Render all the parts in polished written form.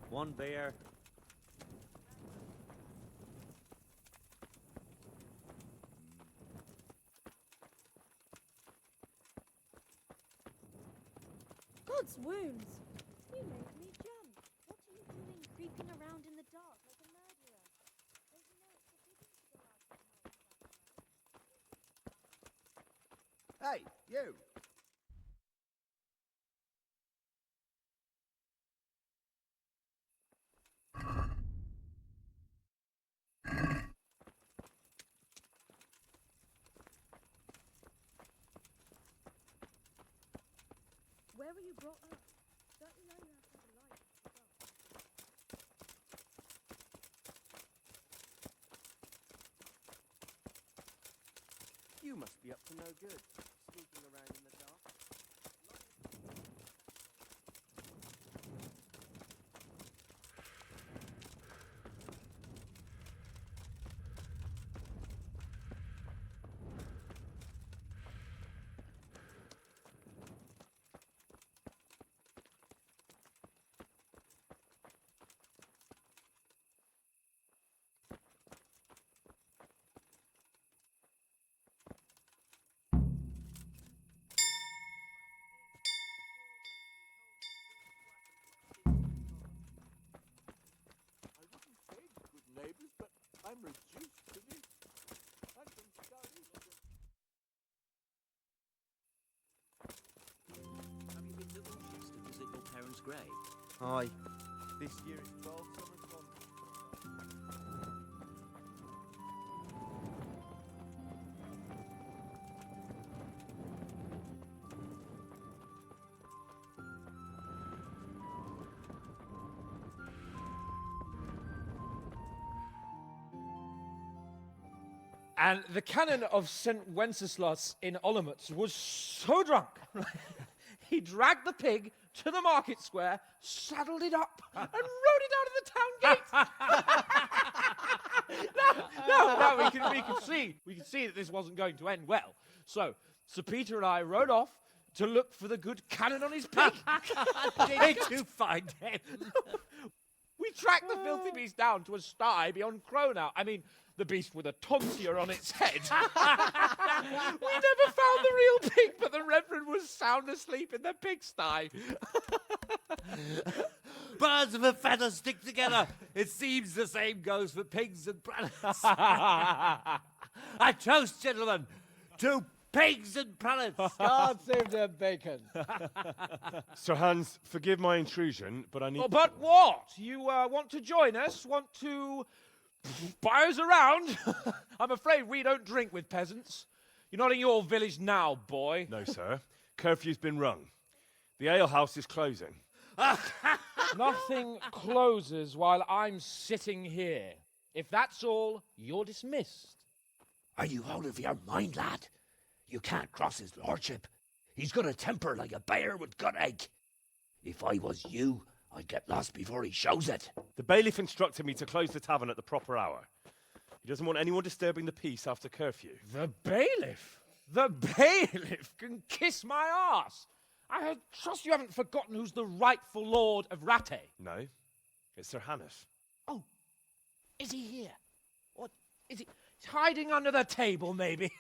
One beer. God's wounds! You made me jump. What are you doing creeping around in the dark like a murderer? Don't you know it's forbidden to go out at night? Hey, you! Where were you brought up? Don't you know you have to have a light in the dark? You must be up to no good, sneaking around in the dark. I wouldn't say good neighbors, but I'm reduced to this. I'm from Surrey. Have you been to Wiltshire to visit your parents' grave? Aye. This year it's 12 summers gone. And the canon of St. Wenceslas in Olomouc was so drunk, he dragged the pig to the market square, saddled it up, and rode it out of the town gate. No, we can see that this wasn't going to end well. So, Sir Peter and I rode off to look for the good canon on his pig. Did you find him? We tracked the filthy beast down to a sty beyond Cronau. I mean, the beast with a tonsure on its head. We never found the real pig, but the Reverend was sound asleep in the pigsty. Birds of a feather stick together. It seems the same goes for pigs and planets. I toast, gentlemen, to pigs and planets. God save the bacon. Sir Hans, forgive my intrusion, but I need... Oh, but what? You want to join us? Want to buy us around? I'm afraid we don't drink with peasants. You're not in your village now, boy. No, sir. Curfew's been rung. The alehouse is closing. Nothing closes while I'm sitting here. If that's all, you're dismissed. Are you out of your mind, lad? You can't cross his lordship. He's got a temper like a bear with gut ache. If I was you, I'd get lost before he shows it. The bailiff instructed me to close the tavern at the proper hour. He doesn't want anyone disturbing the peace after curfew. The bailiff? The bailiff can kiss my arse. I trust you haven't forgotten who's the rightful lord of Rattay. No, it's Sir Hannes. Oh, is he here? What, is he hiding under the table, maybe?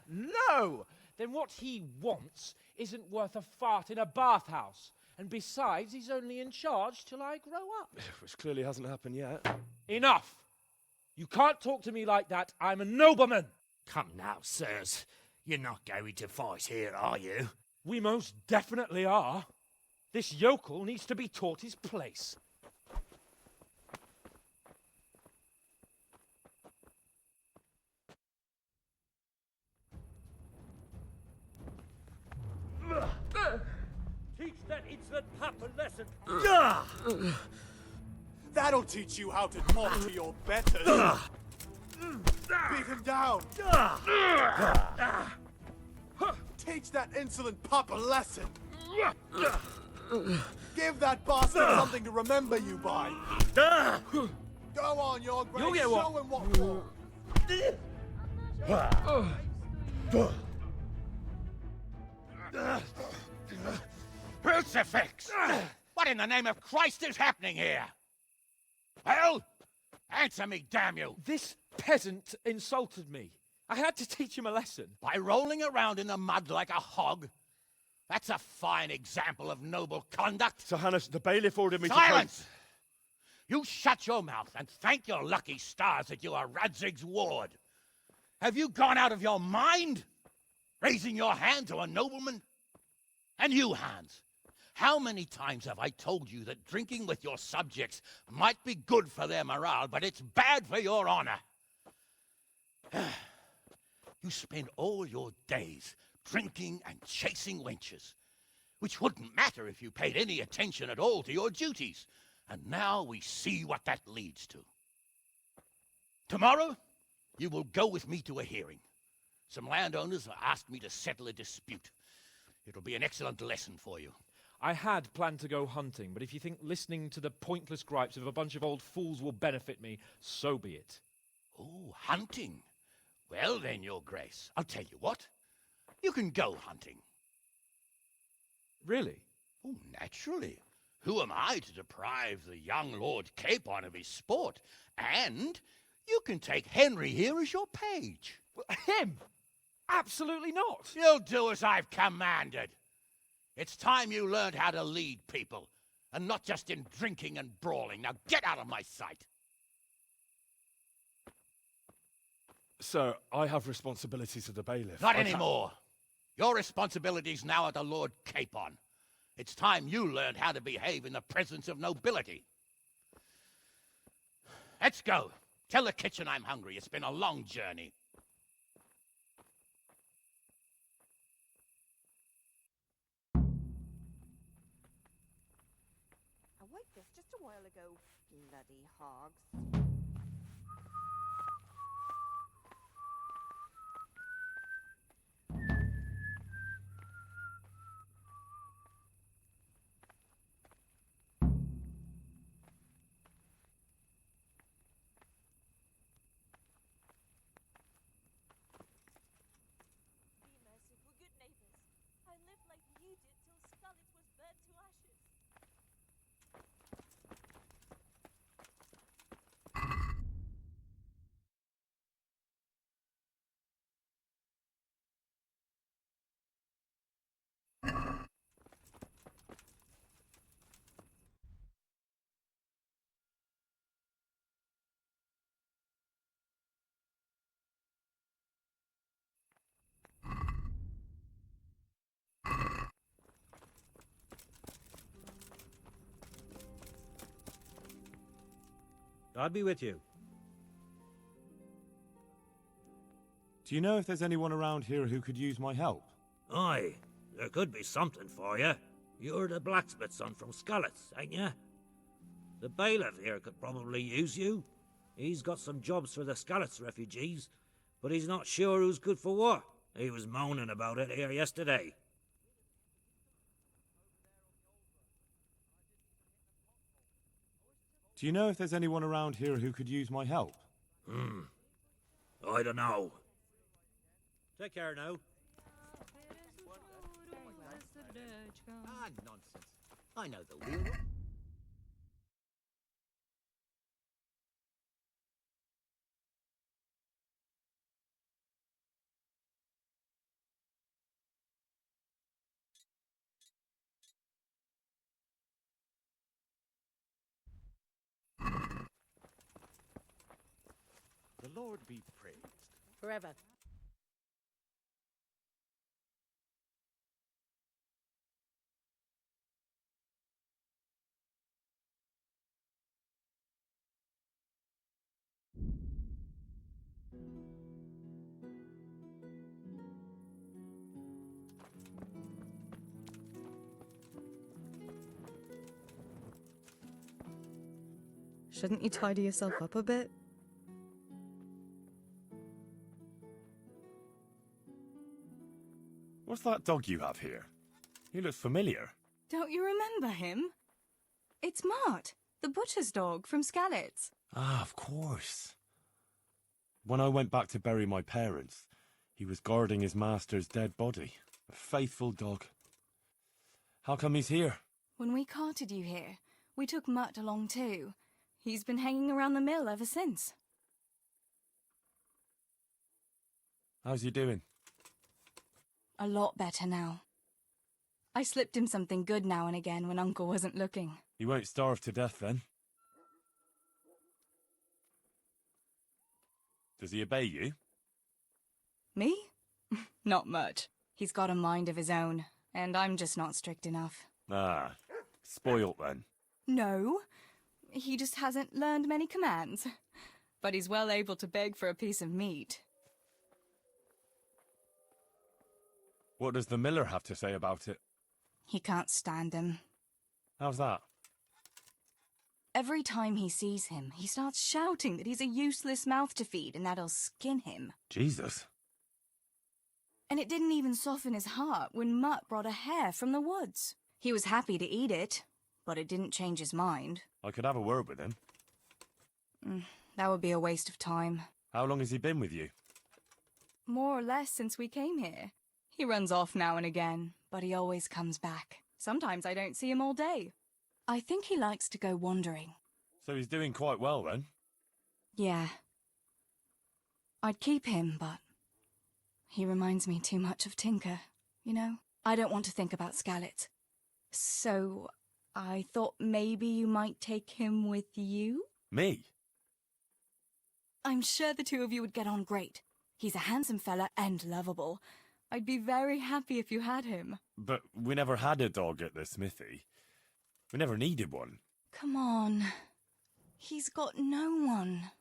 No! Then what he wants isn't worth a fart in a bathhouse. And besides, he's only in charge till I grow up. Which clearly hasn't happened yet. Enough! You can't talk to me like that. I'm a nobleman. Come now, sirs. You're not going to fight here, are you? We most definitely are. This yokel needs to be taught his place. Teach that insolent pup a lesson. That'll teach you how to talk to your betters. Beat him down. Teach that insolent pup a lesson. Give that bastard something to remember you by. Go on, your grace. You'll get Show him what for. Crucifix! What in the name of Christ is happening here? Well, answer me, damn you! This peasant insulted me. I had to teach him a lesson. By rolling around in the mud like a hog? That's a fine example of noble conduct. Sir Hannah, the bailiff ordered me Silence! You shut your mouth and thank your lucky stars that you are Radzig's ward. Have you gone out of your mind? Raising your hand to a nobleman? And you, Hans, how many times have I told you that drinking with your subjects might be good for their morale, but it's bad for your honor? You spend all your days drinking and chasing wenches, which wouldn't matter if you paid any attention at all to your duties. And now we see what that leads to. Tomorrow, you will go with me to a hearing. Some landowners have asked me to settle a dispute. It'll be an excellent lesson for you. I had planned to go hunting, but if you think listening to the pointless gripes of a bunch of old fools will benefit me, so be it. Oh, hunting. Well then, Your Grace, I'll tell you what. You can go hunting. Really? Oh, naturally. Who am I to deprive the young Lord Capon of his sport? And you can take Henry here as your page. Him? Absolutely not. You'll do as I've commanded. It's time you learned how to lead people, and not just in drinking and brawling. Now get out of my sight. Sir, I have responsibilities of the bailiff. Not anymore. Your responsibilities now are the Lord Capon. It's time you learned how to behave in the presence of nobility. Let's go. Tell the kitchen I'm hungry. It's been a long journey. I wiped this just a while ago. Bloody hogs. God be with you. Do you know if there's anyone around here who could use my help? Aye, there could be something for you. You're the blacksmith's son from Skalitz, ain't you? The bailiff here could probably use you. He's got some jobs for the Skalitz refugees, but he's not sure who's good for what. He was moaning about it here yesterday. Do you know if there's anyone around here who could use my help? I don't know. Take care now. Ah, nonsense. I know the wheel. The Lord be praised. Forever. Shouldn't you tidy yourself up a bit? What's that dog you have here? He looks familiar. Don't you remember him? It's Mart, the butcher's dog from Skalitz. Ah, of course. When I went back to bury my parents, he was guarding his master's dead body. A faithful dog. How come he's here? When we carted you here, we took Mutt along too. He's been hanging around the mill ever since. How's he doing? A lot better now. I slipped him something good now and again when Uncle wasn't looking. He won't starve to death then. Does he obey you? Me? Not much. He's got a mind of his own, and I'm just not strict enough. Ah, spoilt then. No, he just hasn't learned many commands. But he's well able to beg for a piece of meat. What does the miller have to say about it? He can't stand him. How's that? Every time he sees him, he starts shouting that he's a useless mouth to feed and that he'll skin him. Jesus. And it didn't even soften his heart when Mutt brought a hare from the woods. He was happy to eat it, but it didn't change his mind. I could have a word with him. That would be a waste of time. How long has he been with you? More or less since we came here. He runs off now and again, but he always comes back. Sometimes I don't see him all day. I think he likes to go wandering. So he's doing quite well then? Yeah. I'd keep him, but he reminds me too much of Tinker, you know? I don't want to think about Skallets. So I thought maybe you might take him with you? Me? I'm sure the two of you would get on great. He's a handsome fella and lovable. I'd be very happy if you had him. But we never had a dog at the smithy. We never needed one. Come on. He's got no one.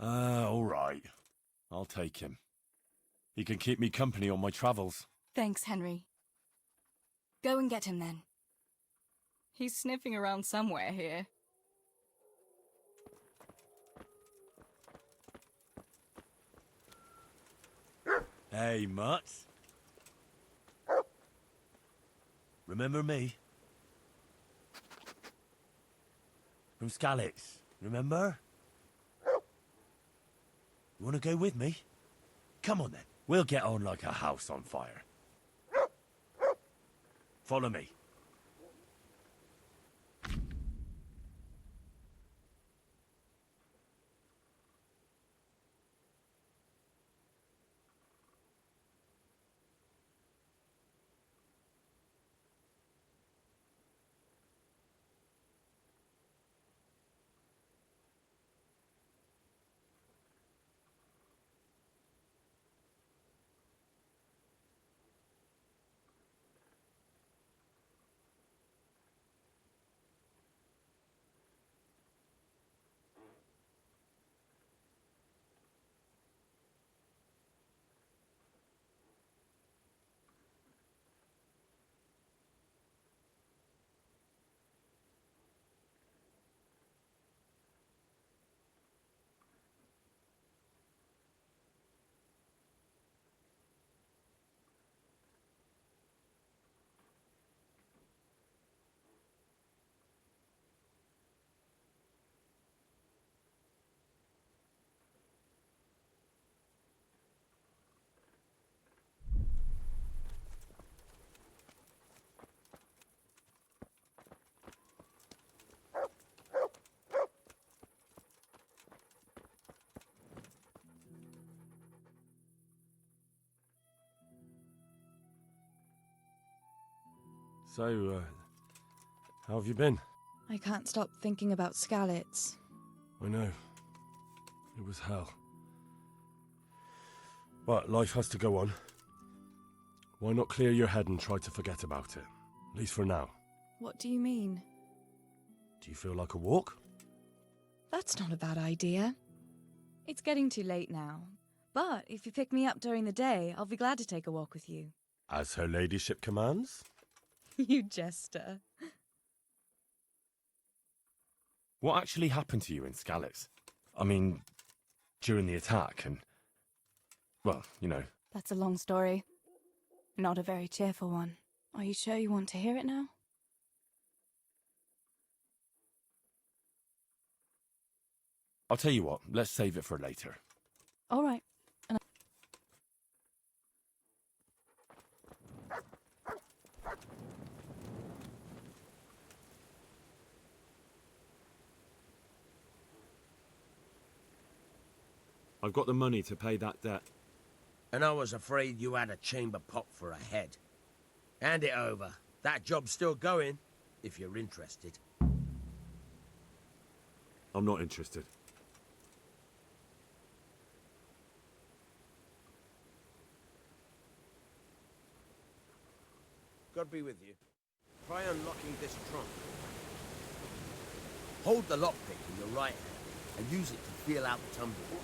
All right. I'll take him. He can keep me company on my travels. Thanks, Henry. Go and get him then. He's sniffing around somewhere here. Hey, Mutt. Remember me? From Skallets, remember? You want to go with me? Come on then. We'll get on like a house on fire. Follow me. So, how have you been? I can't stop thinking about Skallets. I know. It was hell. But life has to go on. Why not clear your head and try to forget about it? At least for now. What do you mean? Do you feel like a walk? That's not a bad idea. It's getting too late now. But if you pick me up during the day, I'll be glad to take a walk with you. As her ladyship commands? You jester. What actually happened to you in Skallets? I mean, during the attack and... well, you know. That's a long story. Not a very cheerful one. Are you sure you want to hear it now? I'll tell you what, let's save it for later. All right. I've got the money to pay that debt. And I was afraid you had a chamber pot for a head. Hand it over. That job's still going, if you're interested. I'm not interested. God be with you. Try unlocking this trunk. Hold the lockpick in your right hand and use it to feel out the tumbler.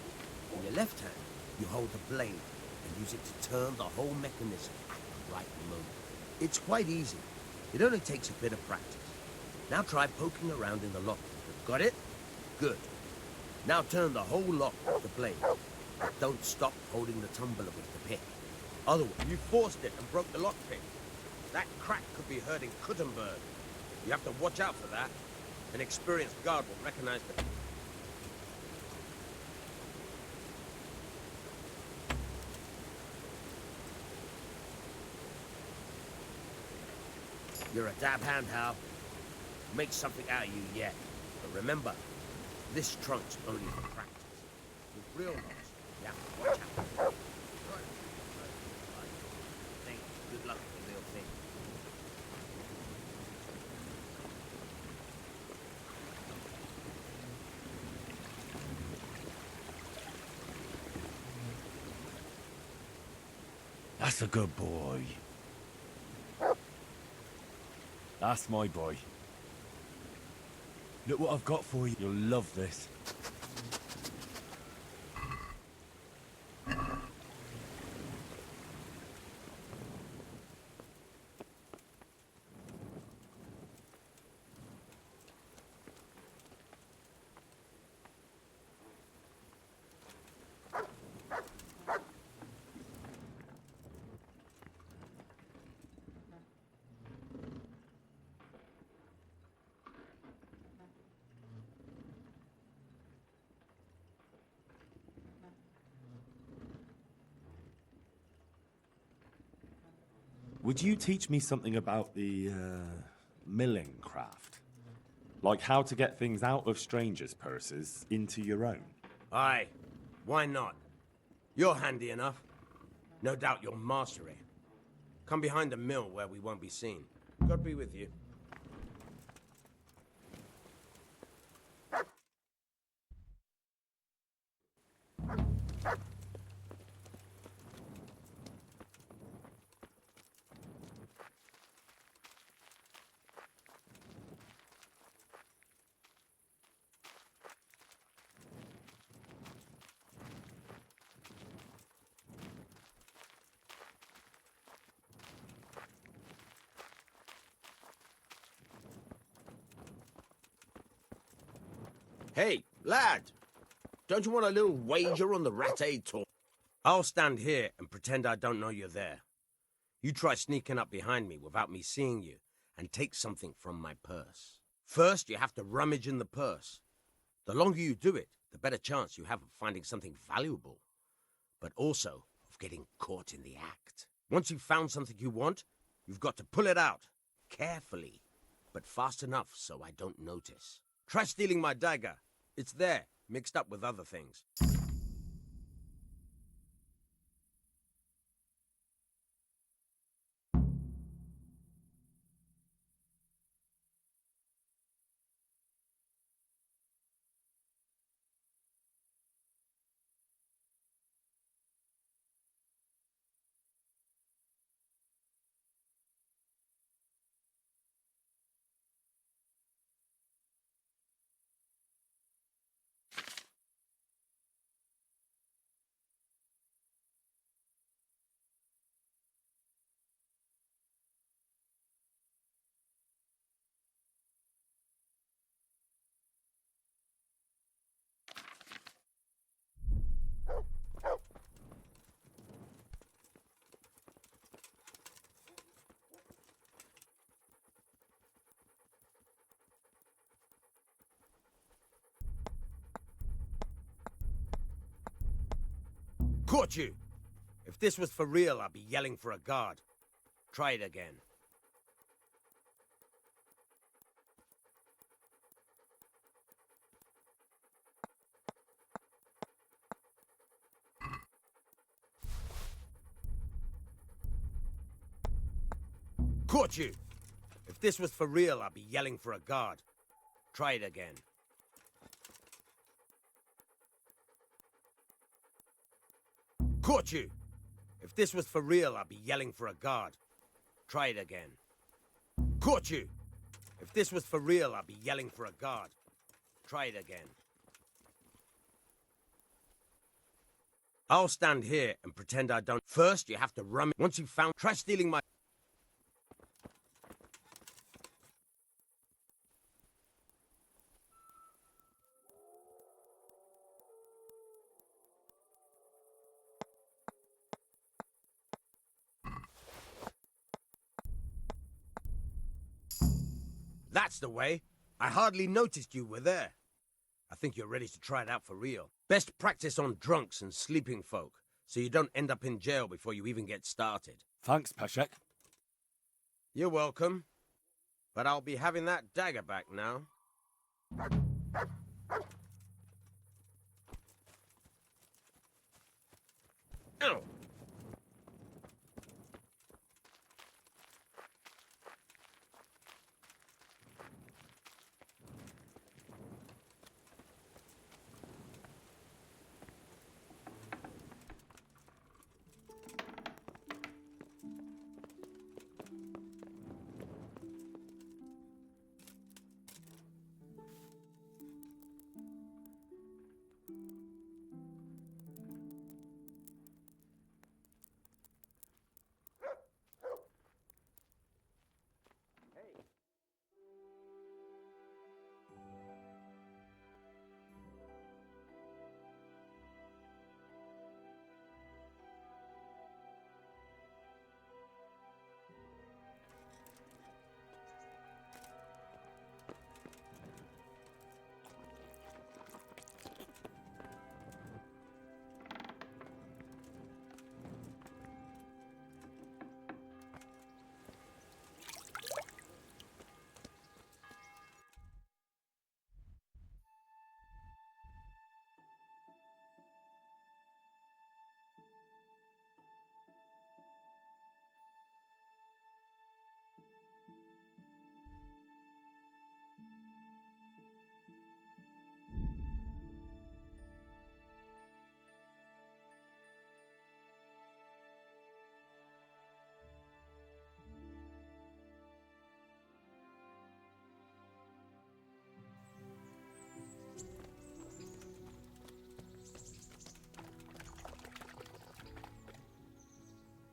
In your left hand, you hold the blade and use it to turn the whole mechanism at the right moment. It's quite easy. It only takes a bit of practice. Now try poking around in the lockpick. Got it? Good. Now turn the whole lock with the blade. But don't stop holding the tumbler with the pick. Otherwise, you forced it and broke the lockpick. That crack could be hurting Kuttenberg. You have to watch out for that. An experienced guard will recognize the... You're a dab hand, Hal. Make something out of you yet. But remember, this trunk's only for practice. With real knocks, you have to watch out. Thanks. Good luck with the real thing. That's a good boy. That's my boy. Look what I've got for you. You'll love this. Would you teach me something about the, milling craft? Like how to get things out of strangers' purses into your own? Aye. Why not? You're handy enough. No doubt you'll master it. Come behind the mill where we won't be seen. God be with you. Hey, lad! Don't you want a little wager on the Rat-Aid tour? I'll stand here and pretend I don't know you're there. You try sneaking up behind me without me seeing you and take something from my purse. First, you have to rummage in the purse. The longer you do it, the better chance you have of finding something valuable, but also of getting caught in the act. Once you've found something you want, you've got to pull it out, carefully, but fast enough so I don't notice. Try stealing my dagger. It's there, mixed up with other things. Caught you! If this was for real, I'd be yelling for a guard. Try it again. Caught you! If this was for real, I'd be yelling for a guard. Try it again. Caught you! If this was for real, I'd be yelling for a guard. Try it again. Caught you! If this was for real, I'd be yelling for a guard. Try it again. I'll stand here and pretend I don't. First, you have to run. Once you've found. Try stealing my. That's the way. I hardly noticed you were there. I think you're ready to try it out for real. Best practice on drunks and sleeping folk, so you don't end up in jail before you even get started. Thanks, Peshek. You're welcome. But I'll be having that dagger back now. Ow!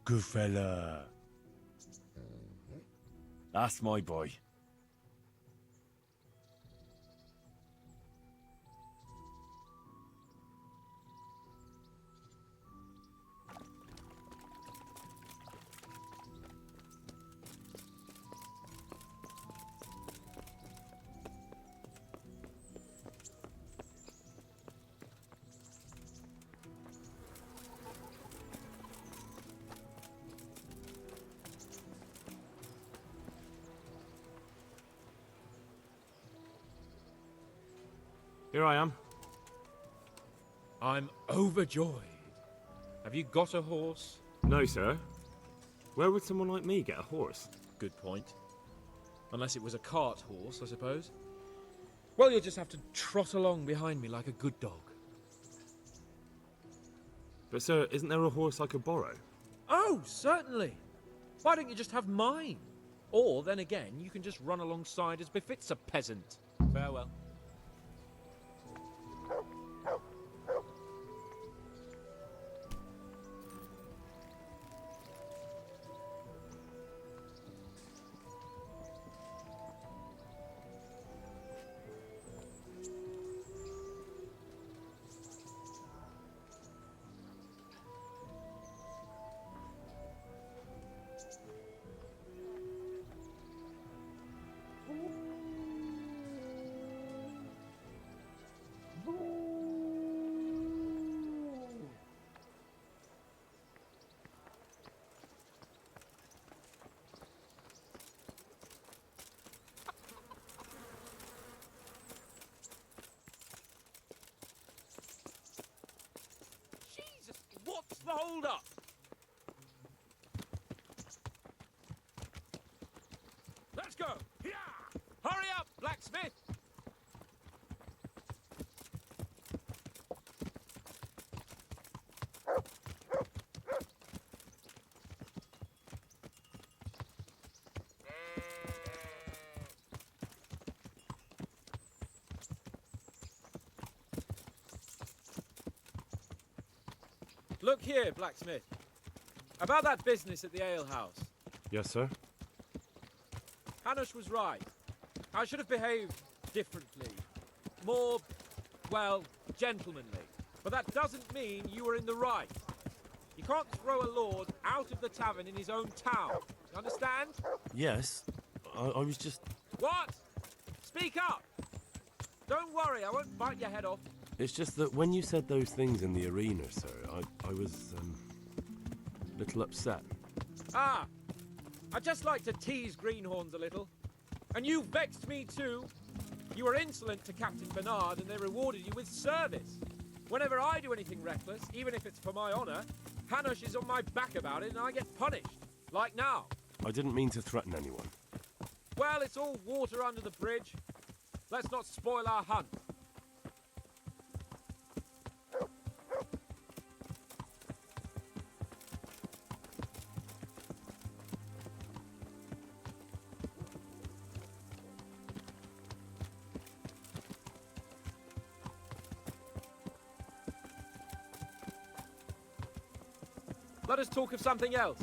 Good fella. That's my boy. Here I am. I'm overjoyed. Have you got a horse? No, sir. Where would someone like me get a horse? Good point. Unless it was a cart horse, I suppose. Well, you'll just have to trot along behind me like a good dog. But, sir, isn't there a horse I could borrow? Oh, certainly. Why don't you just have mine? Or, then again, you can just run alongside as befits a peasant. Farewell. What's the hold-up? go! Hurry up, blacksmith! Look here, blacksmith. About that business at the alehouse. Yes, sir? Hanush was right. I should have behaved differently. More, well, gentlemanly. But that doesn't mean you were in the right. You can't throw a lord out of the tavern in his own town. You understand? Yes. I was just... What? Speak up! Don't worry, I won't bite your head off. It's just that when you said those things in the arena, sir, I was, a little upset. Ah! I just like to tease greenhorns a little. And you vexed me too. You were insolent to Captain Bernard and they rewarded you with service. Whenever I do anything reckless, even if it's for my honour, Hanush is on my back about it and I get punished. Like now. I didn't mean to threaten anyone. Well, it's all water under the bridge. Let's not spoil our hunt. Let us talk of something else.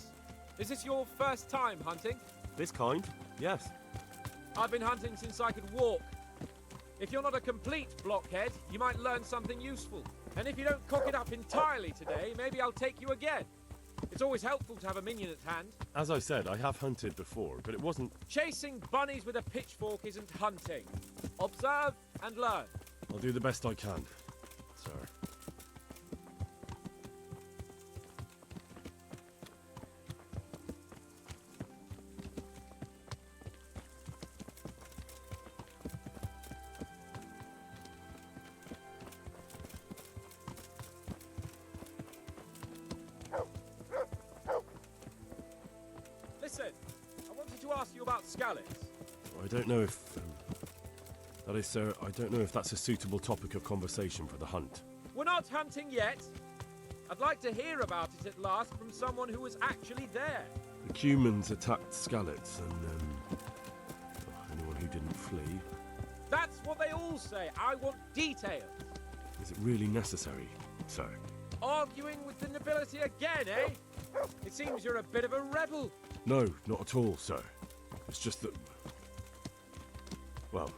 Is this your first time hunting? This kind? Yes. I've been hunting since I could walk. If you're not a complete blockhead, you might learn something useful. And if you don't cock it up entirely today, maybe I'll take you again. It's always helpful to have a minion at hand. As I said, I have hunted before, but it wasn't... Chasing bunnies with a pitchfork isn't hunting. Observe and learn. I'll do the best I can, sir. Listen, I wanted to ask you about Scallops. I don't know if... that is, sir, I don't know if that's a suitable topic of conversation for the hunt. We're not hunting yet. I'd like to hear about it at last from someone who was actually there. The Cumans attacked Scallops and, anyone who didn't flee. That's what they all say. I want details. Is it really necessary, sir? Arguing with the nobility again, eh? It seems you're a bit of a rebel. No, not at all, sir. It's just that... well,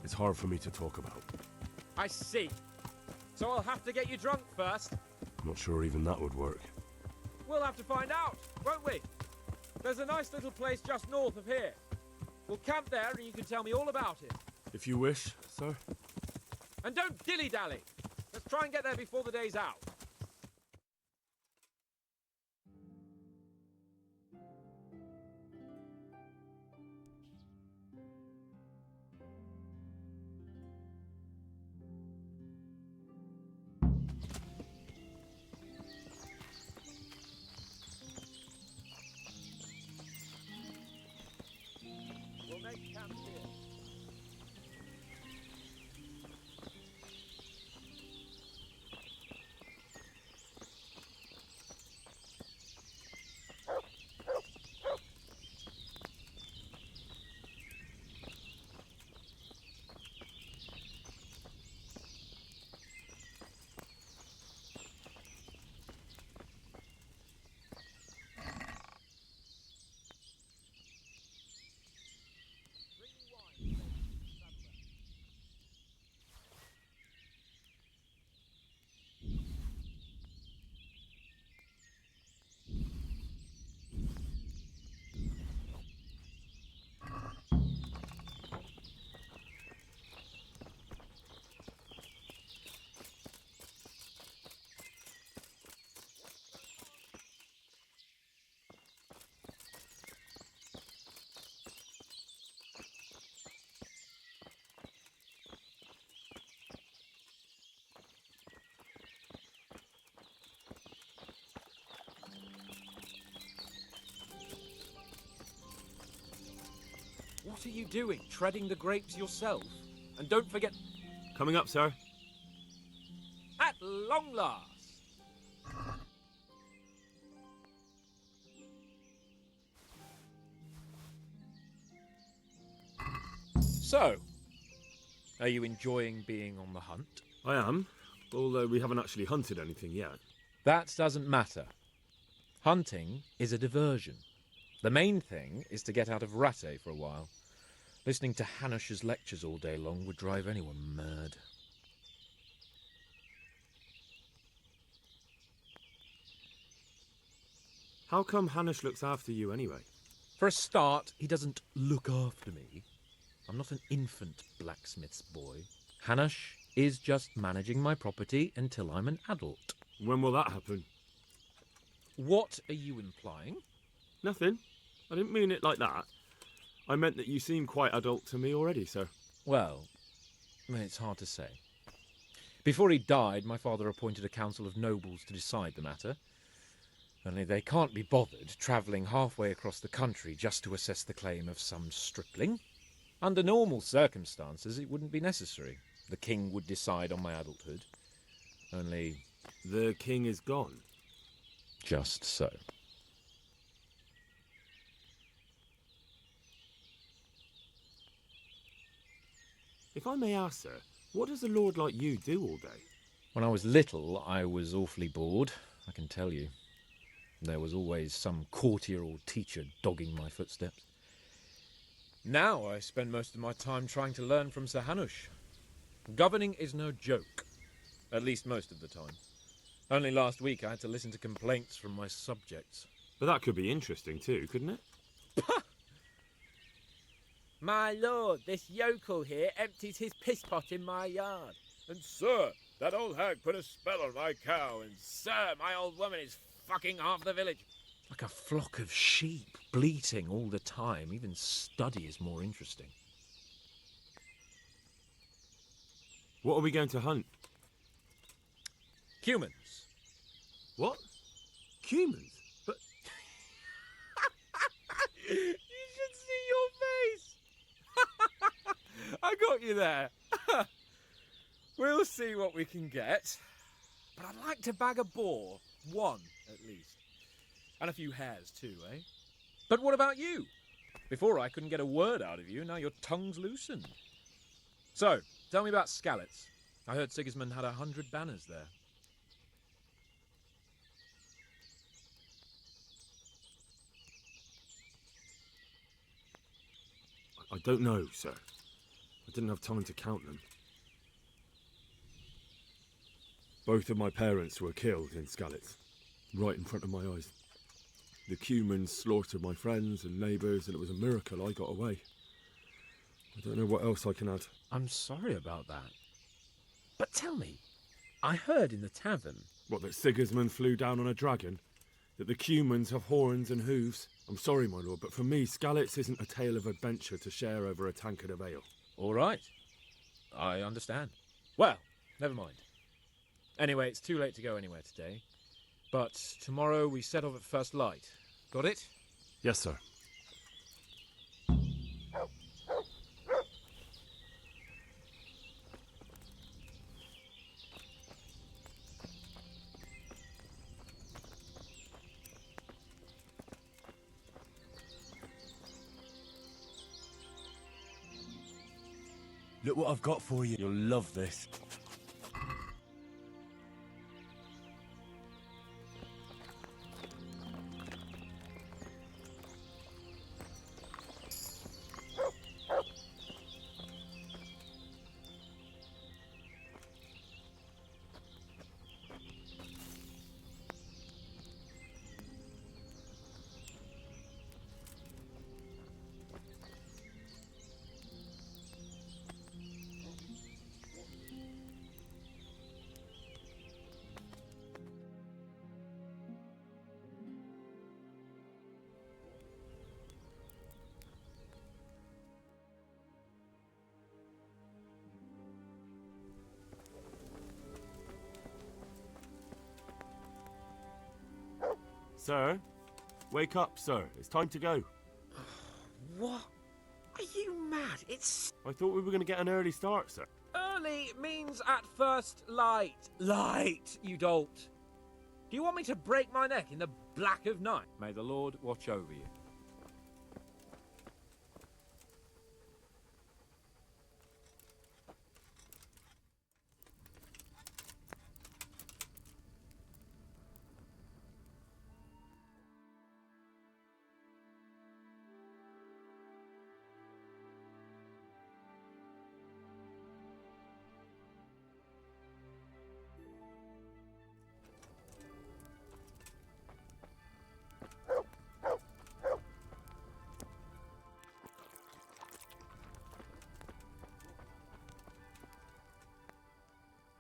it's hard for me to talk about. I see. So I'll have to get you drunk first. I'm not sure even that would work. We'll have to find out, won't we? There's a nice little place just north of here. We'll camp there and you can tell me all about it. If you wish, sir. And don't dilly-dally. Let's try and get there before the day's out. We'll make camp here. What are you doing? Treading the grapes yourself? And don't forget... Coming up, sir. At long last! So, are you enjoying being on the hunt? I am, although we haven't actually hunted anything yet. That doesn't matter. Hunting is a diversion. The main thing is to get out of Rattay for a while. Listening to Hanush's lectures all day long would drive anyone mad. How come Hanush looks after you anyway? For a start, he doesn't look after me. I'm not an infant blacksmith's boy. Hanush is just managing my property until I'm an adult. When will that happen? What are you implying? Nothing. I didn't mean it like that. I meant that you seem quite adult to me already, sir. Well, it's hard to say. Before he died, my father appointed a council of nobles to decide the matter. Only they can't be bothered travelling halfway across the country just to assess the claim of some stripling. Under normal circumstances, it wouldn't be necessary. The king would decide on my adulthood. Only... The king is gone. Just so. If I may ask, sir, what does a lord like you do all day? When I was little, I was awfully bored, I can tell you. There was always some courtier or teacher dogging my footsteps. Now I spend most of my time trying to learn from Sir Hanush. Governing is no joke, at least most of the time. Only last week I had to listen to complaints from my subjects. But that could be interesting too, couldn't it? My lord, this yokel here empties his piss pot in my yard. And sir, that old hag put a spell on my cow, and Sir, my old woman is fucking half the village. Like a flock of sheep, bleating all the time. Even study is more interesting. What are we going to hunt? Humans. What? Humans? But... You should see your face! I got you there. We'll see what we can get. But I'd like to bag a boar. One, at least. And a few hares too, eh? But what about you? Before I couldn't get a word out of you, now your tongue's loosened. So, tell me about Skalitz. I heard Sigismund had 100 banners there. I don't know, sir. I didn't have time to count them. Both of my parents were killed in Skalitz, right in front of my eyes. The Cumans slaughtered my friends and neighbours, and it was a miracle I got away. I don't know what else I can add. I'm sorry about that. But tell me, I heard in the tavern... What, that Sigismund flew down on a dragon? That the Cumans have horns and hooves? I'm sorry, my lord, but for me, Skalitz isn't a tale of adventure to share over a tankard of ale. All right. I understand. Well, never mind. Anyway, it's too late to go anywhere today. But tomorrow we set off at first light. Got it? Yes, sir. Look what I've got for you. You'll love this. Sir? Wake up, sir. It's time to go. What are you Dad, it's... I thought we were going to get an early start, sir. Early means at first light. Light, you dolt. Do you want me to break my neck in the black of night? May the Lord watch over you.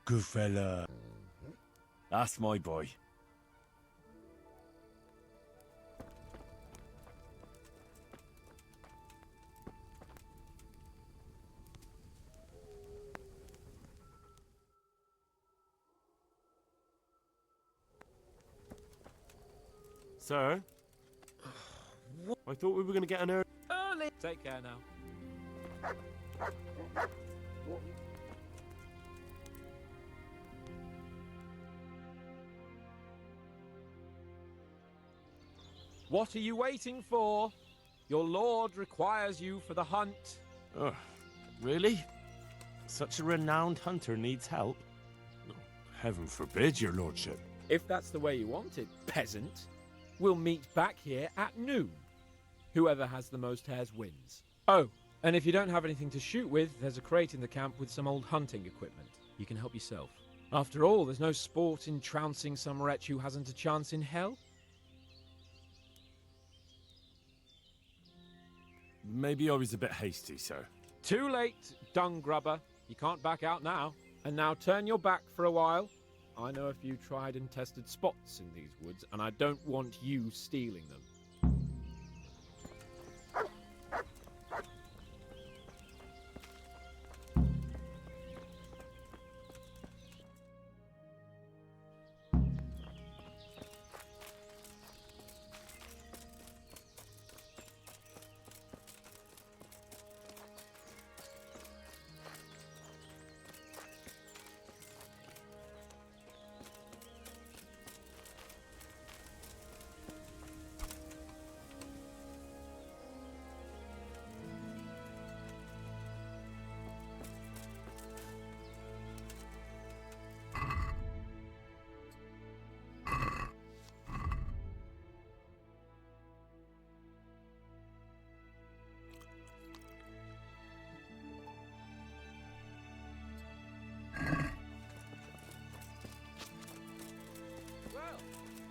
Good fella. That's my boy. Sir? I thought we were going to get an early... Early. Take care now. What are you waiting for? Your lord requires you for the hunt. Oh, really? Such a renowned hunter needs help? Heaven forbid, your lordship. If that's the way you want it, peasant, we'll meet back here at noon. Whoever has the most hares wins. Oh, and if you don't have anything to shoot with, there's a crate in the camp with some old hunting equipment. You can help yourself. After all, there's no sport in trouncing some wretch who hasn't a chance in hell. Maybe I was a bit hasty, sir. Too late, dung grubber. You can't back out now. And now turn your back for a while. I know a few tried and tested spots in these woods, and I don't want you stealing them.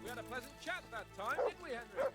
We had a pleasant chat that time, didn't we, Henry?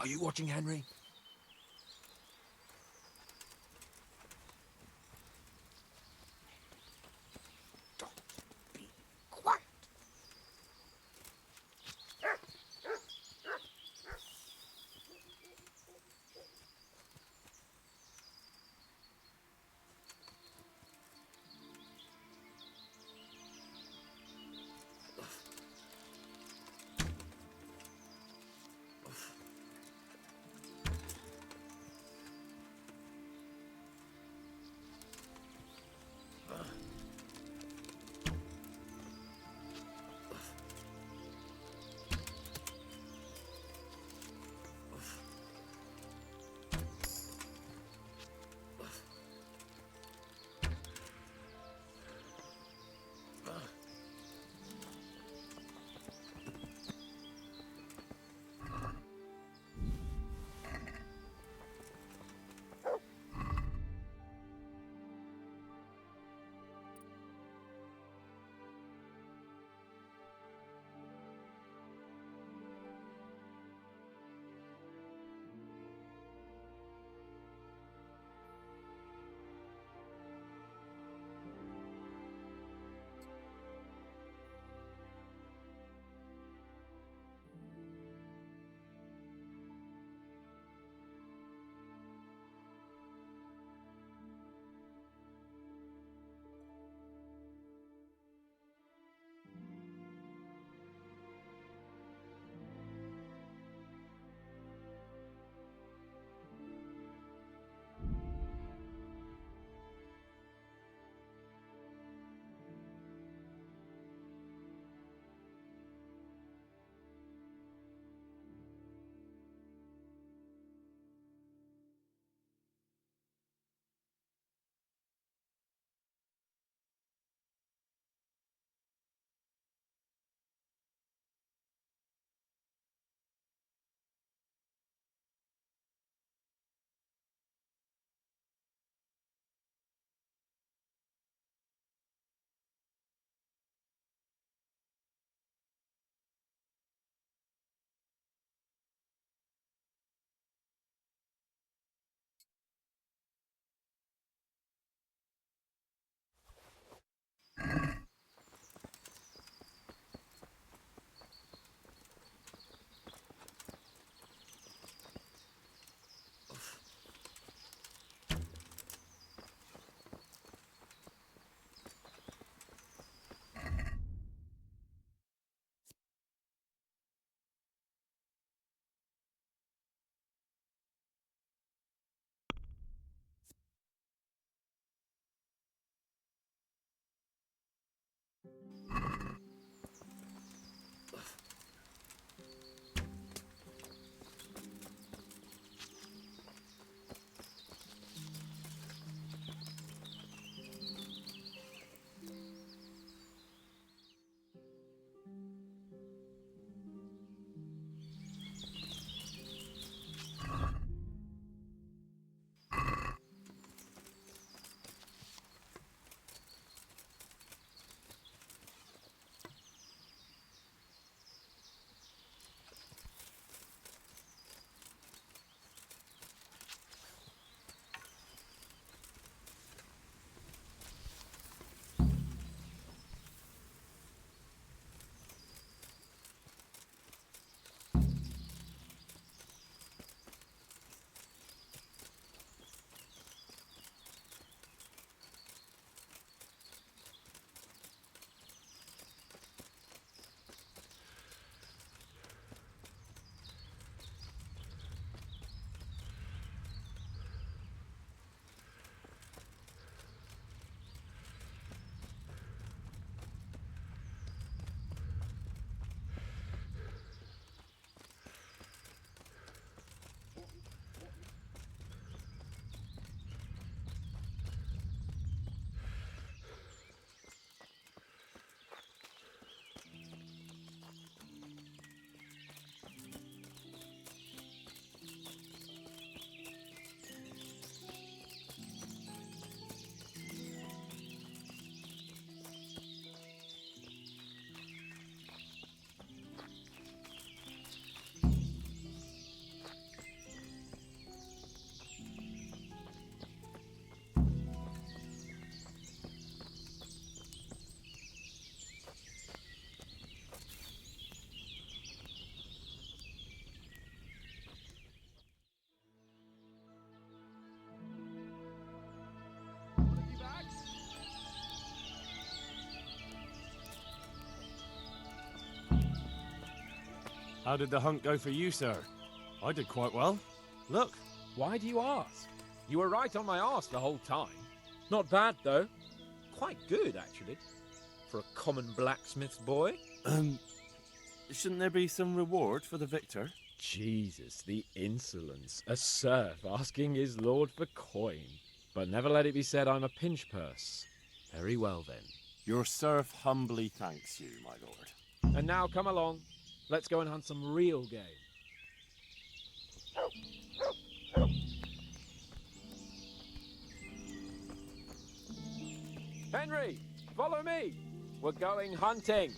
Are you watching, Henry? Quiet. How did the hunt go for you, sir? I did quite well. Look. Why do you ask? You were right on my arse the whole time. Not bad, though. Quite good, actually. For a common blacksmith's boy. Shouldn't there be some reward for the victor? Jesus, the insolence. A serf asking his lord for coin. But never let it be said I'm a pinch purse. Very well, then. Your serf humbly thanks you, my lord. And now come along. Let's go and hunt some real game. Henry, follow me. We're going hunting.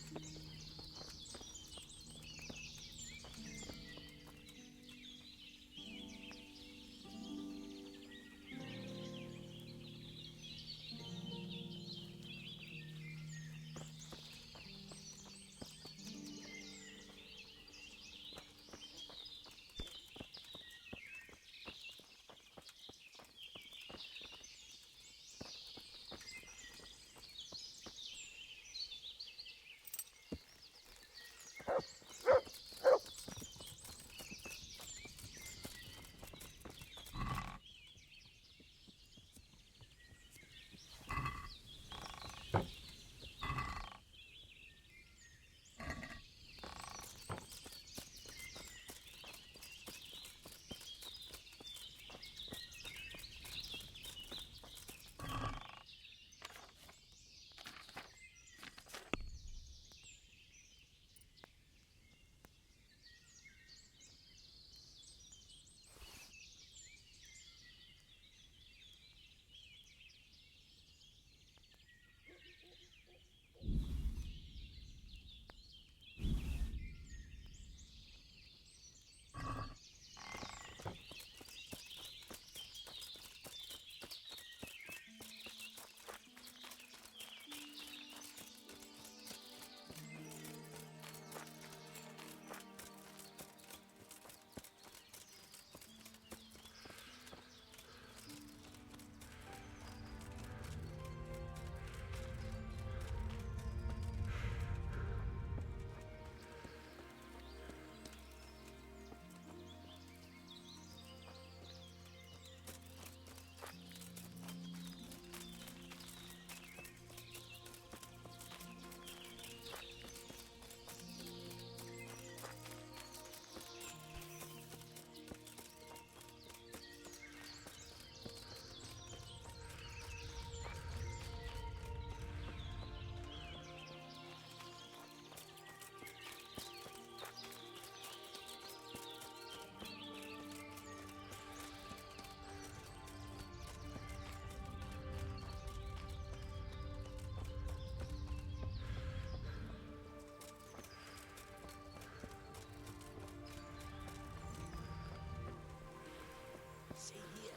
See here,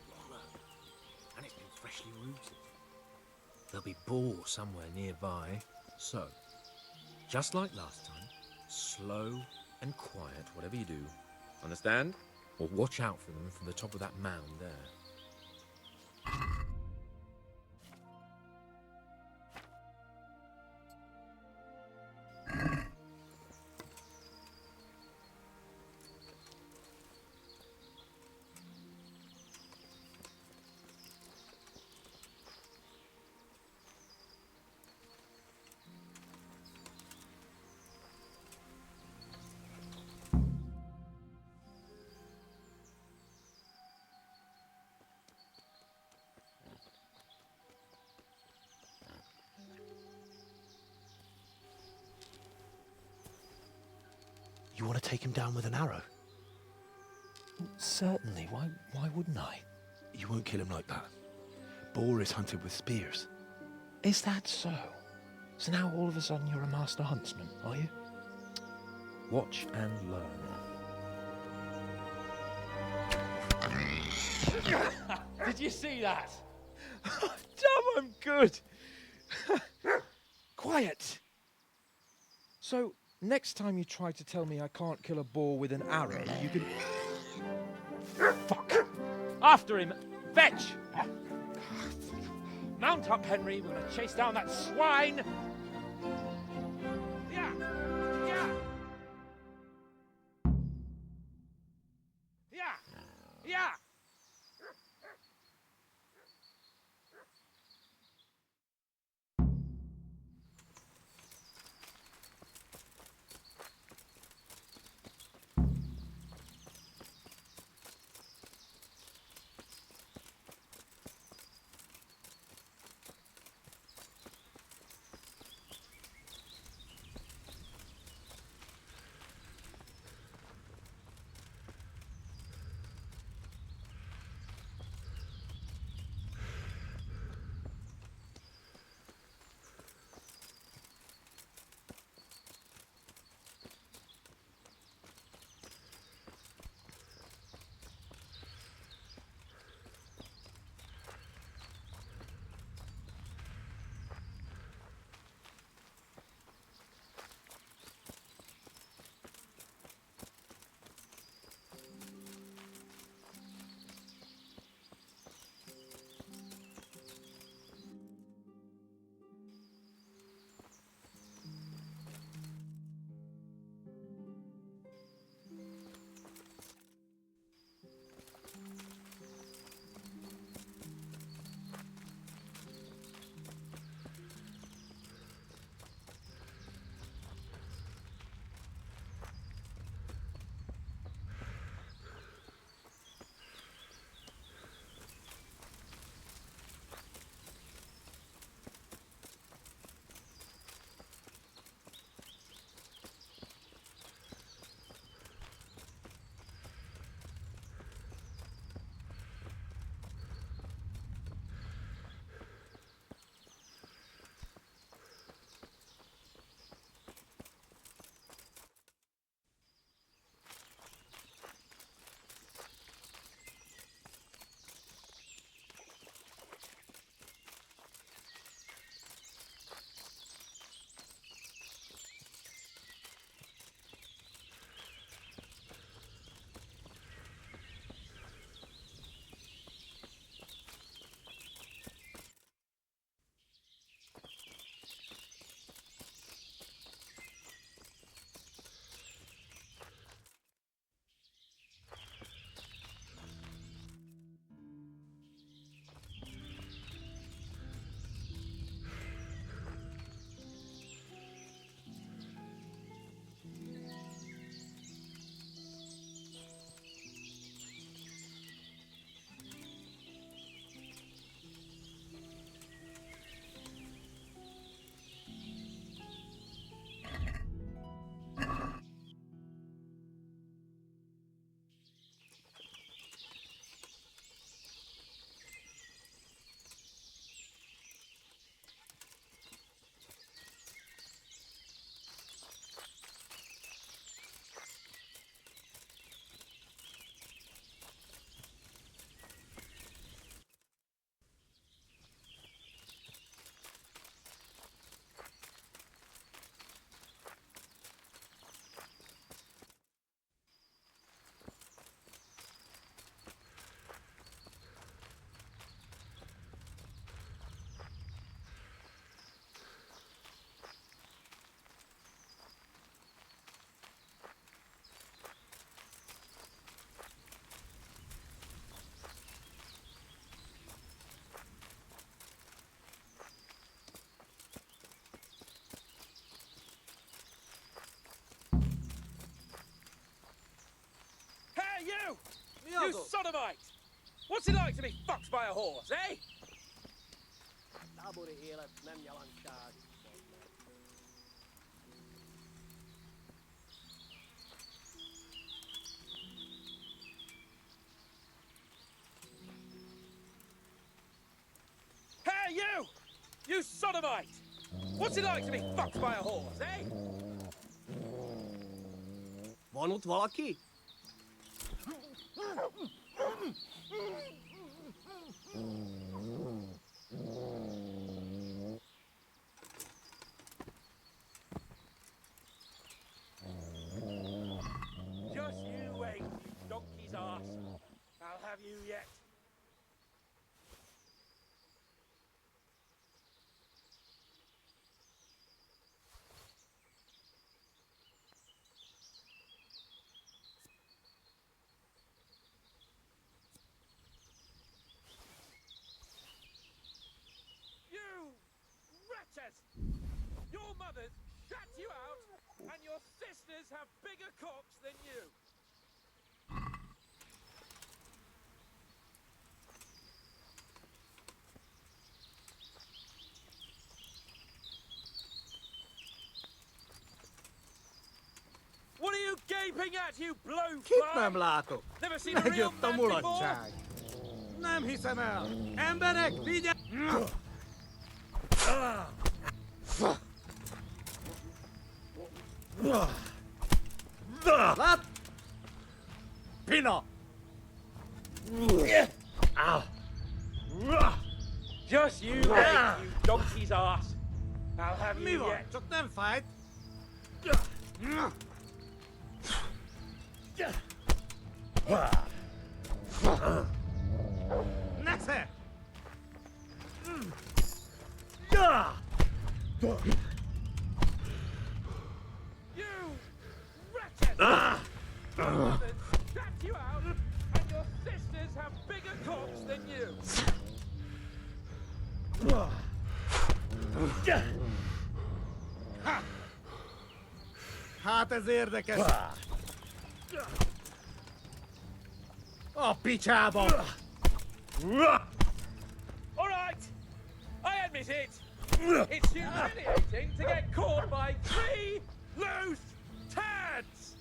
wallow, and it's been freshly rooted. There'll be boar somewhere nearby, so, just like last time, slow and quiet, whatever you do. Understand? Or watch out for them from the top of that mound there. You want to take him down with an arrow? Certainly. Why wouldn't I? You won't kill him like that. Boar is hunted with spears. Is that so? So now all of a sudden you're a master huntsman, are you? Watch and learn. Did you see that? Damn, I'm good. Quiet. So, next time you try to tell me I can't kill a boar with an arrow, you can... Fuck! After him! Fetch! Mount up, Henry. We're gonna chase down that swine! Yeah! Yeah! Yeah! Hey, you! You sodomite! What's it like to be fucked by a horse, eh? Hey, you! You sodomite! What's it like to be fucked by a horse, eh? Vanut valaki? Just you wait, you donkey's ass. I'll have you yet. sisters have bigger cocks than you. What are you gaping at, you blowfly? Kitnem látok? Never seen a real Megjött a man before? mulatság. Nem hiszem el. Emberek, figyelj! Lát? Pina! Just you wait, you donkey's ass. I'll have Mi you van? yet. Csak nem fájt. Nesze! You wretched! Your mothers trapped you out, and your sisters have bigger cocks than you. Hát ez érdekes. A picsába! All right, I admit it. It's humiliating to get caught by 3 loose tads.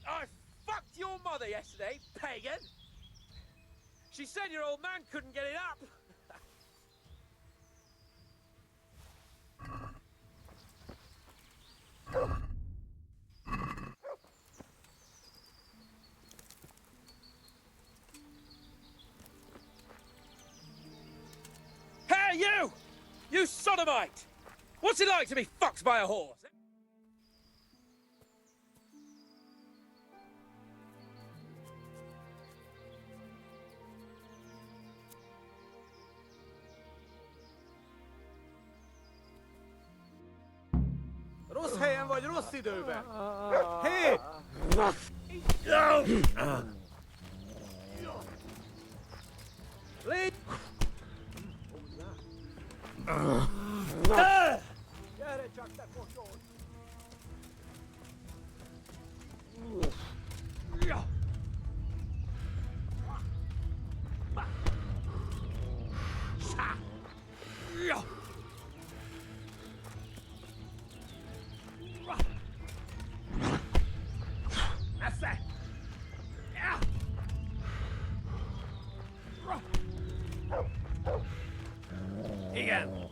I fucked your mother yesterday, pagan. She said your old man couldn't get it up. Hey, you! You sodomite! What's it like to be fucked by a horse? Rossz helyen vagy, rossz időben! Hé! Légy! Gyere csak, te kocsol! Messze! Igen!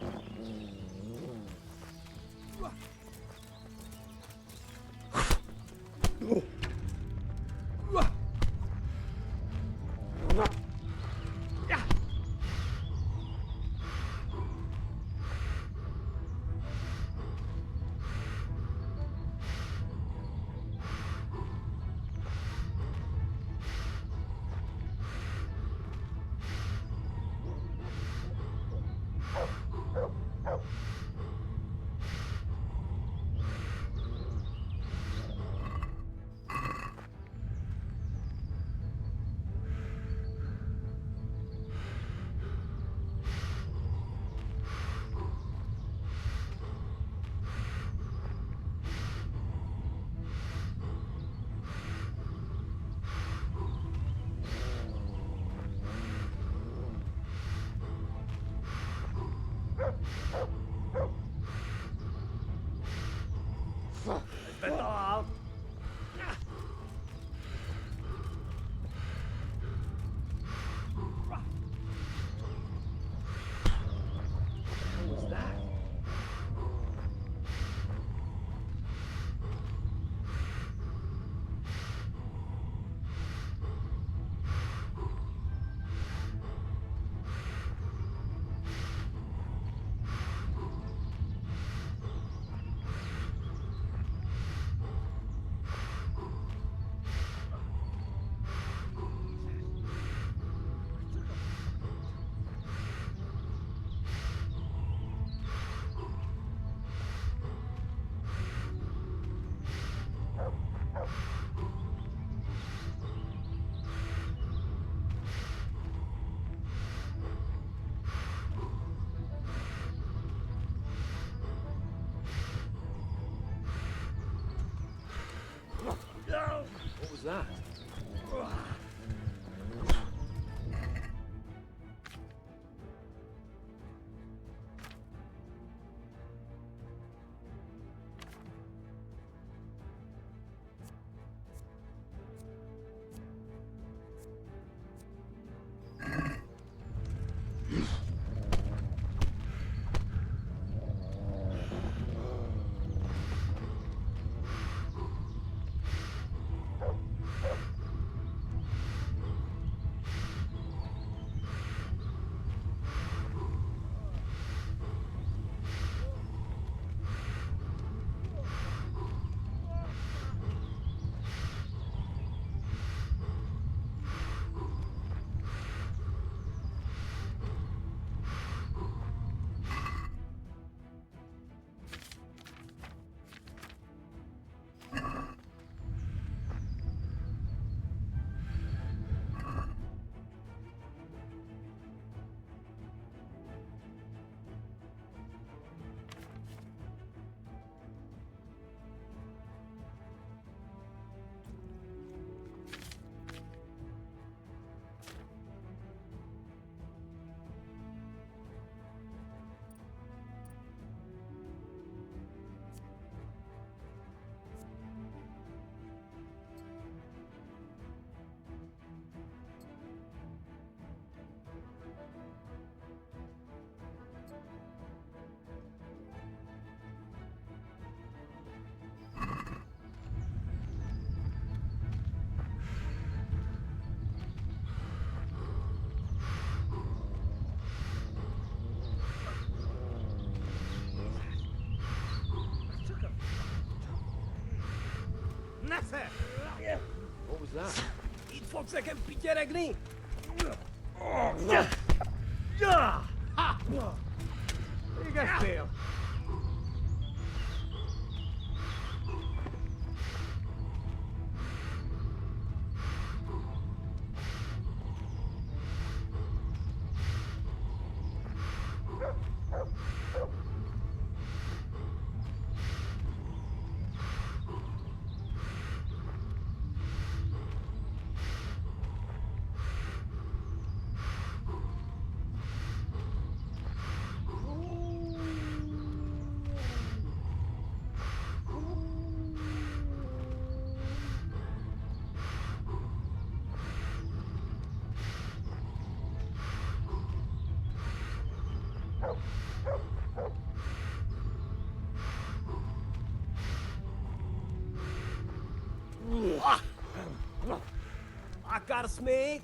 Betalál! What's that? that? What was that? Il faut que ça qu'un piquet à gris. How you guys feel? I got a snake.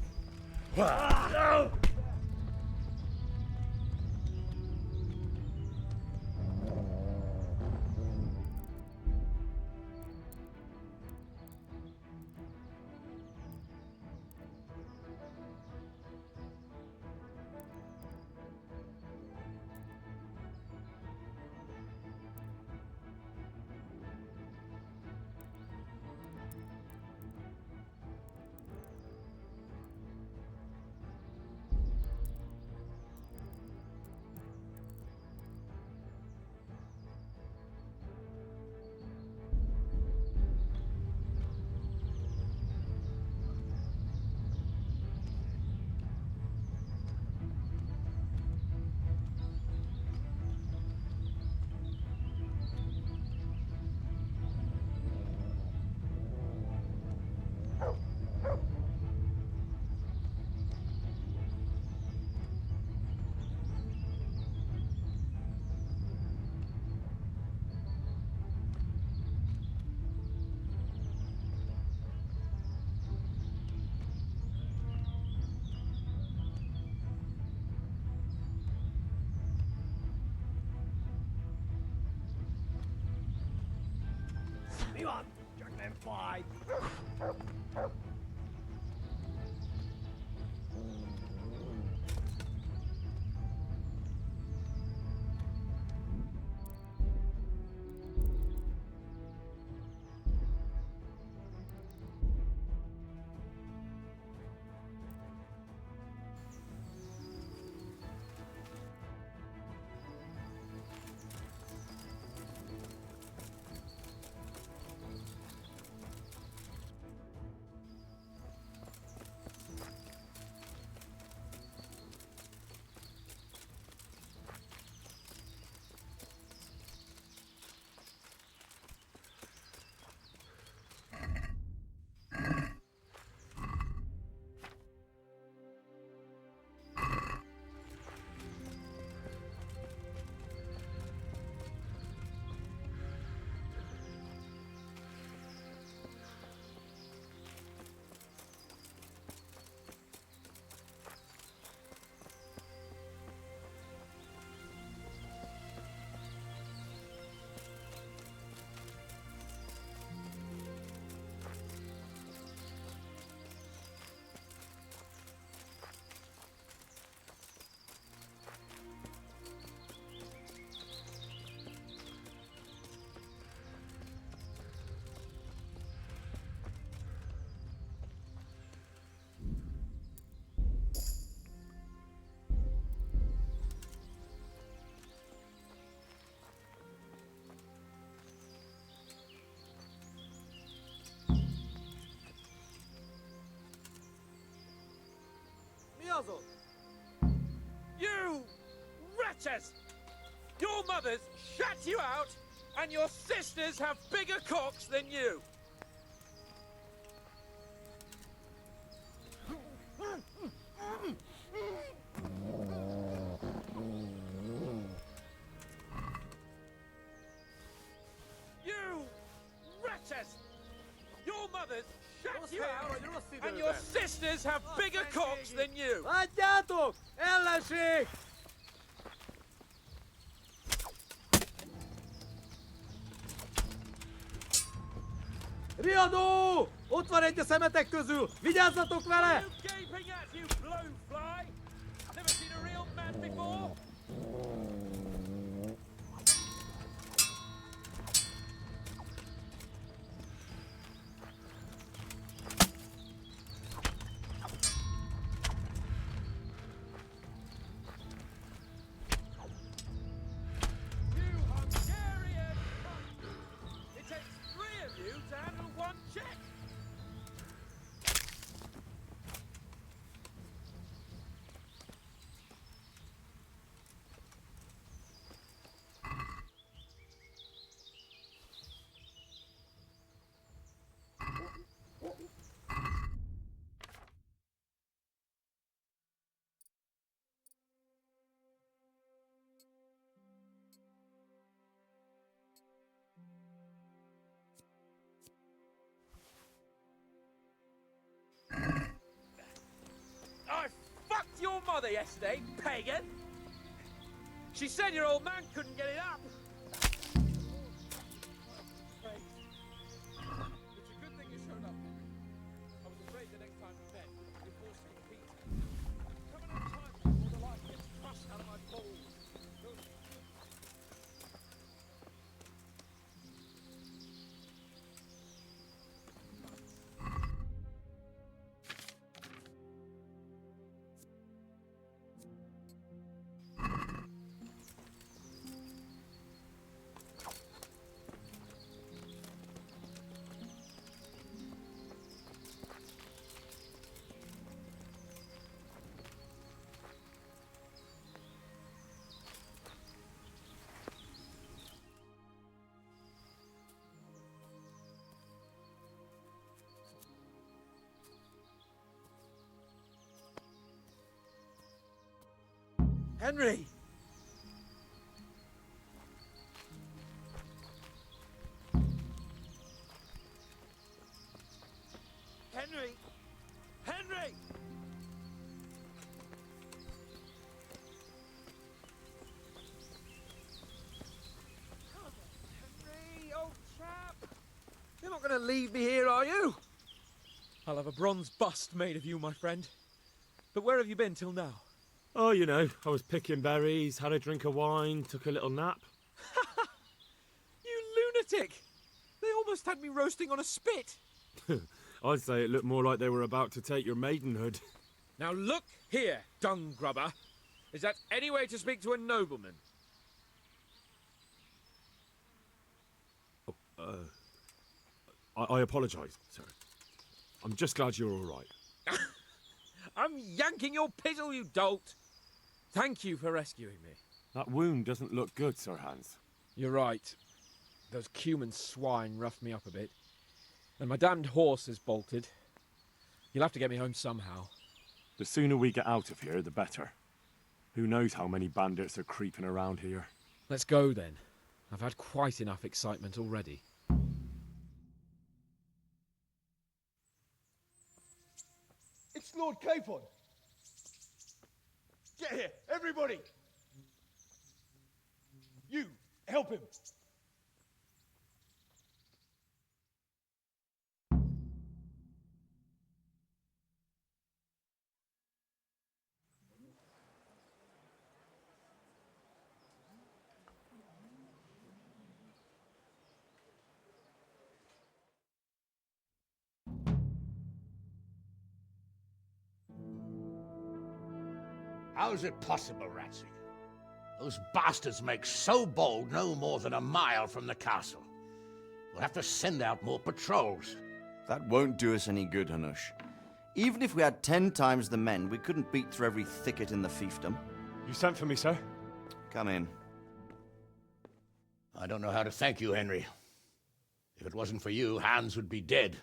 Come on, Jackman 5. az? You wretches! Your mothers shut you out, and your sisters have bigger cocks than you! You wretches! Your mothers shut you out, and your sisters have bigger cocks than you! Adjátok! Ellenség! Riadó! Ott van egy a szemetek közül! Vigyázzatok vele! Gaping at you, blowfly! Never seen a real man before? You Hungarian! It takes 3 of you to handle 1 check! I fucked your mother yesterday, pagan! She said your old man couldn't get it up! It's a good thing you showed up, Henry. I was afraid the next time we met, you'd force me to beat her. Come on time before the life gets crushed out of my balls. Henry! Henry! Henry! Henry, old chap! You're not going to leave me here, are you? I'll have a bronze bust made of you, my friend. But where have you been till now? Oh, you know, I was picking berries, had a drink of wine, took a little nap. You lunatic! They almost had me roasting on a spit! I'd say it looked more like they were about to take your maidenhood. Now look here, dung grubber. Is that any way to speak to a nobleman? I apologise, sir. I'm just glad you're all right. I'm yanking your pizzle, you dolt! Thank you for rescuing me. That wound doesn't look good, Sir Hans. You're right. Those Cuman swine roughed me up a bit. And my damned horse is bolted. You'll have to get me home somehow. The sooner we get out of here, the better. Who knows how many bandits are creeping around here. Let's go then. I've had quite enough excitement already. It's Lord Capon. Get here, everybody. You, help him. How's it possible, Ratsy? Those bastards make so bold no more than a mile from the castle. We'll have to send out more patrols. That won't do us any good, Hanush. Even if we had 10 times the men, we couldn't beat through every thicket in the fiefdom. You sent for me, sir? Come in. I don't know how to thank you, Henry. If it wasn't for you, Hans would be dead.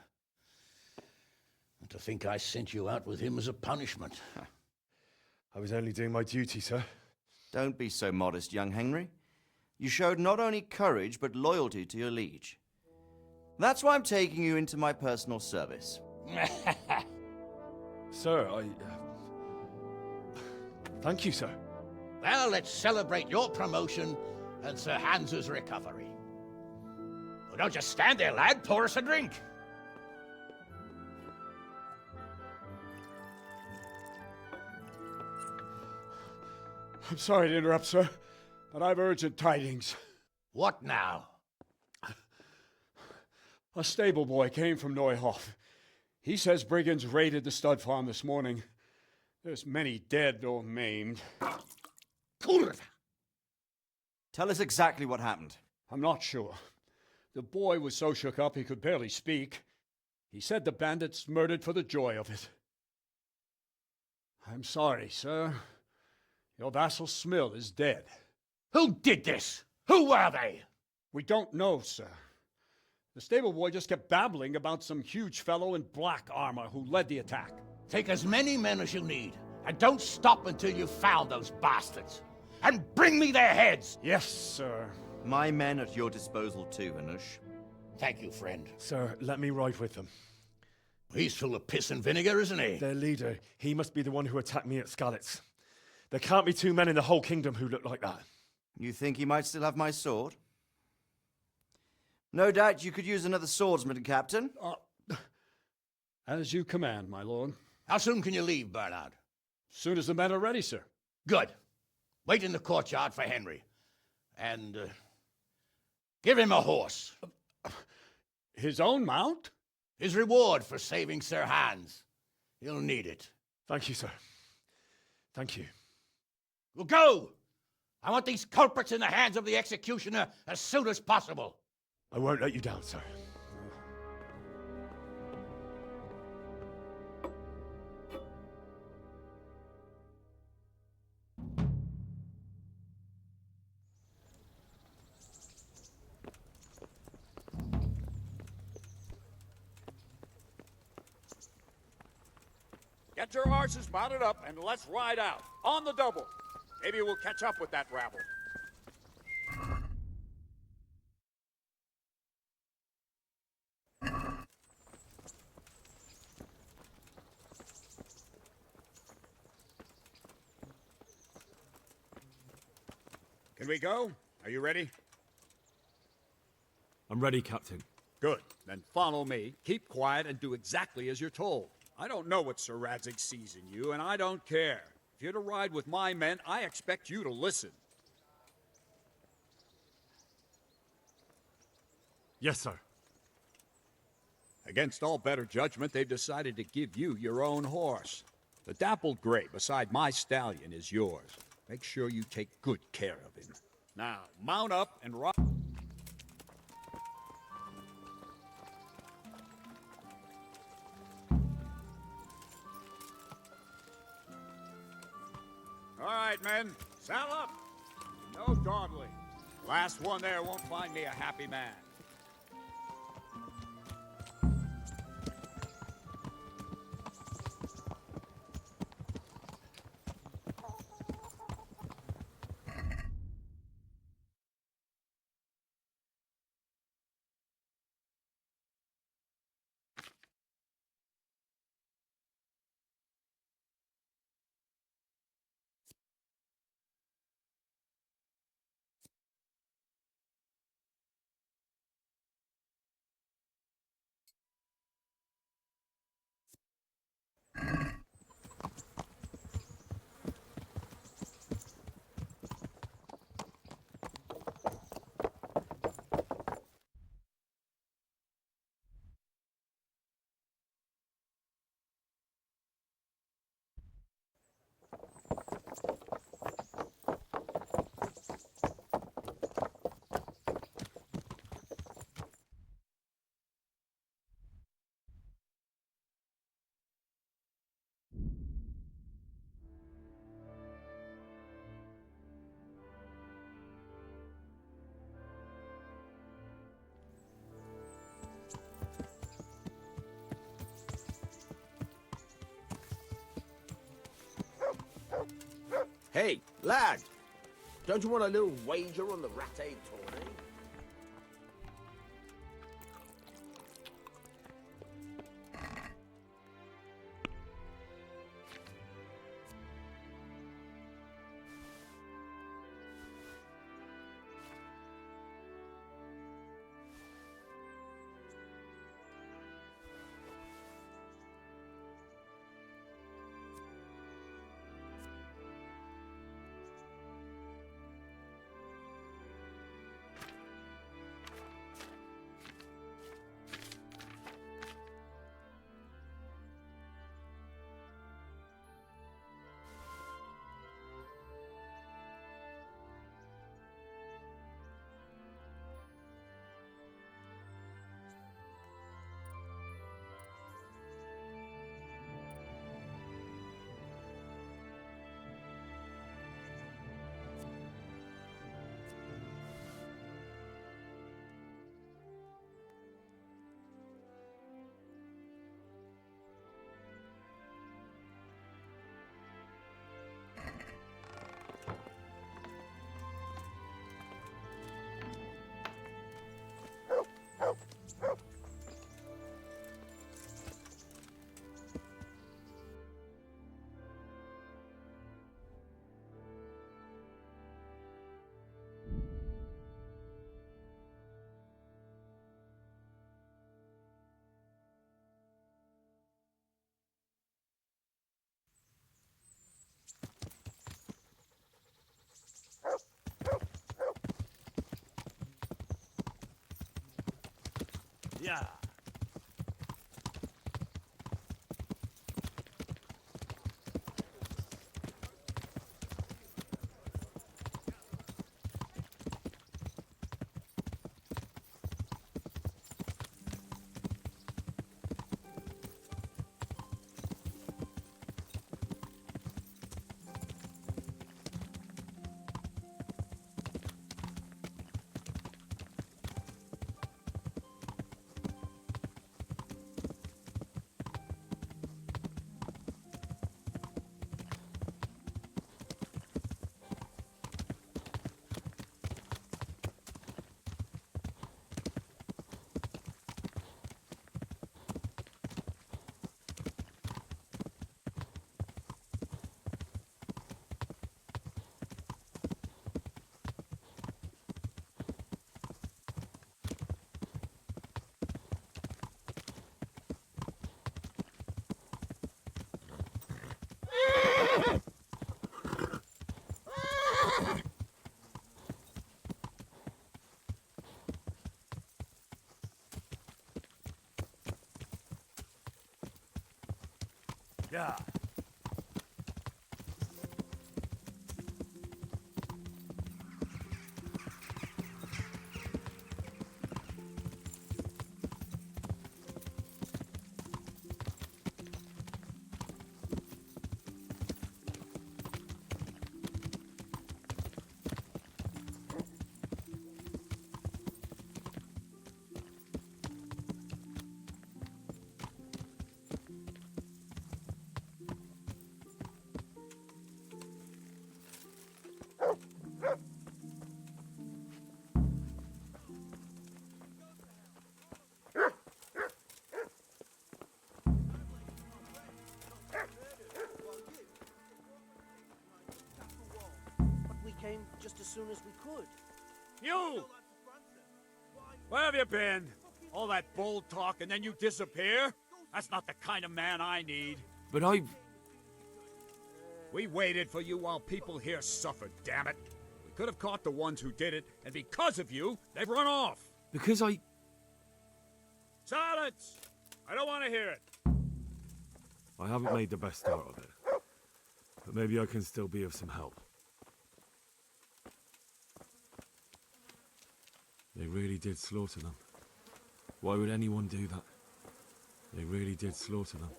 And to think I sent you out with him as a punishment. I was only doing my duty, sir. Don't be so modest, young Henry. You showed not only courage, but loyalty to your liege. That's why I'm taking you into my personal service. Sir, thank you, sir. Well, let's celebrate your promotion and Sir Hans's recovery. Well, don't just stand there, lad. Pour us a drink. I'm sorry to interrupt, sir, but I've urgent tidings. What now? A stable boy came from Neuhof. He says brigands raided the stud farm this morning. There's many dead or maimed. Tell us exactly what happened. I'm not sure. The boy was so shook up he could barely speak. He said the bandits murdered for the joy of it. I'm sorry, sir. Your vassal Smill is dead. Who did this? Who were they? We don't know, sir. The stable boy just kept babbling about some huge fellow in black armor who led the attack. Take as many men as you need, and don't stop until you've found those bastards. And bring me their heads! Yes, sir. My men at your disposal too, Hanush. Thank you, friend. Sir, let me ride with them. He's full of piss and vinegar, isn't he? Their leader, he must be the one who attacked me at Skalitz. There can't be two men in the whole kingdom who look like that. You think he might still have my sword? No doubt you could use another swordsman, Captain. As you command, my lord. How soon can you leave, Bernard? Soon as the men are ready, sir. Good. Wait in the courtyard for Henry. And, give him a horse. His own mount? His reward for saving Sir Hans. He'll need it. Thank you, sir. Thank you. Well, go! I want these culprits in the hands of the executioner as soon as possible. I won't let you down, sir. Get your horses mounted up and let's ride out. On the double. Maybe we'll catch up with that rabble. Can we go? Are you ready? I'm ready, Captain. Good. Then follow me. Keep quiet and do exactly as you're told. I don't know what Sir Radzig sees in you, and I don't care. If you're to ride with my men, I expect you to listen. Yes, sir. Against all better judgment, they've decided to give you your own horse. The dappled gray beside my stallion is yours. Make sure you take good care of him. Now, mount up and ride. All right, men, saddle up. No dawdling. Last one there won't find me a happy man. Hey, lad! Don't you want a little wager on the Rattay tourney? Yeah. Yeah. But we came just as soon as we could. You! Where have you been? All that bold talk and then you disappear? That's not the kind of man I need. But I've... We waited for you while people here suffered, damn it. We could have caught the ones who did it, and because of you, they've run off. Because I... Silence! I don't want to hear it. I haven't made the best start of it. But maybe I can still be of some help. They really did slaughter them. Why would anyone do that? They really did slaughter them.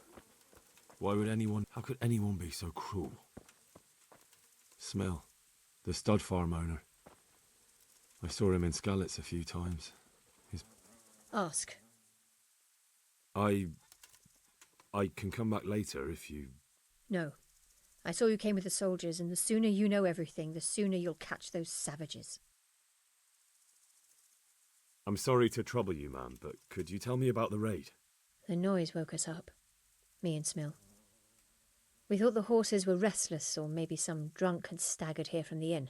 Why would anyone... How could anyone be so cruel? Smell. The stud farm owner. I saw him in Skalitz a few times. Ask. I can come back later if you... No. I saw you came with the soldiers, and the sooner you know everything, the sooner you'll catch those savages. I'm sorry to trouble you, ma'am, but could you tell me about the raid? The noise woke us up, me and Smill. We thought the horses were restless, or maybe some drunk had staggered here from the inn.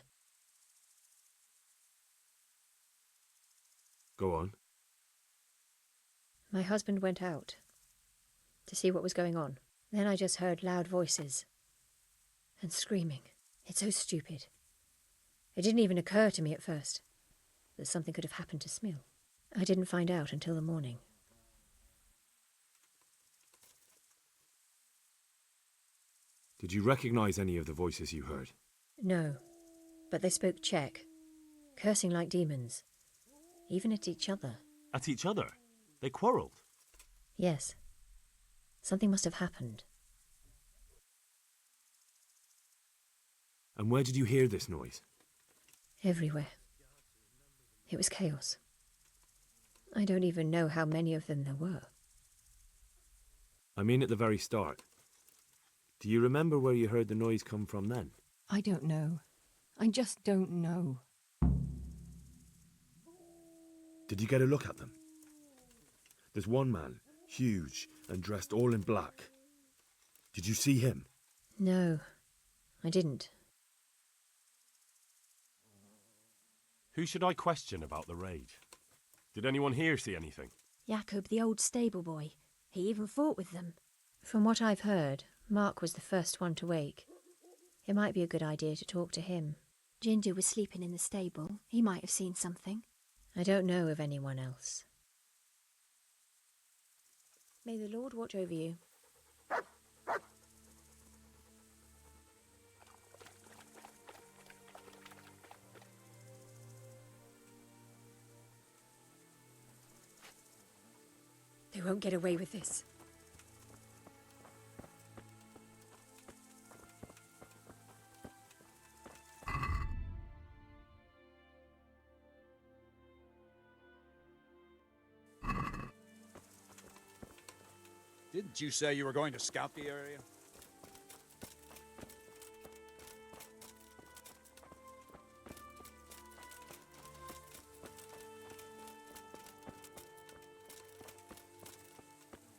Go on. My husband went out to see what was going on. Then I just heard loud voices and screaming. It's so stupid. It didn't even occur to me at first that something could have happened to Smill. I didn't find out until the morning. Did you recognize any of the voices you heard? No, but they spoke Czech, cursing like demons, even at each other. At each other? They quarrelled? Yes. Something must have happened. And where did you hear this noise? Everywhere. It was chaos. I don't even know how many of them there were. I mean at the very start. Do you remember where you heard the noise come from then? I don't know. I just don't know. Did you get a look at them? There's one man, huge and dressed all in black. Did you see him? No, I didn't. Who should I question about the raid? Did anyone here see anything? Jakob, the old stable boy. He even fought with them. From what I've heard, Mark was the first one to wake. It might be a good idea to talk to him. Ginger was sleeping in the stable. He might have seen something. I don't know of anyone else. May the Lord watch over you. They won't get away with this. Didn't you say you were going to scout the area?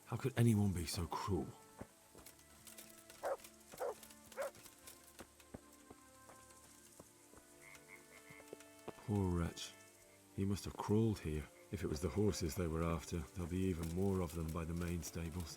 How could anyone be so cruel? Poor wretch. He must have crawled here. If it was the horses they were after, there'll be even more of them by the main stables.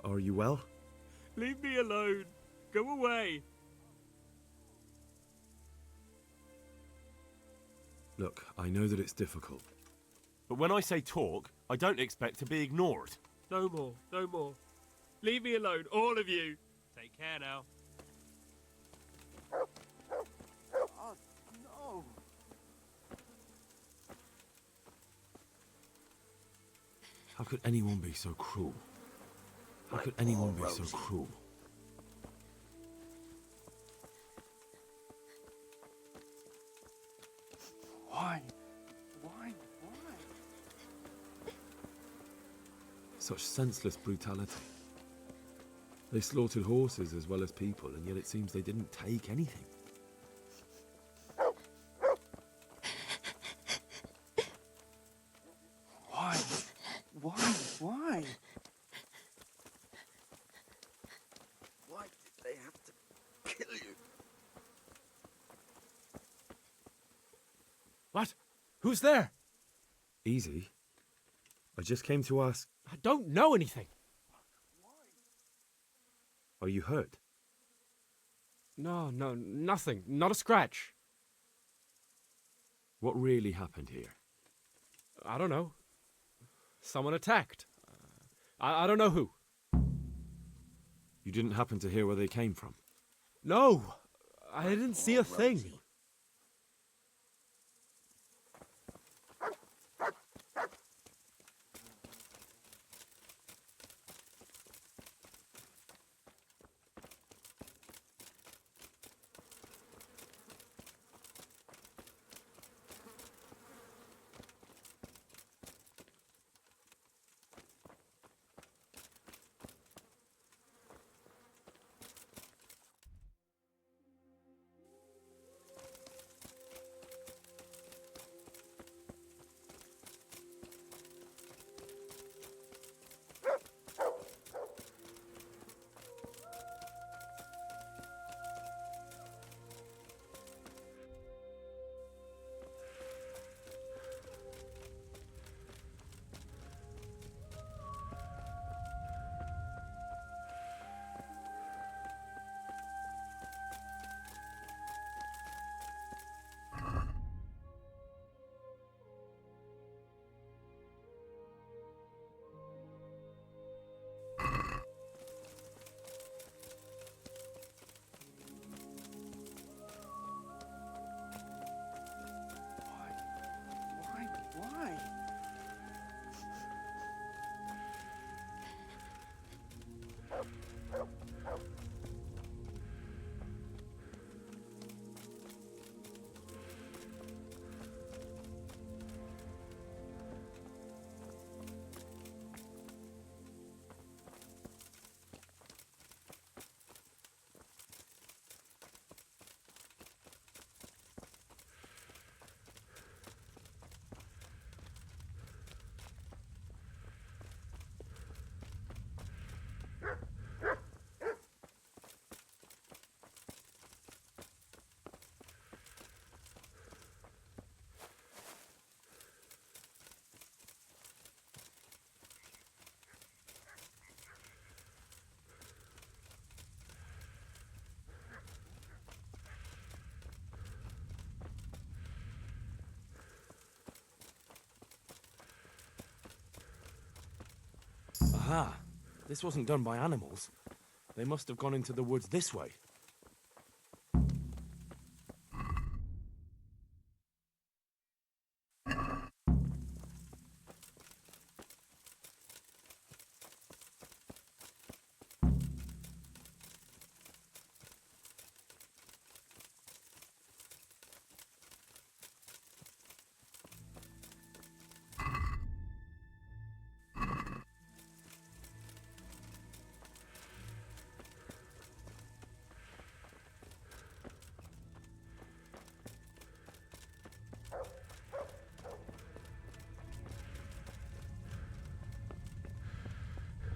Are you well? Leave me alone. Go away. Look, I know that it's difficult. But when I say talk, I don't expect to be ignored. No more, no more. Leave me alone, all of you. Take care now. Oh, no. How could anyone be so cruel? How could anyone be so cruel? Why? Such senseless brutality. They slaughtered horses as well as people, and yet it seems they didn't take anything. Why? Why? Why did they have to kill you? What? Who's there? Easy. I just came to ask... I don't know anything. Are you hurt? No, nothing. Not a scratch. What really happened here? I don't know. Someone attacked. I don't know who. You didn't happen to hear where they came from? No, I didn't see a thing. Why? Aha! This wasn't done by animals. They must have gone into the woods this way.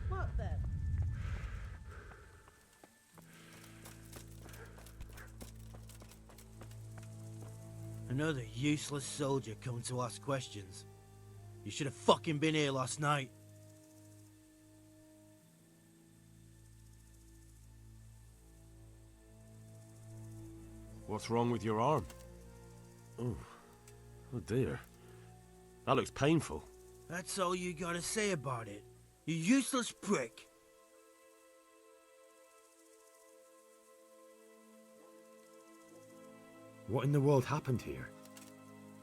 What then? Another useless soldier coming to ask questions. You should have fucking been here last night. What's wrong with your arm? Oh dear. That looks painful. That's all you gotta say about it. You useless prick. What in the world happened here?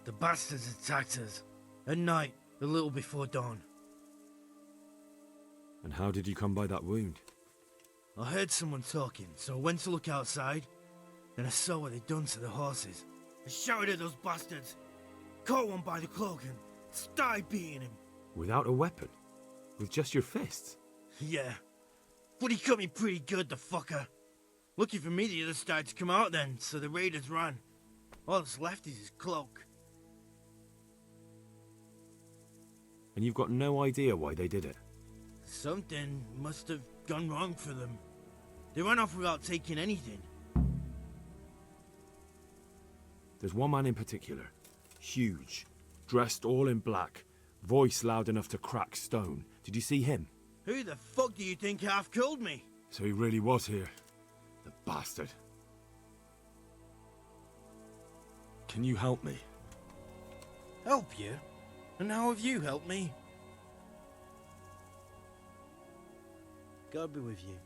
The bastards attacked us. At night, a little before dawn. And how did you come by that wound? I heard someone talking, so I went to look outside. Then I saw what they'd done to the horses. I shouted at those bastards. Caught one by the cloak and started beating him. Without a weapon? With just your fists? Yeah. But he cut me pretty good, the fucker. Lucky for me the others started to come out then, so the raiders ran. All that's left is his cloak. And you've got no idea why they did it? Something must have gone wrong for them. They ran off without taking anything. There's one man in particular. Huge. Dressed all in black. Voice loud enough to crack stone. Did you see him? Who the fuck do you think half killed me? So he really was here. The bastard. Can you help me? Help you? And how have you helped me? God be with you.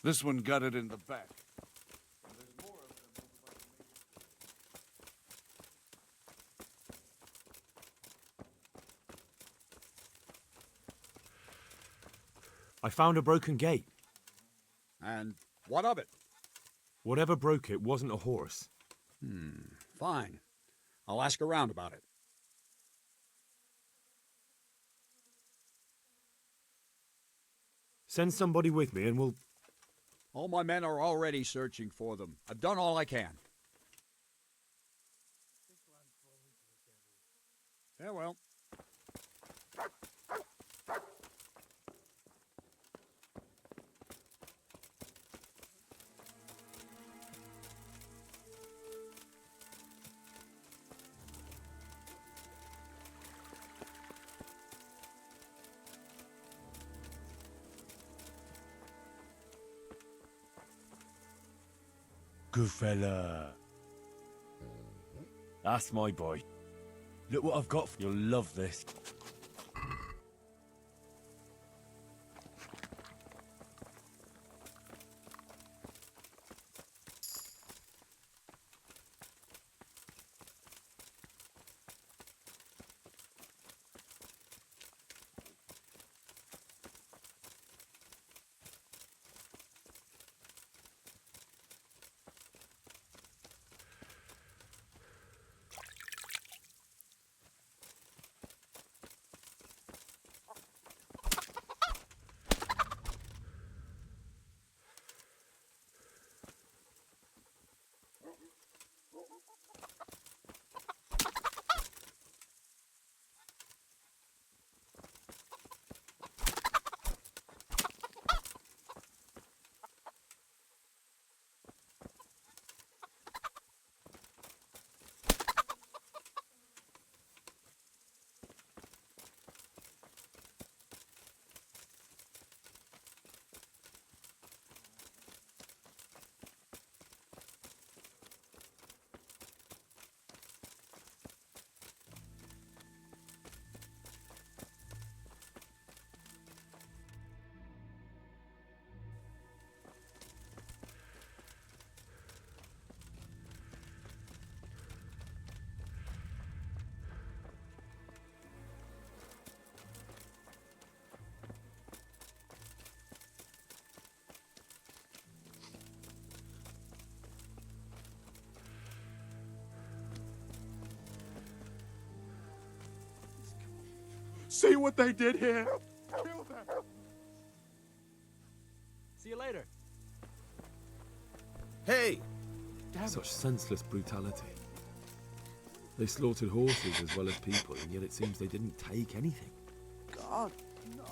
This one got it in the back. I found a broken gate. And what of it? Whatever broke it wasn't a horse. Fine. I'll ask around about it. Send somebody with me and we'll... All my men are already searching for them. I've done all I can. Farewell. Good fella. That's my boy. Look what I've got. You'll love this. See what they did here? Kill them. See you later. Hey! Such senseless brutality. They slaughtered horses as well as people, and yet it seems they didn't take anything. God, no.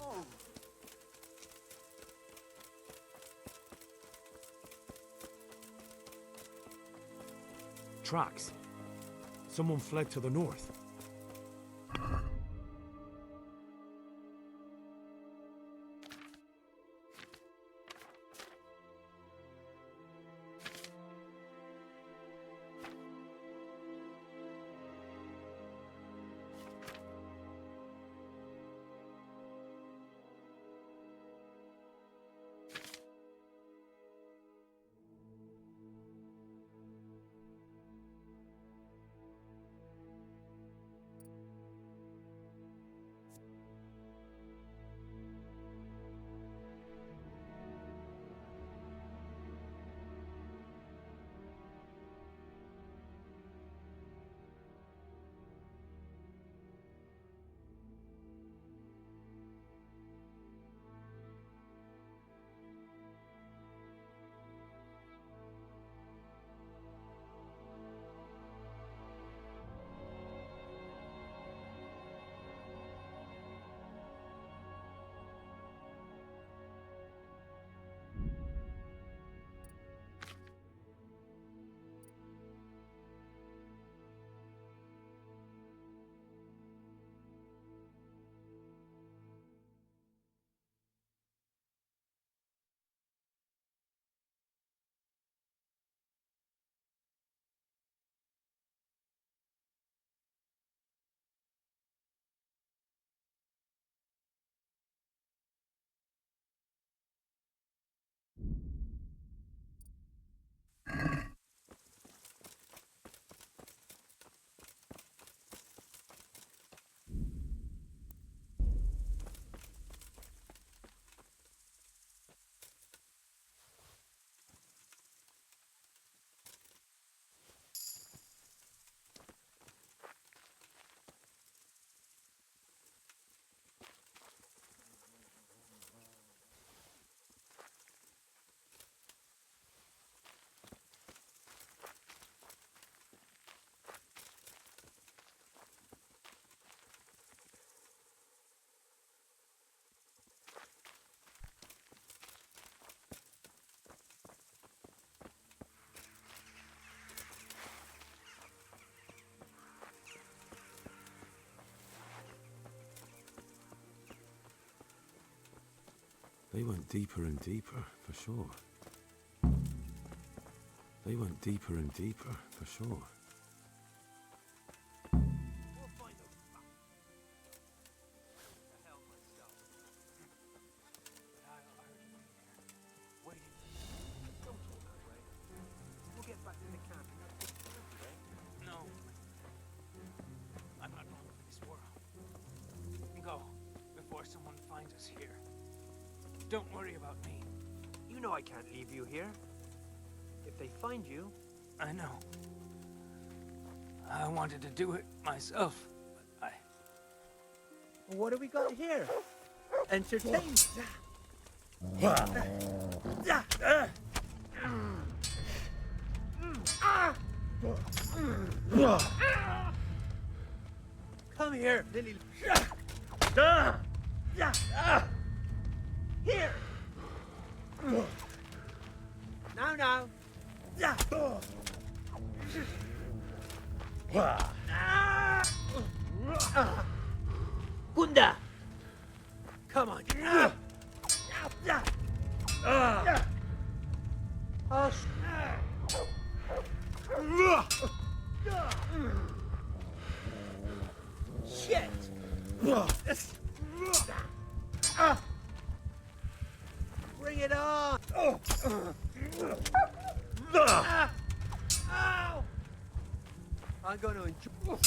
Tracks. Someone fled to the north. They went deeper and deeper, for sure. They went deeper and deeper, for sure. No. I'm not long for this world. Go, before someone finds us here. Don't worry about me. You know I can't leave you here. If they find you... I know. I wanted to do it myself, but What do we got here? Entertain. Come here, Lily. Here. Now. Gunda. Come on. Shit. Bring it on. Ow. I'm going to enjoy.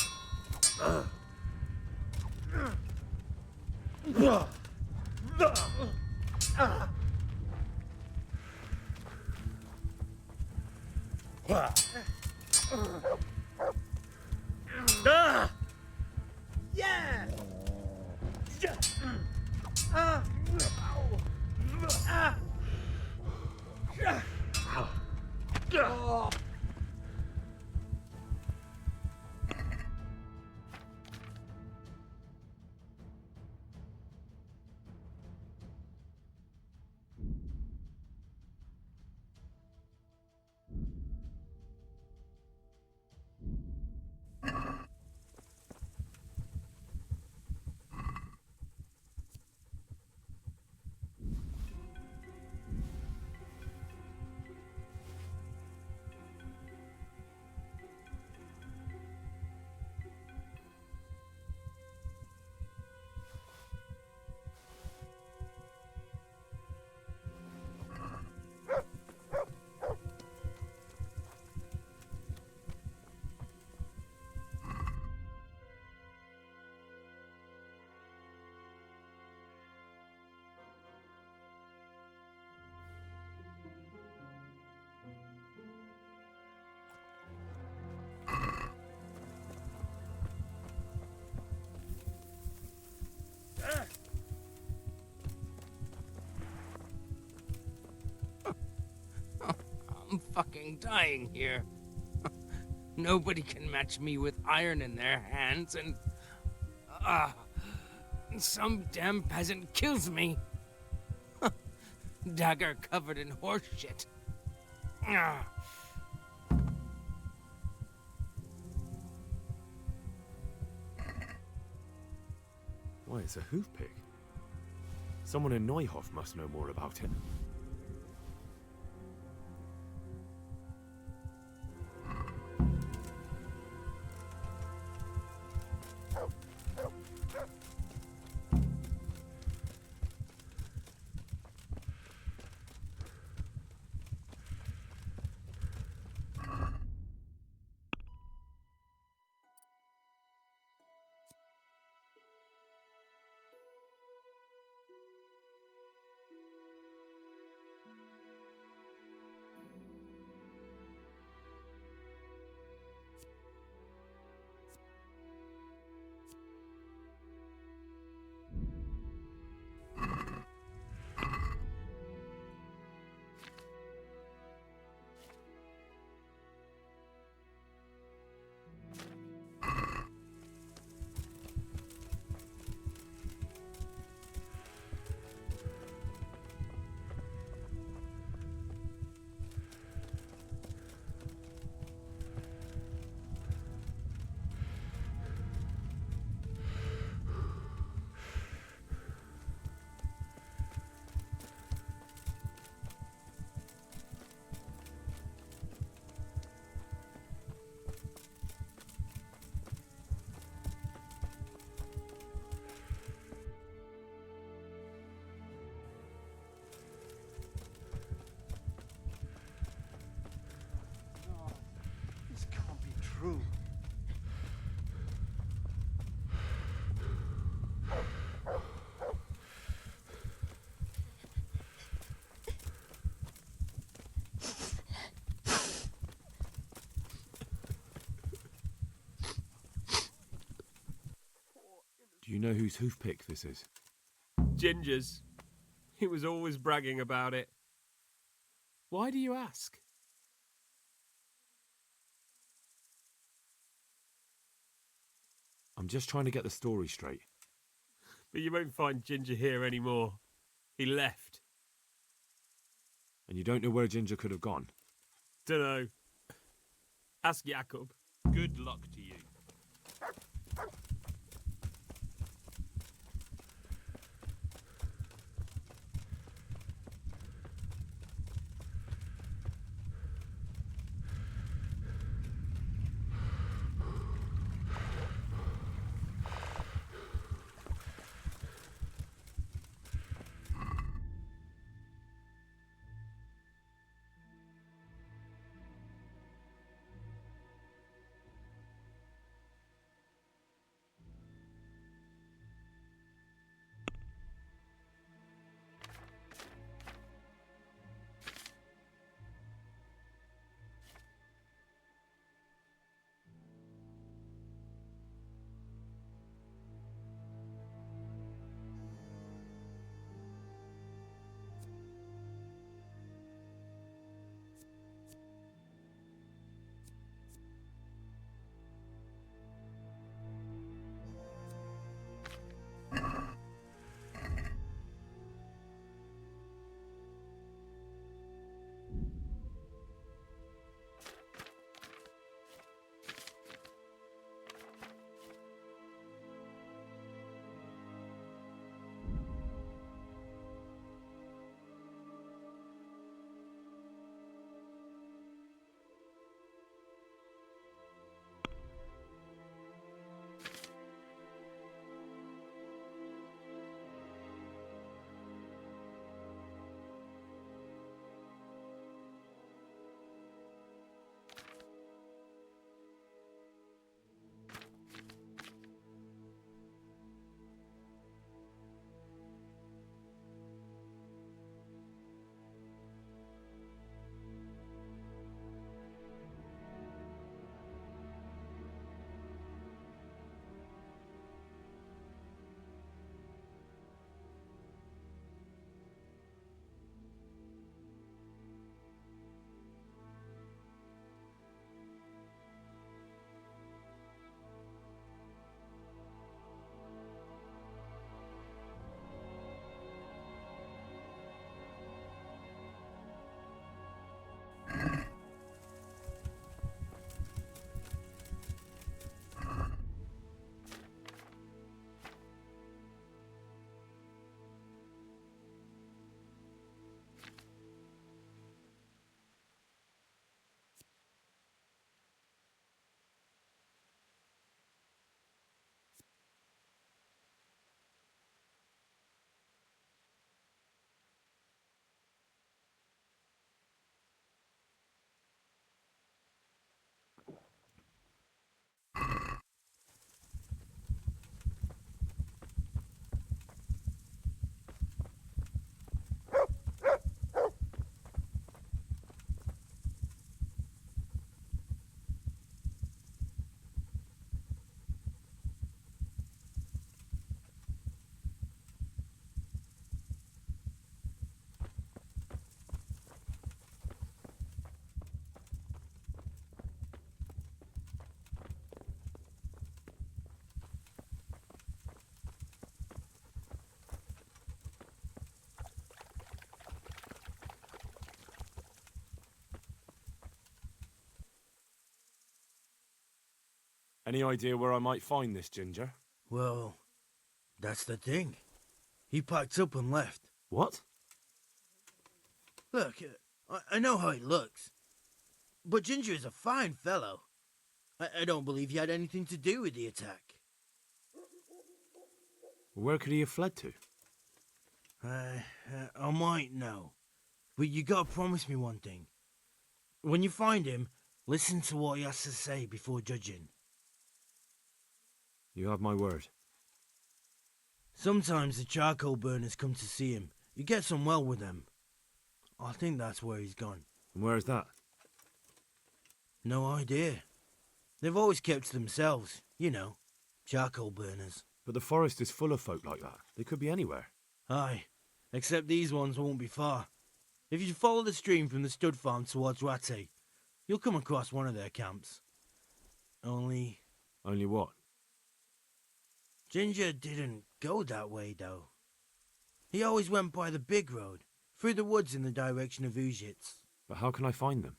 Yeah. Oh. I'm fucking dying here. Nobody can match me with iron in their hands, and some damn peasant kills me. Dagger covered in horse shit. Why, it's a hoof pig. Someone in Neuhof must know more about it. Do you know whose hoofpick this is? Ginger's. He was always bragging about it. Why do you ask? I'm just trying to get the story straight. But you won't find Ginger here anymore. He left. And you don't know where Ginger could have gone? Dunno. Ask Jakob. Good luck to you. Any idea where I might find this Ginger? Well, that's the thing. He packed up and left. What? Look, I know how he looks. But Ginger is a fine fellow. I don't believe he had anything to do with the attack. Where could he have fled to? I might know. But you gotta promise me one thing. When you find him, Listen to what he has to say before judging. You have my word. Sometimes the charcoal burners come to see him. He gets on well with them. I think that's where he's gone. And where is that? No idea. They've always kept to themselves, you know, charcoal burners. But the forest is full of folk like that. They could be anywhere. Aye, except these ones won't be far. If you follow the stream from the stud farm towards Rattay, you'll come across one of their camps. Only what? Ginger didn't go that way, though. He always went by the big road, through the woods in the direction of Ujits. But how can I find them?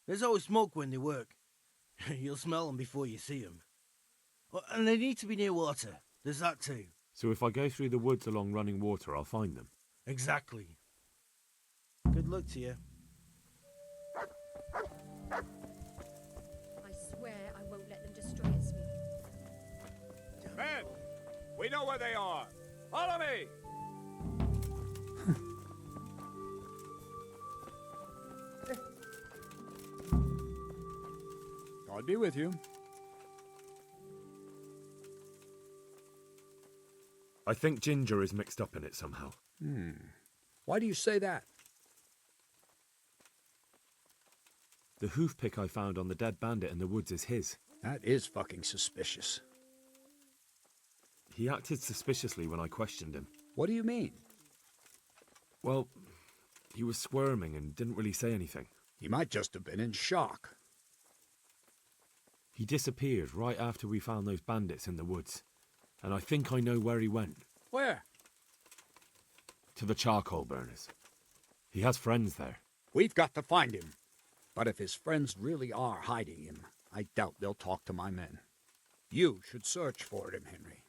There's always smoke when they work. You'll smell them before you see them. And they need to be near water. There's that too. So if I go through the woods along running water, I'll find them? Exactly. Good luck to you. I swear I won't let them destroy us. Men, we know where they are. Follow me. God be with you. I think Ginger is mixed up in it somehow. Why do you say that? The hoof pick I found on the dead bandit in the woods is his. That is fucking suspicious. He acted suspiciously when I questioned him. What do you mean? Well, he was squirming and didn't really say anything. He might just have been in shock. He disappeared right after we found those bandits in the woods. And I think I know where he went. Where? To the charcoal burners. He has friends there. We've got to find him. But if his friends really are hiding him, I doubt they'll talk to my men. You should search for him, Henry.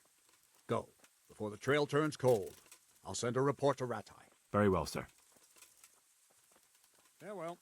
Go, before the trail turns cold. I'll send a report to Rattay. Very well, sir. Farewell.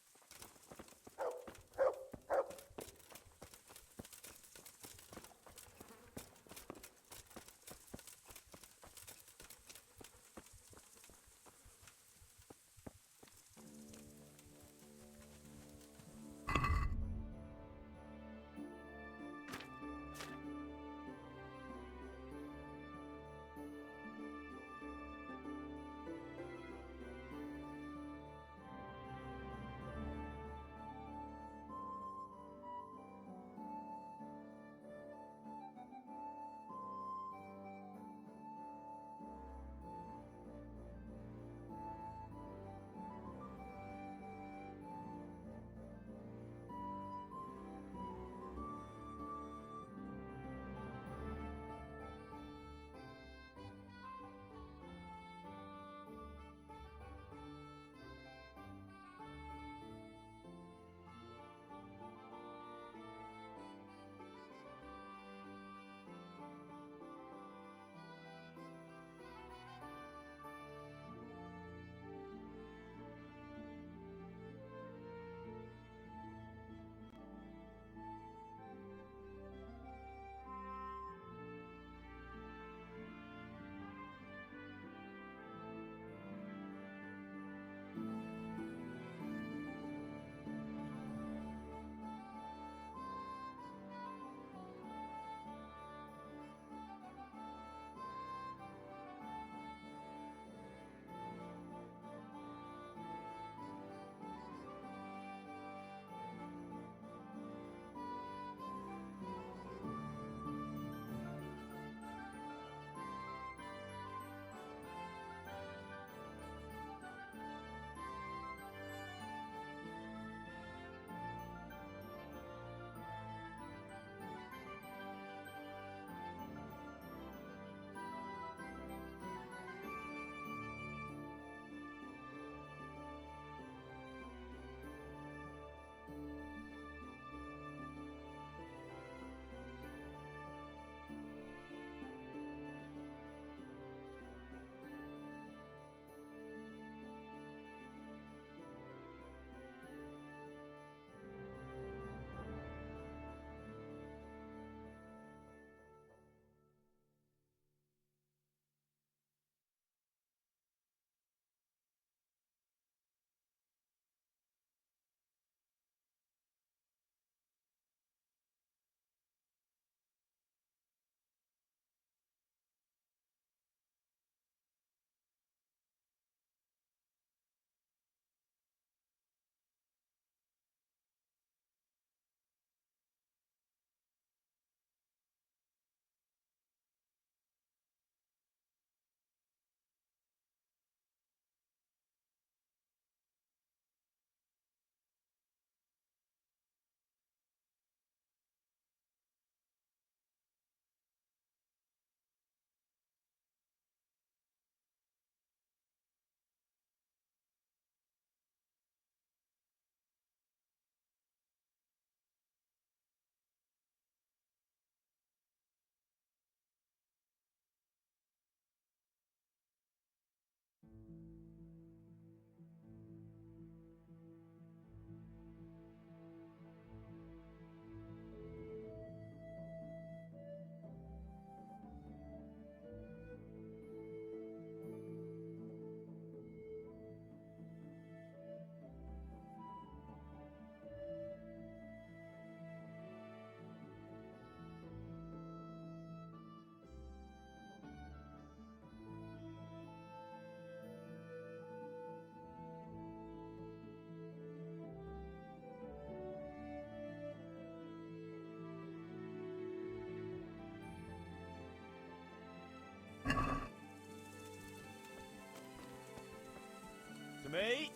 me.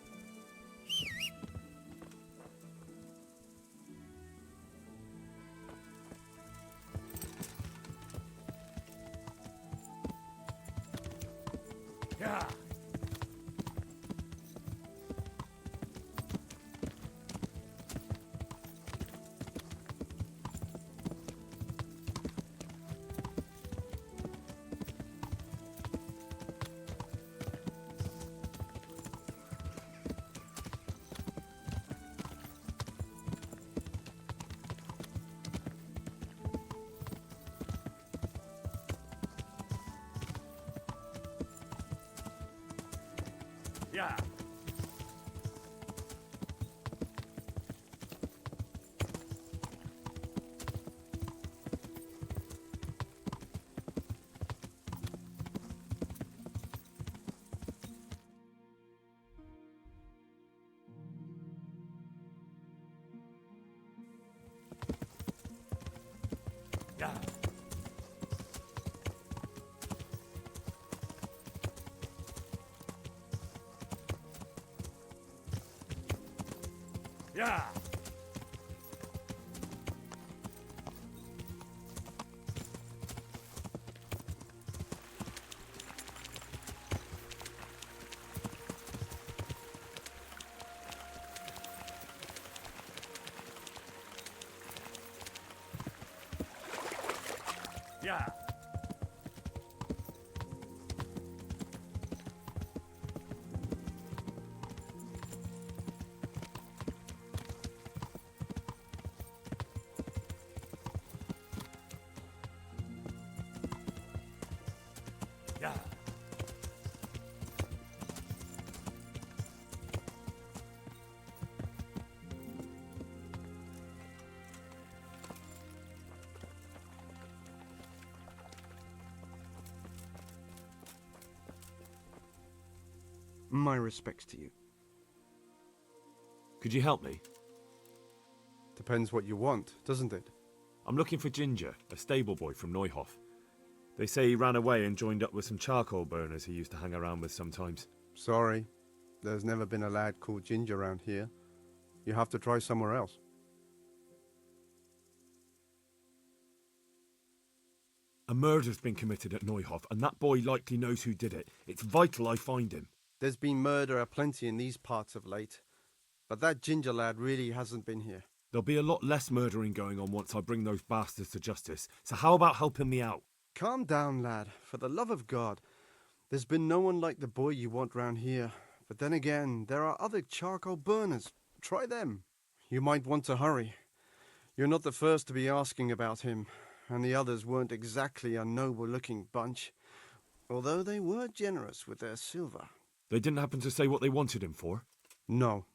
Yeah. Yeah. Yeah. Yeah. Yeah. Yeah. My respects to you. Could you help me? Depends what you want, doesn't it? I'm looking for Ginger, a stable boy from Neuhof. They say he ran away and joined up with some charcoal burners he used to hang around with sometimes. Sorry, there's never been a lad called Ginger around here. You have to try somewhere else. A murder's been committed at Neuhof, and that boy likely knows who did it. It's vital I find him. There's been murder aplenty in these parts of late, but that Ginger lad really hasn't been here. There'll be a lot less murdering going on once I bring those bastards to justice, so how about helping me out? Calm down, lad, for the love of God. There's been no one like the boy you want round here. But then again, there are other charcoal burners. Try them. You might want to hurry. You're not the first to be asking about him, and the others weren't exactly a noble-looking bunch, although they were generous with their silver. They didn't happen to say what they wanted him for? No,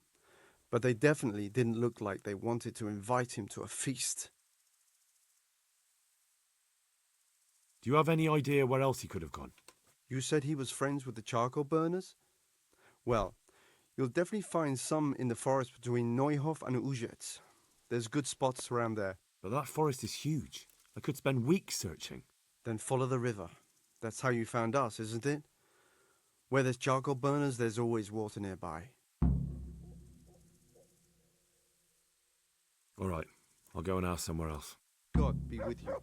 but they definitely didn't look like they wanted to invite him to a feast. Do you have any idea where else he could have gone? You said he was friends with the charcoal burners? Well, you'll definitely find some in the forest between Neuhof and Ujetz. There's good spots around there. But that forest is huge. I could spend weeks searching. Then follow the river. That's how you found us, isn't it? Where there's charcoal burners, there's always water nearby. All right, I'll go and ask somewhere else. God be with you.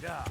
Yeah.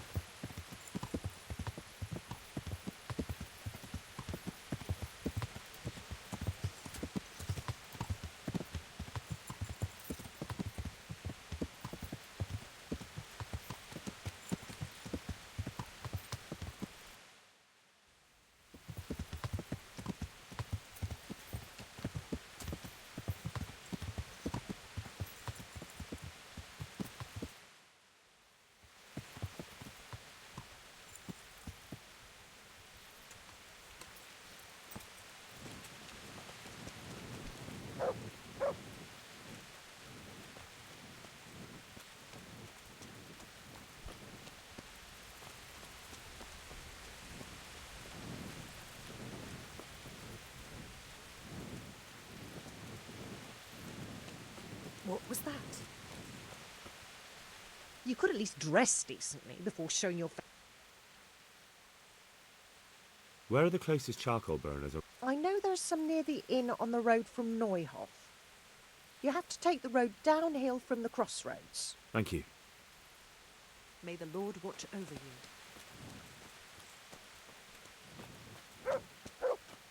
What was that? You could at least dress decently before showing your face. Where are the closest charcoal burners? I know there's some near the inn on the road from Neuhof. You have to take the road downhill from the crossroads. Thank you. May the Lord watch over you.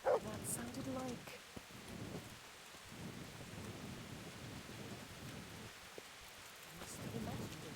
That sounded like... I must have imagined it.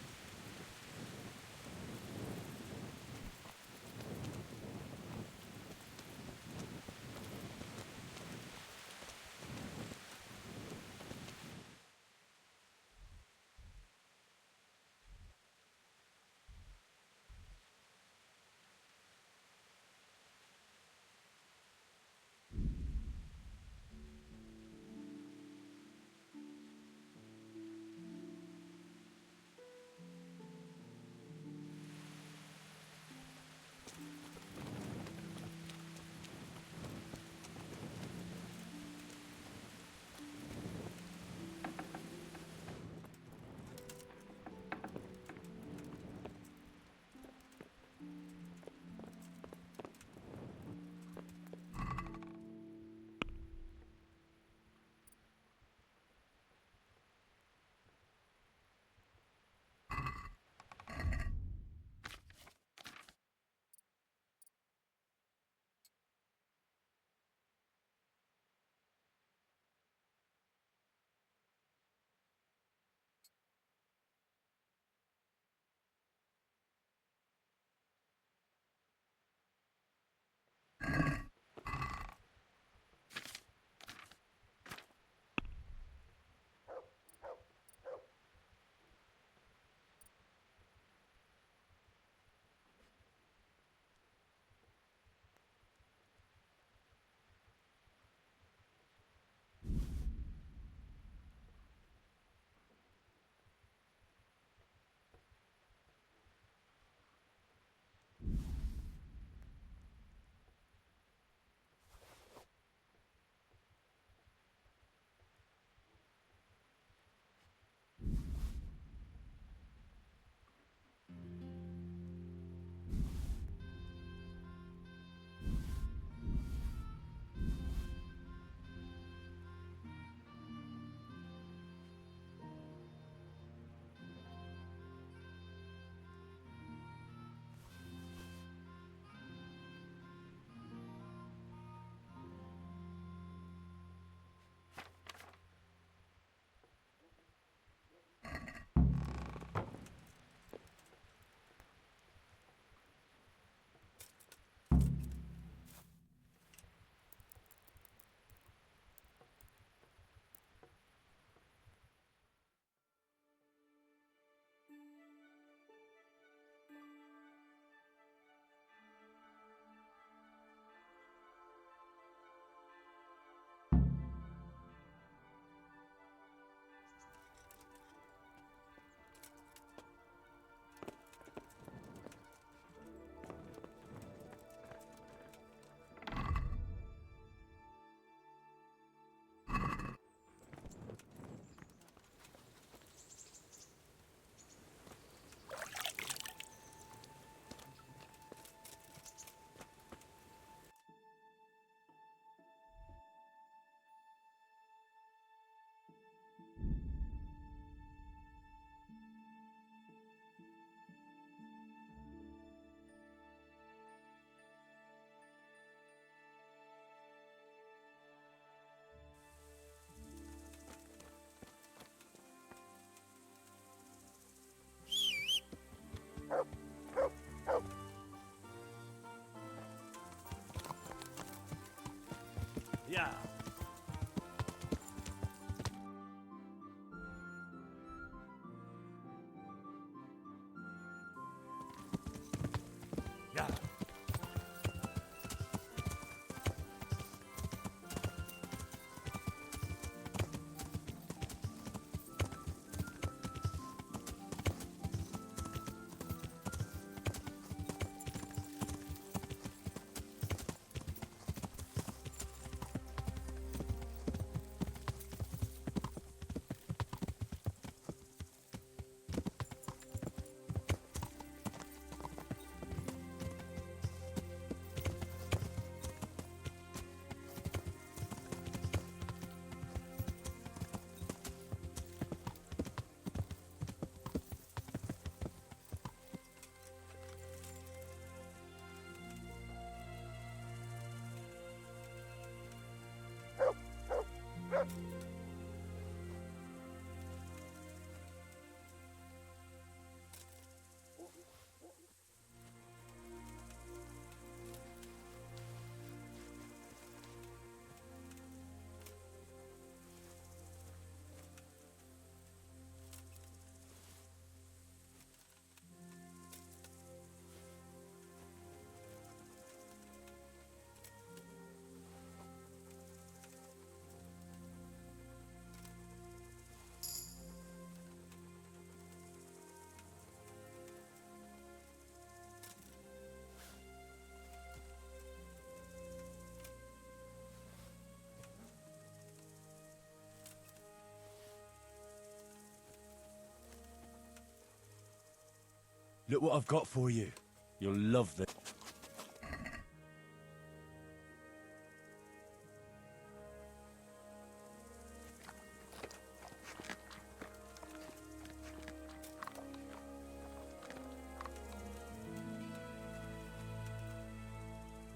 Look what I've got for you. You'll love this.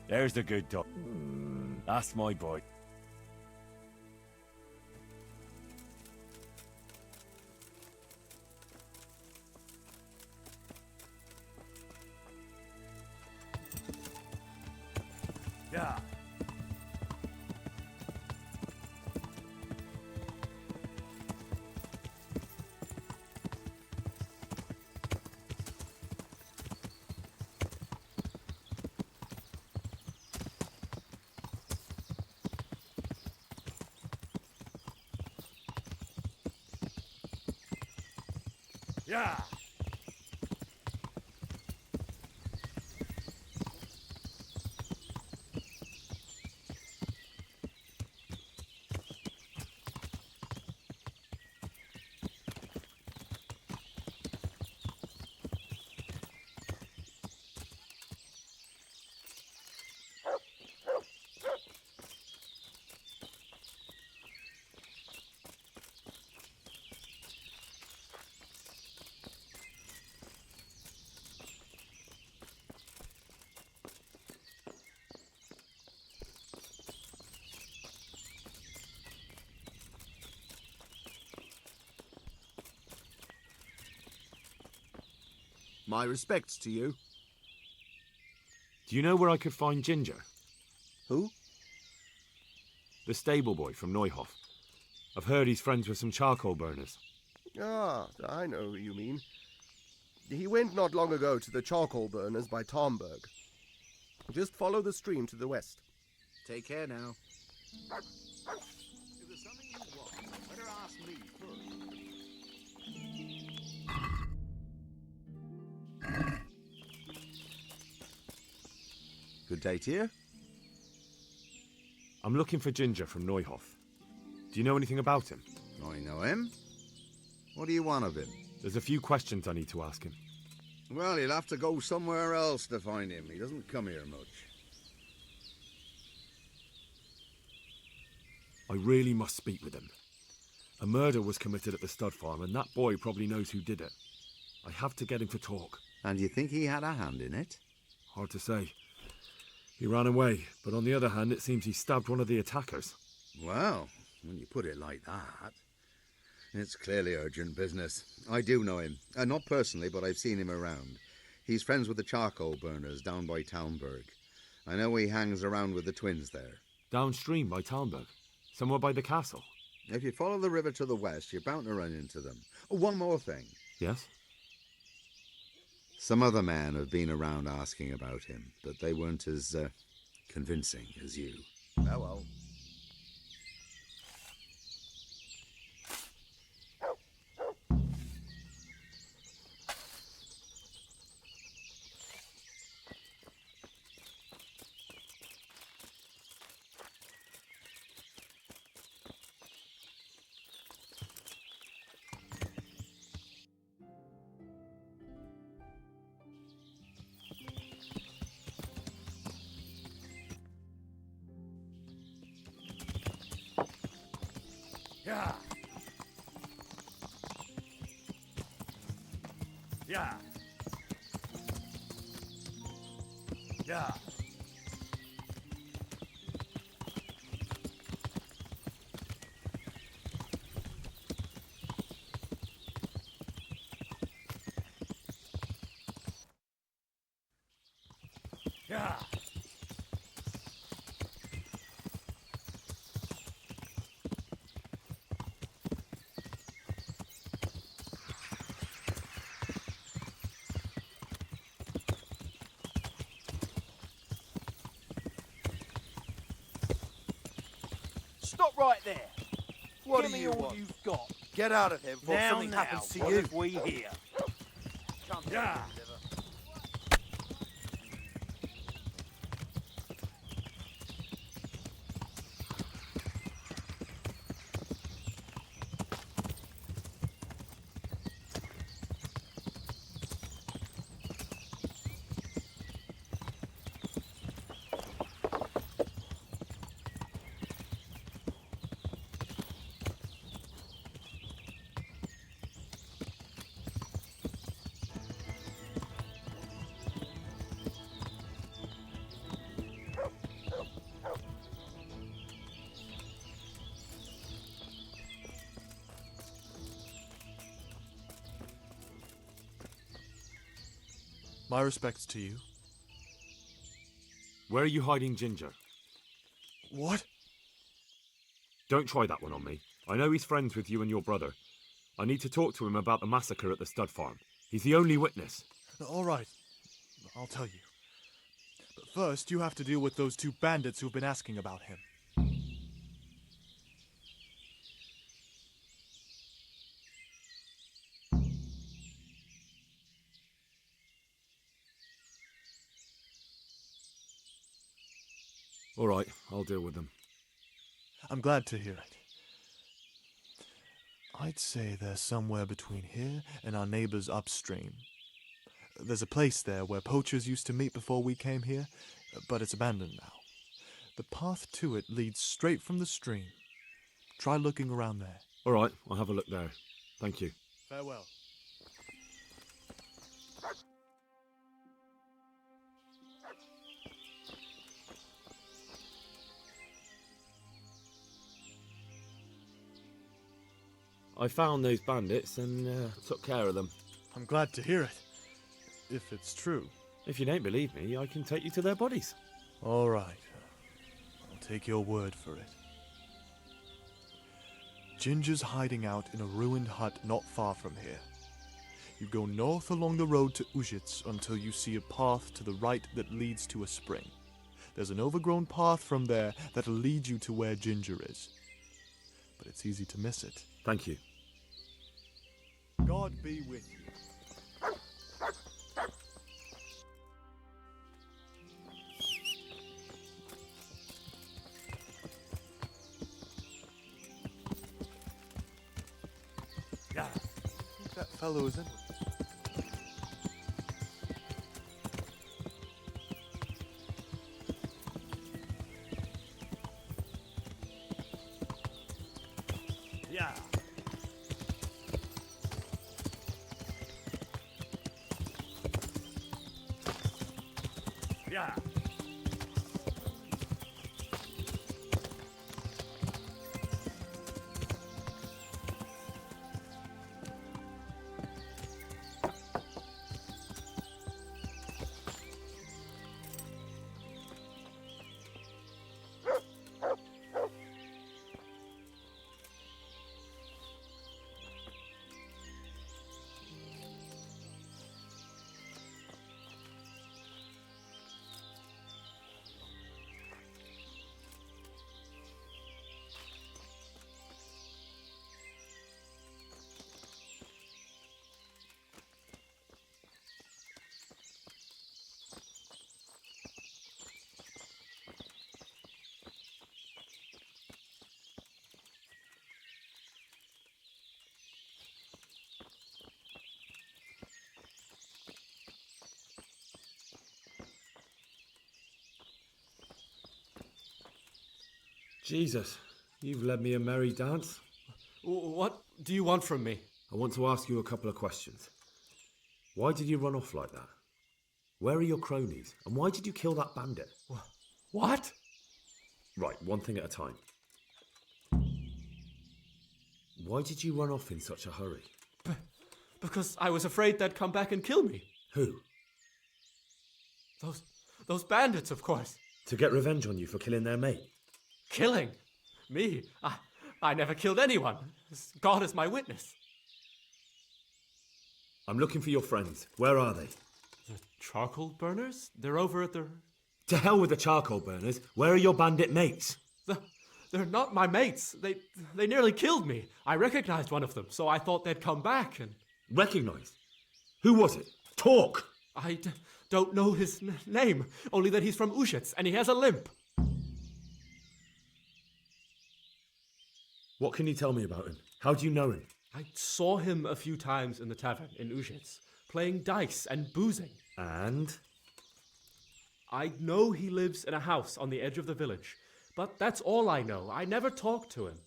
There's the good dog. That's my boy. Yeah. Yeah. My respects to you. Do you know where I could find Ginger? Who? The stable boy from Neuhof. I've heard he's friends with some charcoal burners. Ah, I know who you mean. He went not long ago to the charcoal burners by Tomberg. Just follow the stream to the west. Take care now. If there's something you want, better ask me first. Good day to you. I'm looking for Ginger from Neuhof. Do you know anything about him? I know him. What do you want of him? There's a few questions I need to ask him. Well, you'll have to go somewhere else to find him. He doesn't come here much. I really must speak with him. A murder was committed at the stud farm, and that boy probably knows who did it. I have to get him to talk. And you think he had a hand in it? Hard to say. He ran away, but on the other hand, it seems he stabbed one of the attackers. Well, when you put it like that, it's clearly urgent business. I do know him. Not personally, but I've seen him around. He's friends with the charcoal burners down by Townberg. I know he hangs around with the twins there. Downstream by Townberg? Somewhere by the castle? If you follow the river to the west, you're bound to run into them. Oh, one more thing. Yes? Some other men have been around asking about him, but they weren't as convincing as you. Oh well. Yeah. Yeah. Yeah. Yeah. Stop right there. What Give do me you all want? you've got. Get out of here before Now, something now, happens to what you. have we here? Come Yeah. My respects to you. Where are you hiding Ginger? What? Don't try that one on me. I know he's friends with you and your brother. I need to talk to him about the massacre at the stud farm. He's the only witness. All right. I'll tell you. But first, you have to deal with those 2 bandits who've been asking about him. All right, I'll deal with them. I'm glad to hear it. I'd say they're somewhere between here and our neighbors upstream. There's a place there where poachers used to meet before we came here, but it's abandoned now. The path to it leads straight from the stream. Try looking around there. All right, I'll have a look there. Thank you. Farewell. I found those bandits and took care of them. I'm glad to hear it. If it's true. If you don't believe me, I can take you to their bodies. All right. I'll take your word for it. Ginger's hiding out in a ruined hut not far from here. You go north along the road to Ujits until you see a path to the right that leads to a spring. There's an overgrown path from there that'll lead you to where Ginger is. But it's easy to miss it. Thank you. God be with you. Yeah. I think that fellow is in. Yeah. Yeah. Jesus, you've led me a merry dance. What do you want from me? I want to ask you a couple of questions. Why did you run off like that? Where are your cronies? And why did you kill that bandit? What? Right, one thing at a time. Why did you run off in such a hurry? Because I was afraid they'd come back and kill me. Who? Those bandits, of course. To get revenge on you for killing their mate? Killing? Me? I never killed anyone. God is my witness. I'm looking for your friends. Where are they? The charcoal burners? They're over at the... To hell with the charcoal burners. Where are your bandit mates? They're not my mates. They nearly killed me. I recognized one of them, so I thought they'd come back and... Recognized? Who was it? Talk! I don't know his name, only that he's from Ushitz and he has a limp. What can you tell me about him? How do you know him? I saw him a few times in the tavern in Ushitz, playing dice and boozing. And? I know he lives in a house on the edge of the village, but that's all I know. I never talked to him.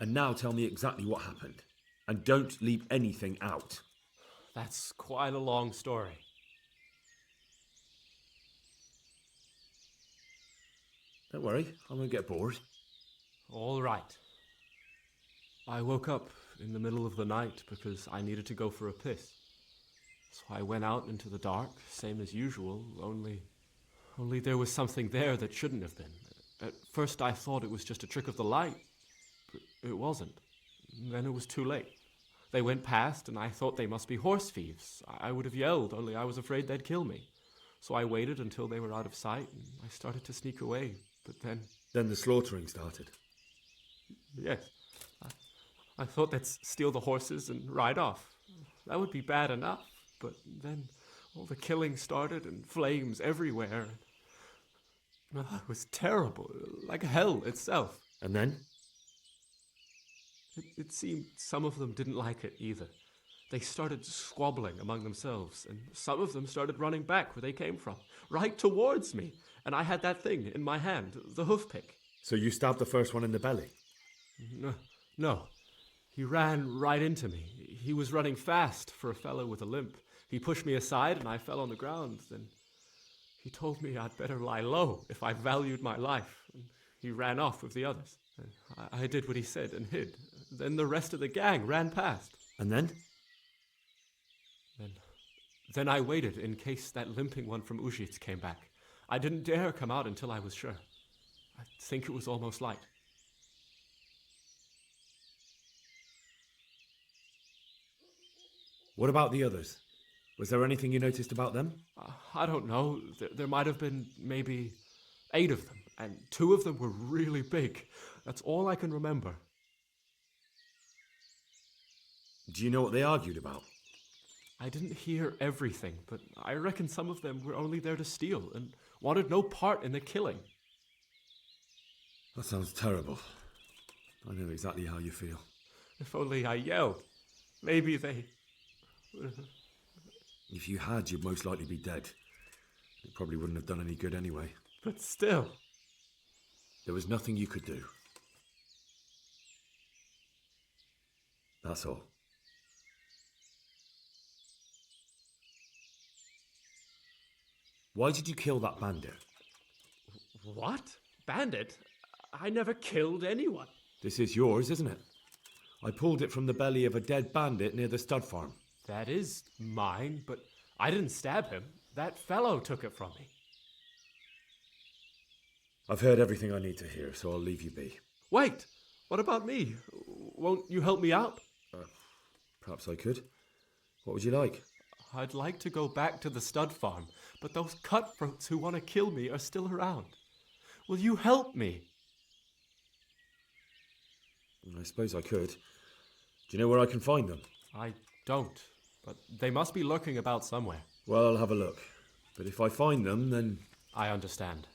And now tell me exactly what happened. And don't leave anything out. That's quite a long story. Don't worry, I won't get bored. All right. I woke up in the middle of the night because I needed to go for a piss. So I went out into the dark, same as usual, only there was something there that shouldn't have been. At first I thought it was just a trick of the light, but it wasn't. Then it was too late. They went past, and I thought they must be horse thieves. I would have yelled, only I was afraid they'd kill me. So I waited until they were out of sight, and I started to sneak away, but then... Then the slaughtering started? Yes. I thought they'd steal the horses and ride off. That would be bad enough, but then all the killing started and flames everywhere. It was terrible, like hell itself. And then? It seemed some of them didn't like it either. They started squabbling among themselves, and some of them started running back where they came from, right towards me. And I had that thing in my hand, the hoof pick. So you stabbed the first one in the belly? No. He ran right into me. He was running fast for a fellow with a limp. He pushed me aside and I fell on the ground. Then he told me I'd better lie low if I valued my life. And he ran off with the others. I did what he said and hid. Then the rest of the gang ran past. And then? Then I waited in case that limping one from Ujits came back. I didn't dare come out until I was sure. I think it was almost light. What about the others? Was there anything you noticed about them? I don't know. There might have been maybe 8 of them, and 2 of them were really big. That's all I can remember. Do you know what they argued about? I didn't hear everything, but I reckon some of them were only there to steal and wanted no part in the killing. That sounds terrible. I know exactly how you feel. If only I yelled. Maybe they... If you had, you'd most likely be dead. It probably wouldn't have done any good anyway. But still... There was nothing you could do. That's all. Why did you kill that bandit? What? Bandit? I never killed anyone. This is yours, isn't it? I pulled it from the belly of a dead bandit near the stud farm. That is mine, but I didn't stab him. That fellow took it from me. I've heard everything I need to hear, so I'll leave you be. Wait! What about me? Won't you help me out? Perhaps I could. What would you like? I'd like to go back to the stud farm, but those cutthroats who want to kill me are still around. Will you help me? I suppose I could. Do you know where I can find them? I don't, but they must be lurking about somewhere. Well, I'll have a look. But if I find them, then... I understand.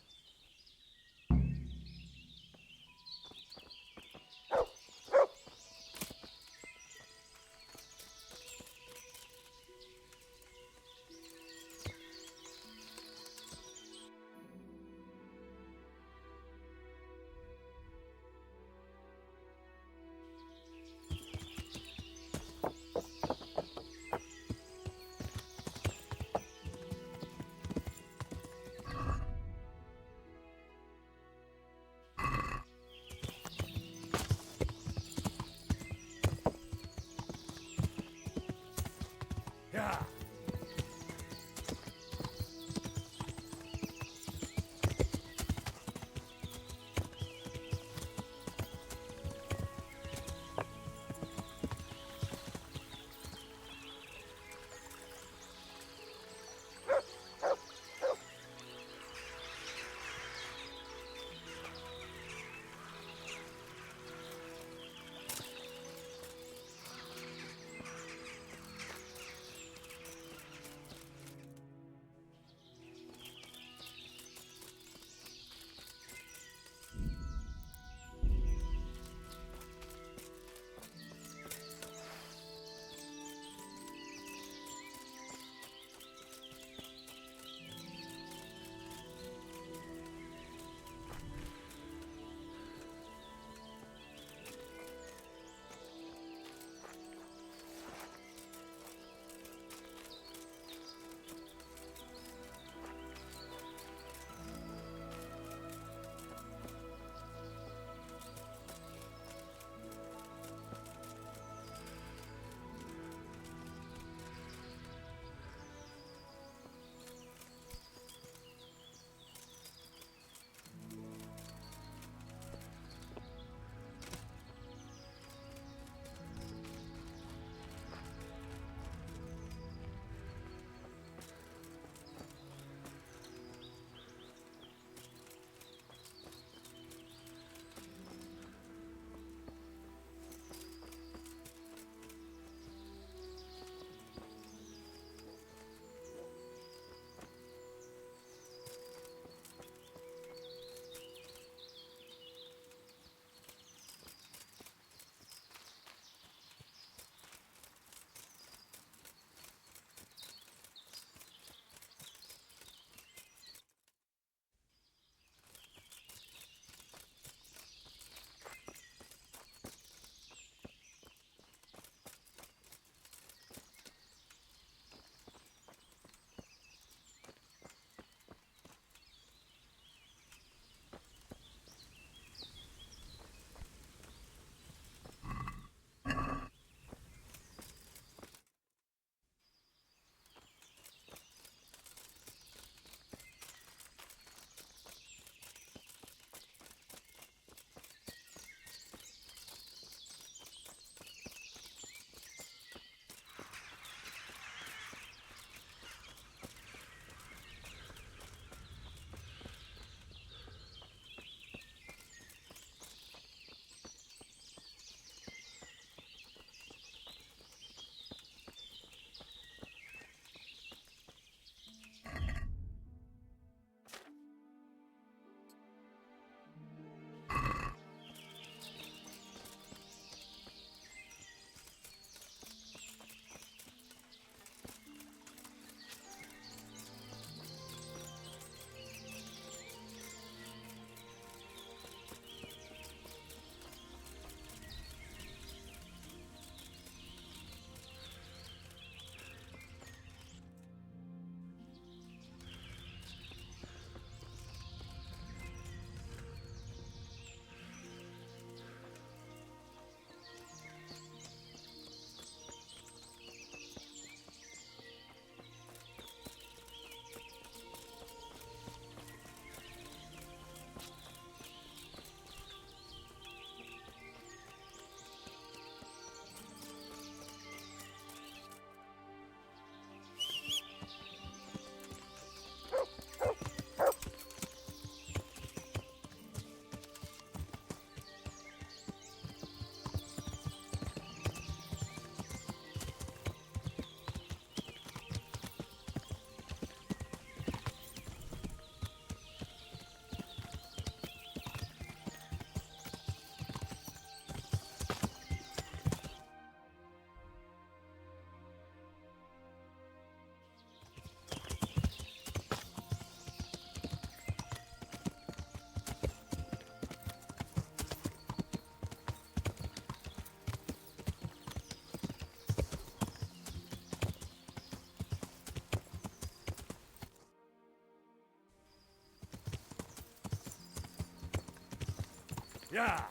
Yeah.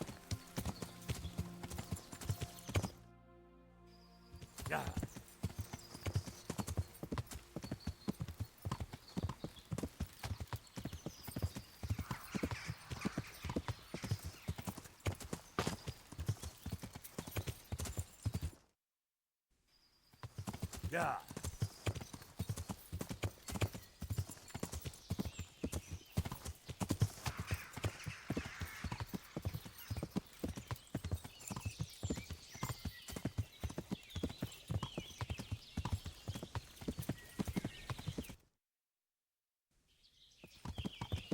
Yeah. Yeah.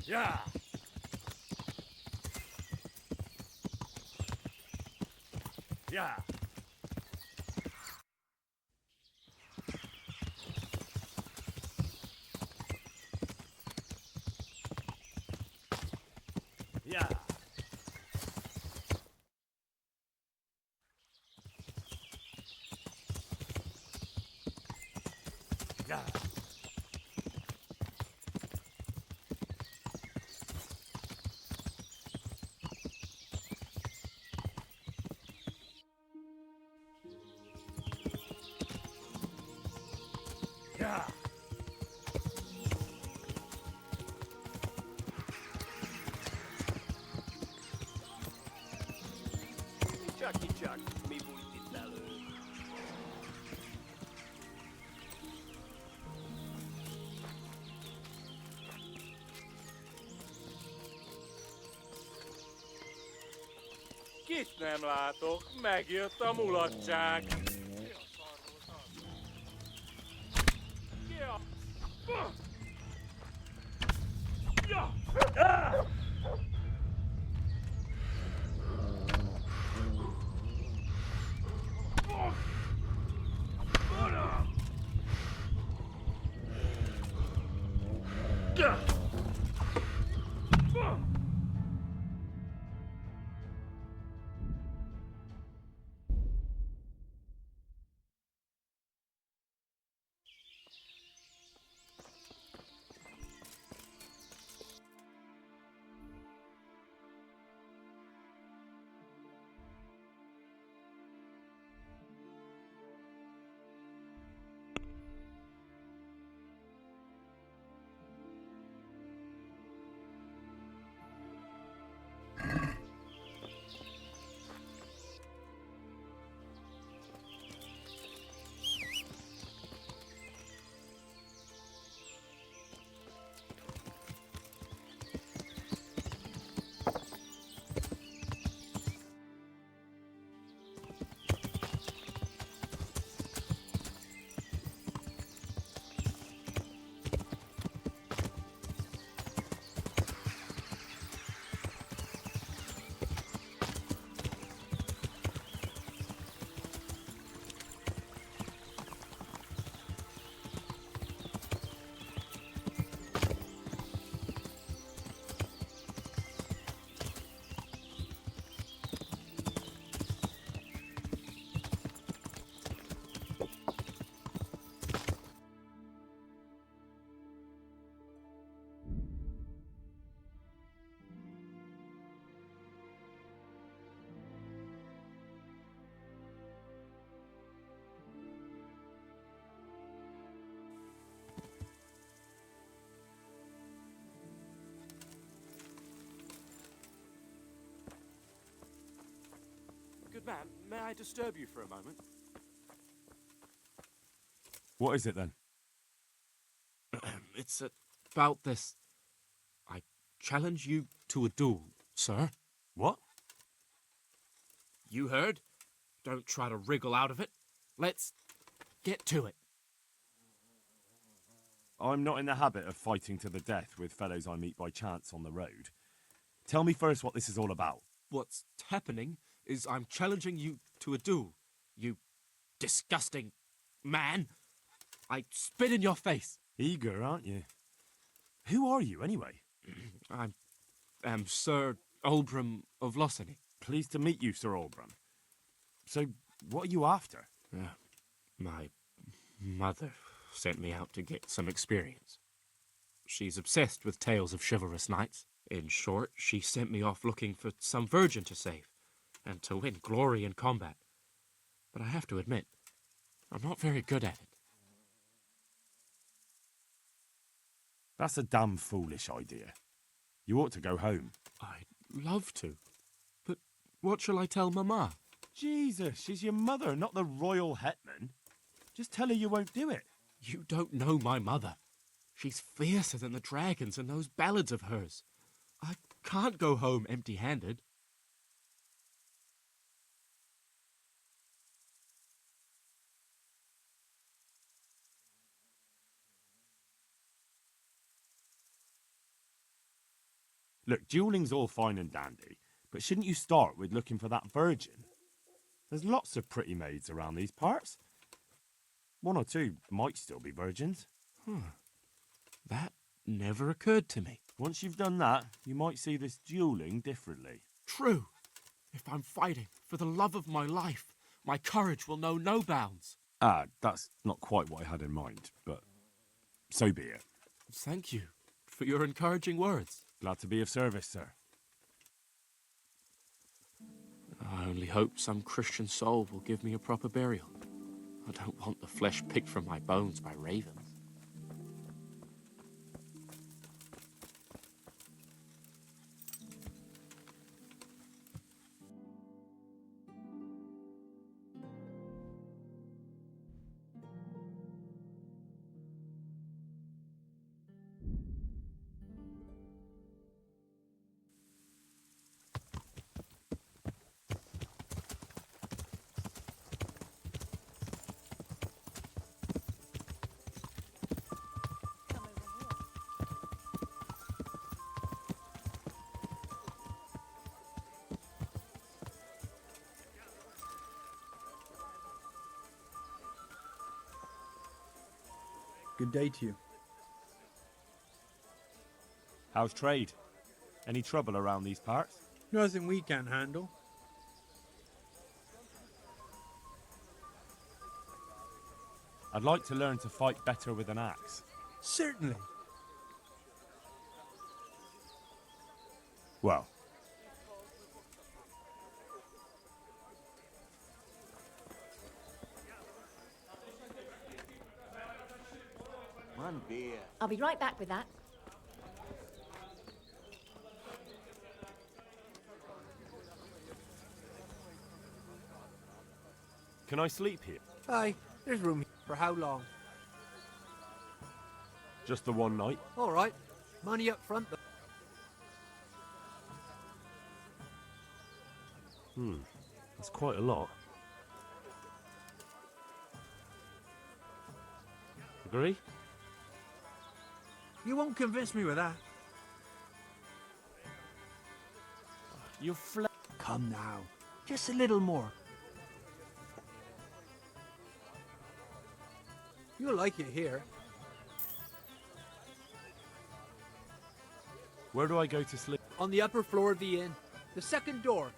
Yeah. Yeah. Yeah. Yeah. Yeah. Chucky chuck, me boy did that. Kit nem látok, megjött a mulatság. Ki a... Ja! Ah! Good man, may I disturb you for a moment? What is it then? It's about this. I challenge you to a duel, sir. What? You heard? Don't try to wriggle out of it. Let's get to it. I'm not in the habit of fighting to the death with fellows I meet by chance on the road. Tell me first what this is all about. What's happening is I'm challenging you to a duel, you disgusting man. I spit in your face. Eager, aren't you? Who are you, anyway? I am Sir Oldbrum of Lossany. Pleased to meet you, Sir Oldbrum. So, what are you after? My mother sent me out to get some experience. She's obsessed with tales of chivalrous knights. In short, she sent me off looking for some virgin to save, and to win glory in combat. But I have to admit, I'm not very good at it. That's a damn foolish idea. You ought to go home. I'd love to. But what shall I tell Mama? Jesus, she's your mother, not the royal hetman. Just tell her you won't do it. You don't know my mother. She's fiercer than the dragons in those ballads of hers. I can't go home empty-handed. Look, dueling's all fine and dandy, but shouldn't you start with looking for that virgin? There's lots of pretty maids around these parts. One or two might still be virgins. That never occurred to me. Once you've done that, you might see this dueling differently. True. If I'm fighting for the love of my life, my courage will know no bounds. That's not quite what I had in mind, but so be it. Thank you for your encouraging words. Glad to be of service, sir. I only hope some Christian soul will give me a proper burial. I don't want the flesh picked from my bones by ravens. Good day to you. How's trade? Any trouble around these parts? Nothing we can't handle. I'd like to learn to fight better with an axe. Certainly. Well, One beer. I'll be right back with that. can I sleep here? Aye, there's room here. For how long? Just the one night? All right. Money up front, though. That's quite a lot. Agree? You won't convince me with that. You Come now. Just a little more. You'll like it here. Where do I go to sleep? On the upper floor of the inn. The second door.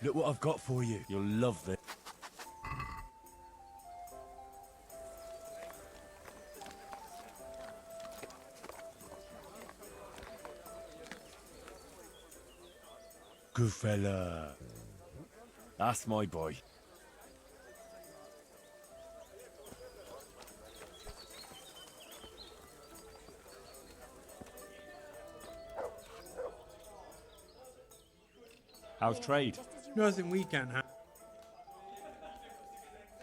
Look what I've got for you. You'll love this. good fella. That's my boy. How's trade? Nothing we can have.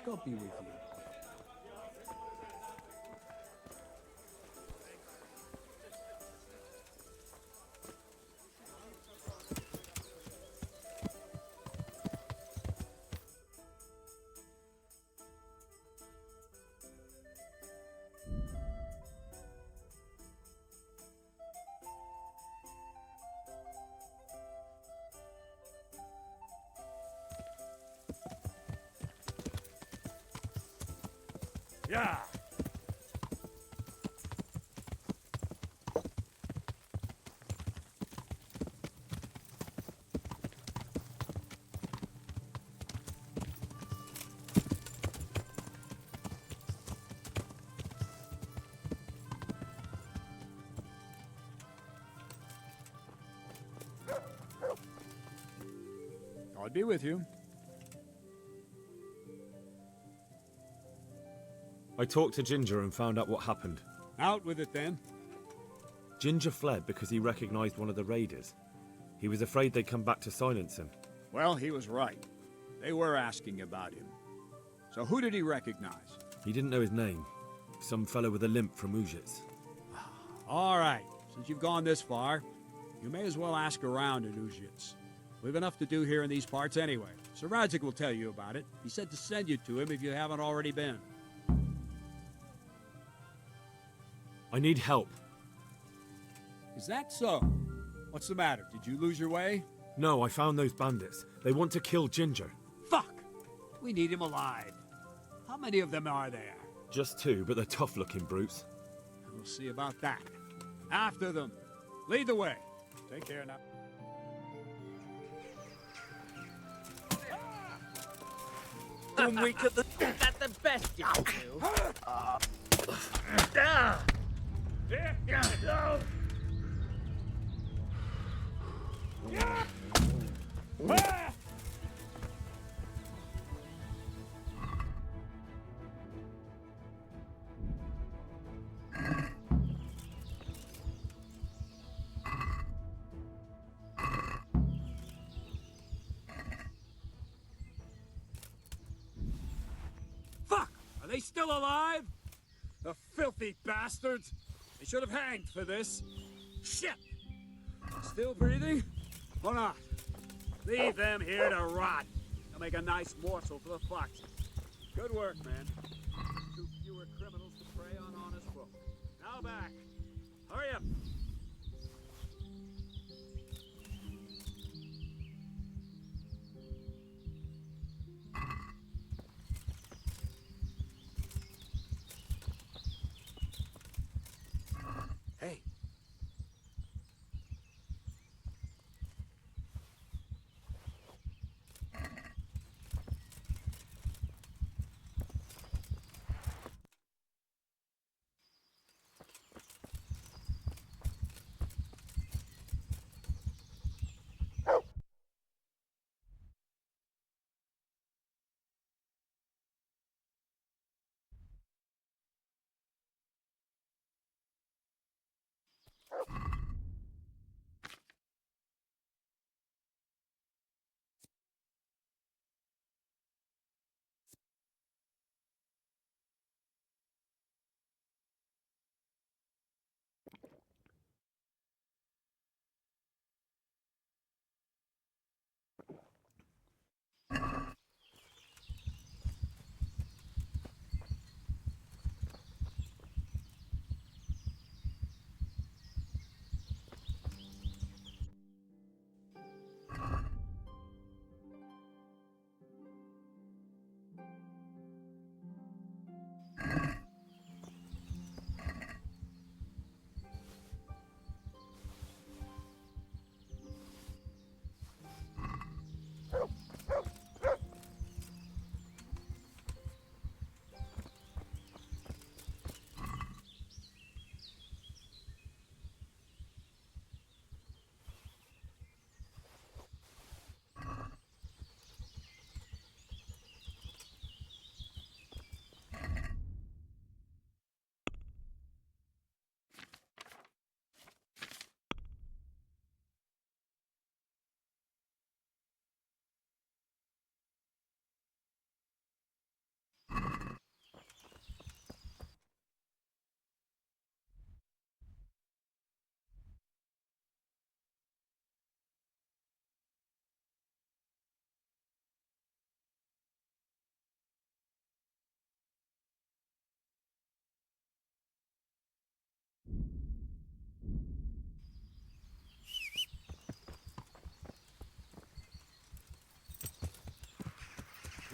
God be with you. Yeah. God be with you. I talked to Ginger and found out what happened. Out with it then. Ginger fled because he recognized one of the raiders. He was afraid they'd come back to silence him. Well, he was right. They were asking about him. So who did he recognize? He didn't know his name. Some fellow with a limp from Ujits. All right, since you've gone this far, you may as well ask around in Ujits. We've enough to do here in these parts anyway. Sir Radzik will tell you about it. He said to send you to him if you haven't already been. I need help. Is that so? What's the matter? Did you lose your way? No, I found those bandits. They want to kill Ginger. Fuck! We need him alive. How many of them are there? Just 2, but they're tough-looking brutes. We'll see about that. After them. Lead the way. Take care now. One week at the... Is that the best you can do? Fuck! Are they still alive? The filthy bastards! They should have hanged for this. Shit! Still breathing? Or not? Leave them here to rot. They'll make a nice morsel for the foxes. Good work, man. Too fewer criminals to prey on honest folk. Now back. Hurry up. Hey.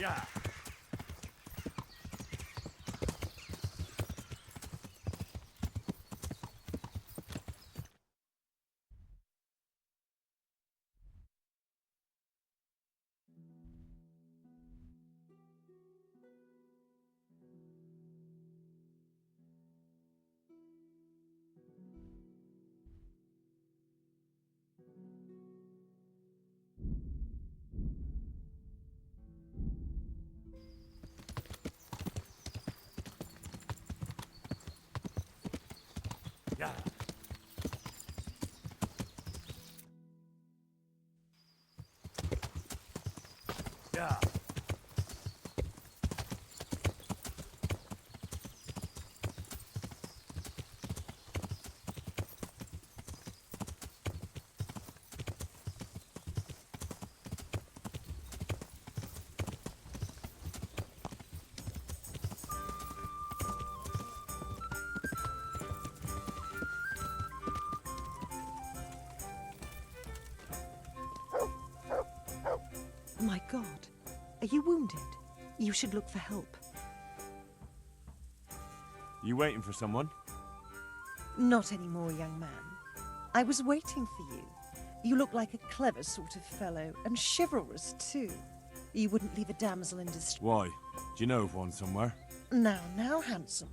Yeah. Yeah. Yeah. My God, are you wounded? You should look for help. You waiting for someone? Not anymore, young man. I was waiting for you. You look like a clever sort of fellow, and chivalrous too. You wouldn't leave a damsel in distress. Why? Do you know of one somewhere? Now, handsome.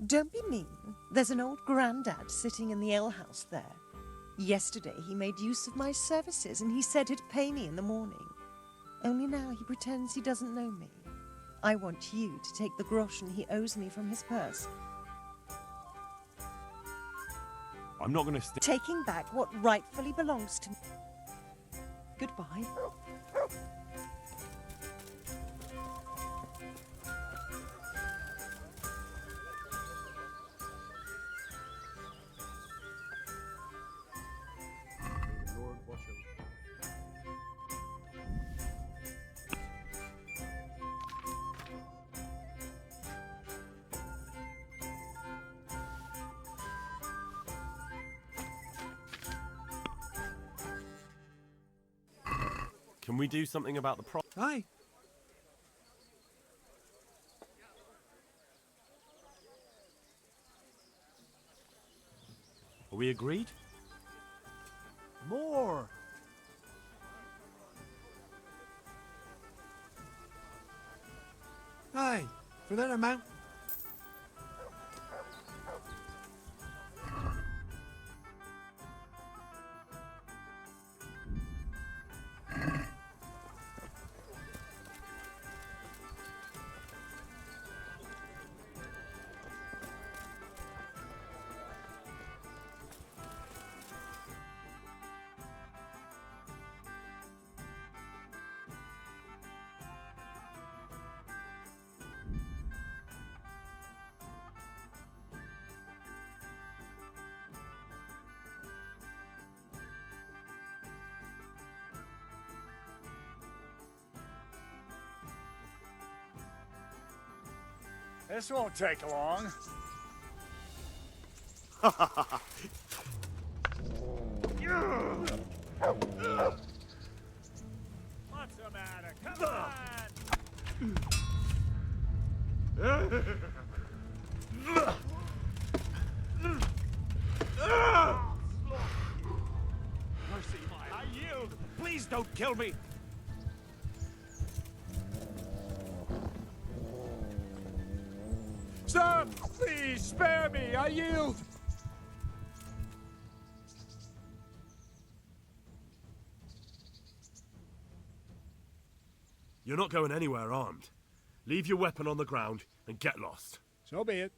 Don't be mean. There's an old grandad sitting in the alehouse there. Yesterday he made use of my services, and he said he'd pay me in the morning. Only now he pretends he doesn't know me. I want you to take the groschen he owes me from his purse. I'm not going to stay. Taking back what rightfully belongs to me. Goodbye. Lord, watch over. Can we do something about the problem? Aye. Are we agreed? More! Aye. For that amount. This won't take long. What's the matter? Come on! Mercy, I yield. Please don't kill me. Sir, please spare me. I yield. You're not going anywhere armed. Leave your weapon on the ground and get lost. So be it.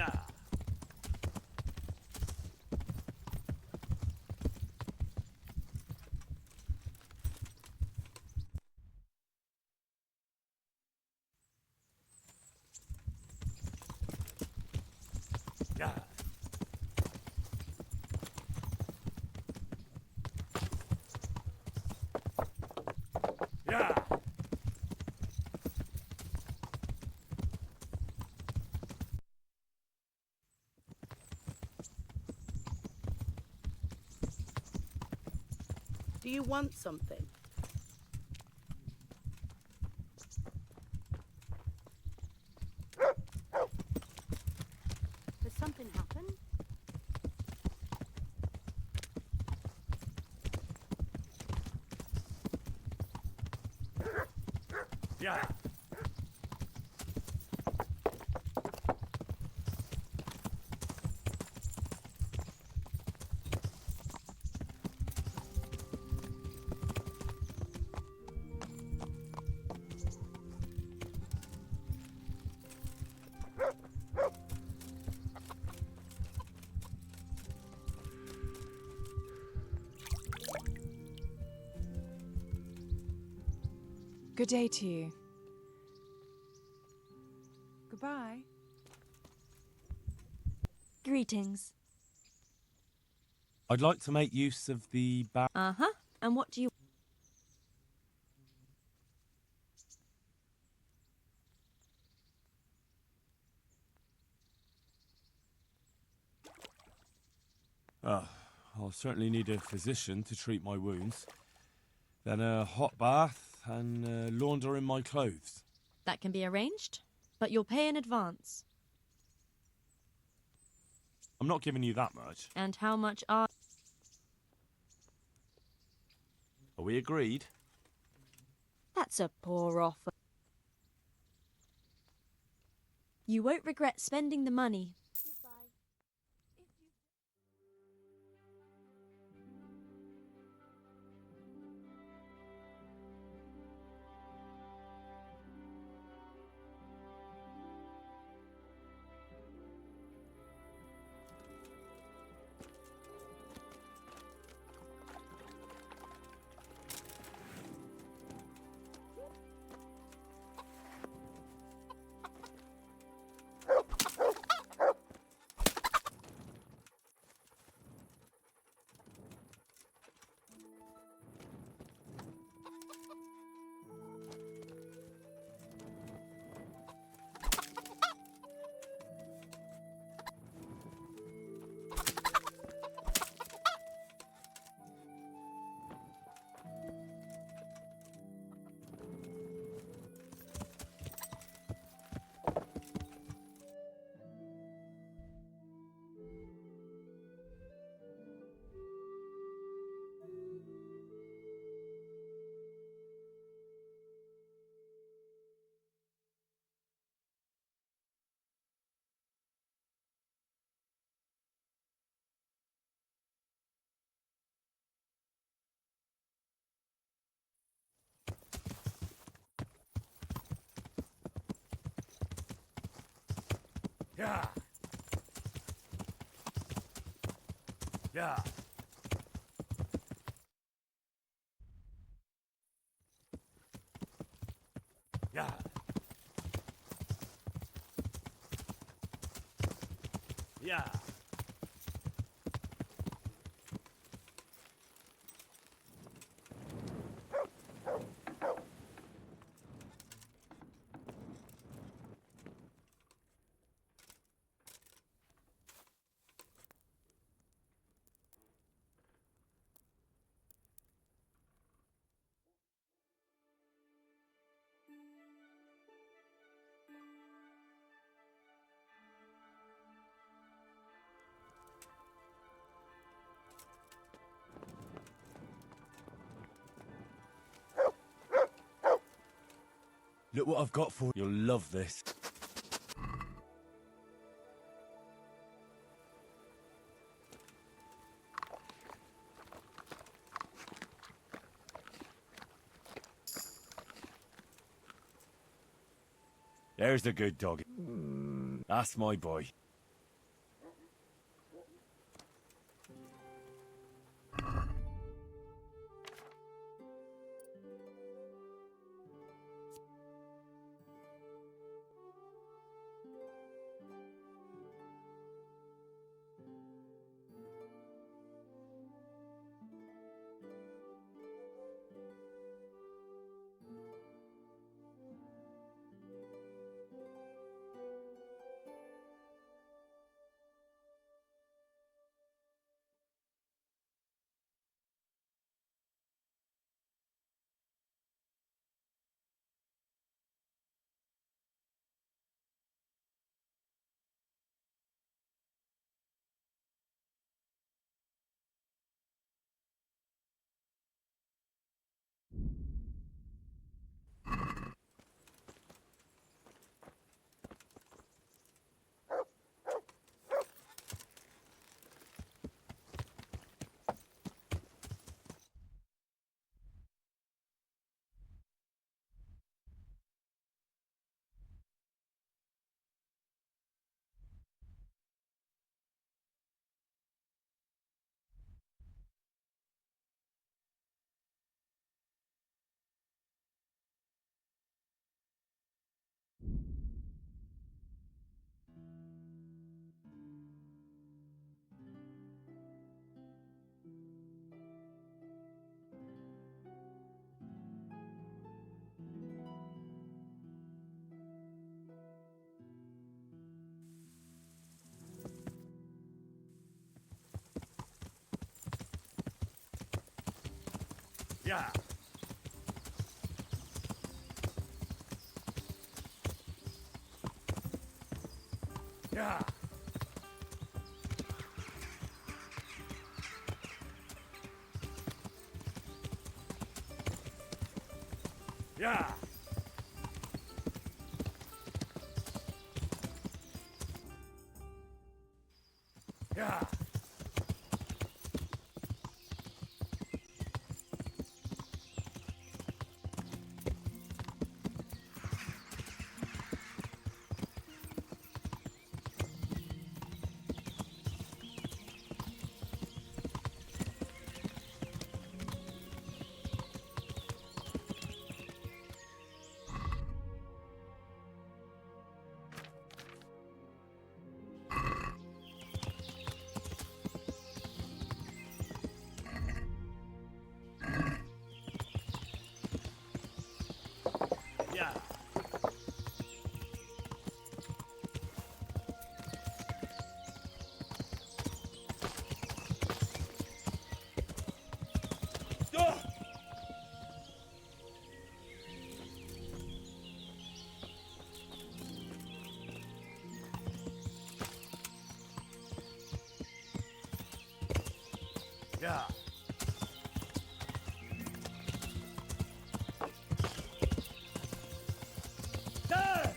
Yeah. Yeah. Yeah. Do you want something? Has something happened? Yeah. Good day to you. Goodbye. Greetings. I'd like to make use of the Uh-huh. And what do you... I'll certainly need a physician to treat my wounds. Then a hot bath and laundering my clothes. That can be arranged, but you'll pay in advance. I'm not giving you that much. And how much are... Are we agreed? That's a poor offer. You won't regret spending the money. Yeah. Yeah. Yeah. Yeah. Look what I've got for you. You'll love this. There's the good dog. That's my boy. Yeah. Yeah. Yeah. Yeah. Yeah. Yeah. Sir!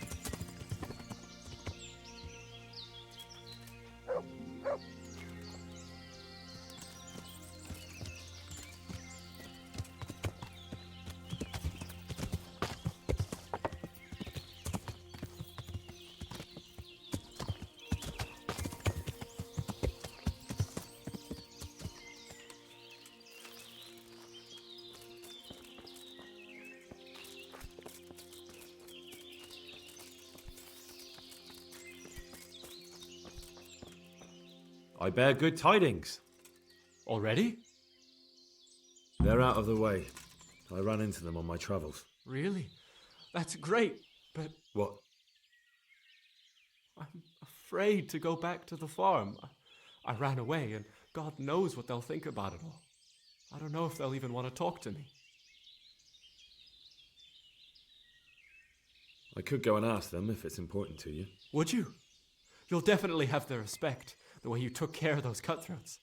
I bear good tidings. Already? They're out of the way. I ran into them on my travels. Really? That's great, but What? I'm afraid to go back to the farm. I ran away, and God knows what they'll think about it all. I don't know if they'll even want to talk to me. I could go and ask them if it's important to you. Would you? You'll definitely have their respect, the way you took care of those cutthroats.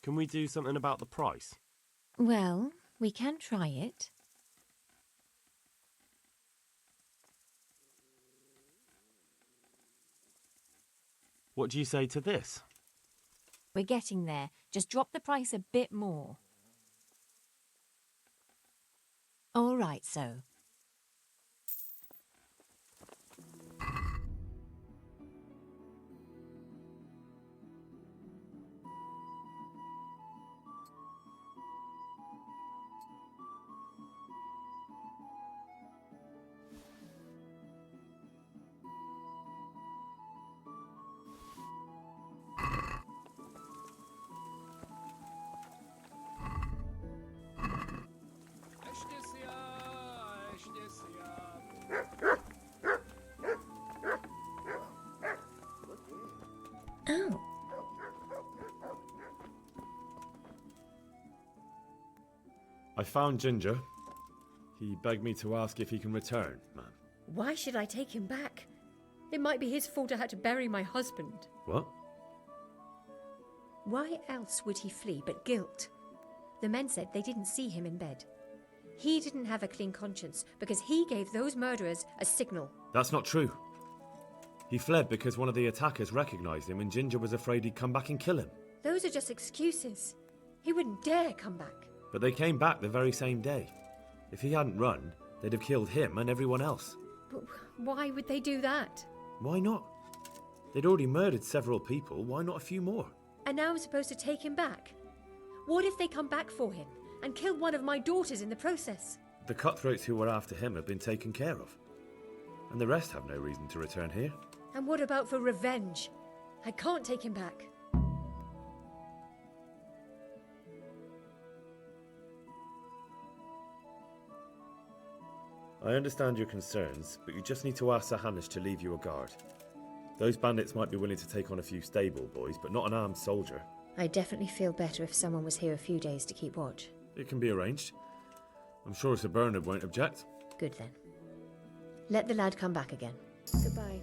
Can we do something about the price? Well, we can try it. What do you say to this? We're getting there. Just drop the price a bit more. All right, so. Oh. I found Ginger. He begged me to ask if he can return, ma'am. Why should I take him back? It might be his fault I had to bury my husband. What? Why else would he flee but guilt? The men said they didn't see him in bed. He didn't have a clean conscience because he gave those murderers a signal. That's not true. He fled because one of the attackers recognized him and Ginger was afraid he'd come back and kill him. Those are just excuses. He wouldn't dare come back. But they came back the very same day. If he hadn't run, they'd have killed him and everyone else. But why would they do that? Why not? They'd already murdered several people, why not a few more? And now I'm supposed to take him back? What if they come back for him and kill one of my daughters in the process? The cutthroats who were after him have been taken care of. And the rest have no reason to return here. And what about for revenge? I can't take him back. I understand your concerns, but you just need to ask Sir Hamish to leave you a guard. Those bandits might be willing to take on a few stable boys, but not an armed soldier. I'd definitely feel better if someone was here a few days to keep watch. It can be arranged. I'm sure Sir Bernard won't object. Good then. Let the lad come back again. Goodbye.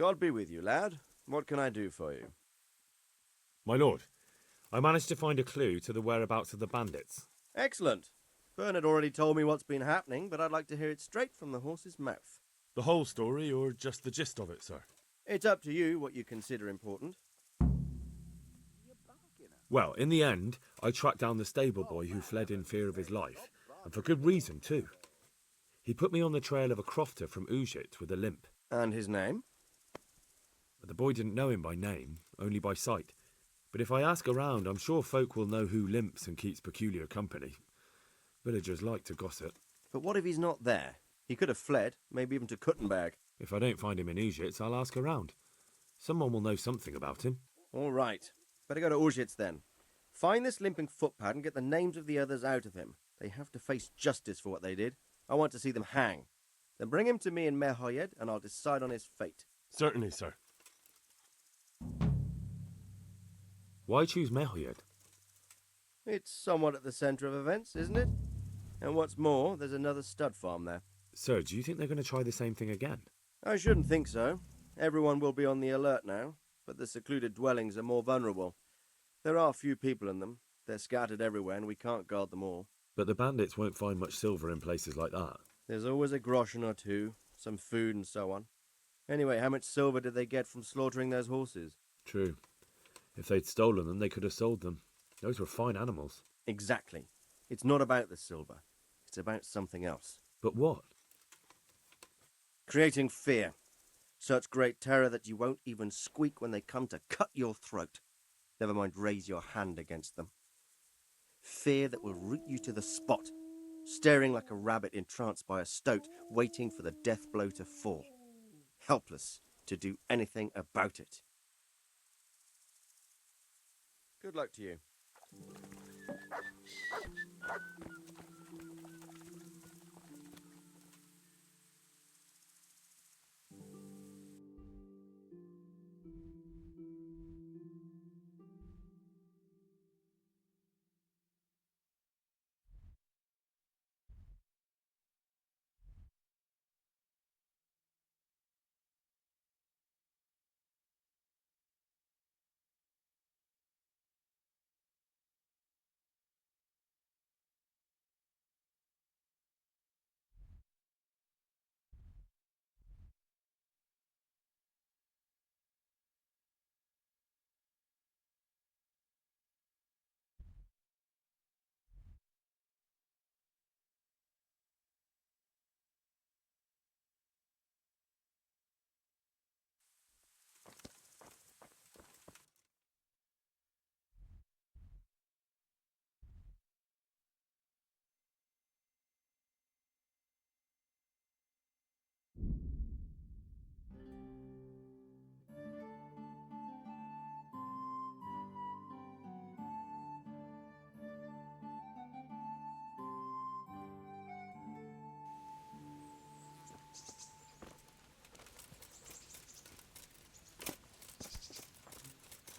God be with you, lad. What can I do for you? My lord, I managed to find a clue to the whereabouts of the bandits. Excellent. Bernard already told me what's been happening, but I'd like to hear it straight from the horse's mouth. The whole story, or just the gist of it, sir? It's up to you what you consider important. Well, in the end, I tracked down the stable boy who fled in fear of his life, and for good reason, too. He put me on the trail of a crofter from Ujit with a limp. And his name? The boy didn't know him by name, only by sight. But if I ask around, I'm sure folk will know who limps and keeps peculiar company. Villagers like to gossip. But what if he's not there? He could have fled, maybe even to Kuttenberg. If I don't find him in Ujits, I'll ask around. Someone will know something about him. All right. Better go to Ujits then. Find this limping footpad and get the names of the others out of him. They have to face justice for what they did. I want to see them hang. Then bring him to me in Merhoyed and I'll decide on his fate. Certainly, sir. Why choose Merhoyed? It's somewhat at the centre of events, isn't it? And what's more, there's another stud farm there. Sir, do you think they're going to try the same thing again? I shouldn't think so. Everyone will be on the alert now, but the secluded dwellings are more vulnerable. There are few people in them. They're scattered everywhere and we can't guard them all. But the bandits won't find much silver in places like that. There's always a groschen or two, some food and so on. Anyway, how much silver did they get from slaughtering those horses? True. If they'd stolen them, they could have sold them. Those were fine animals. Exactly. It's not about the silver. It's about something else. But what? Creating fear. Such great terror that you won't even squeak when they come to cut your throat. Never mind raise your hand against them. Fear that will root you to the spot, staring like a rabbit entranced by a stoat, waiting for the death blow to fall. Helpless to do anything about it. Good luck to you.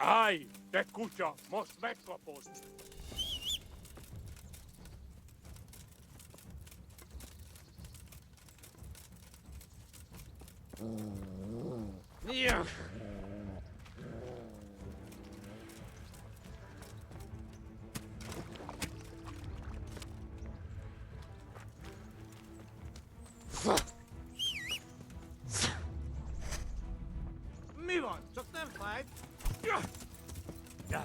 Ai, te escucho, mos mekopus. Yeah. Move on, chuck them five. Yeah. Yeah.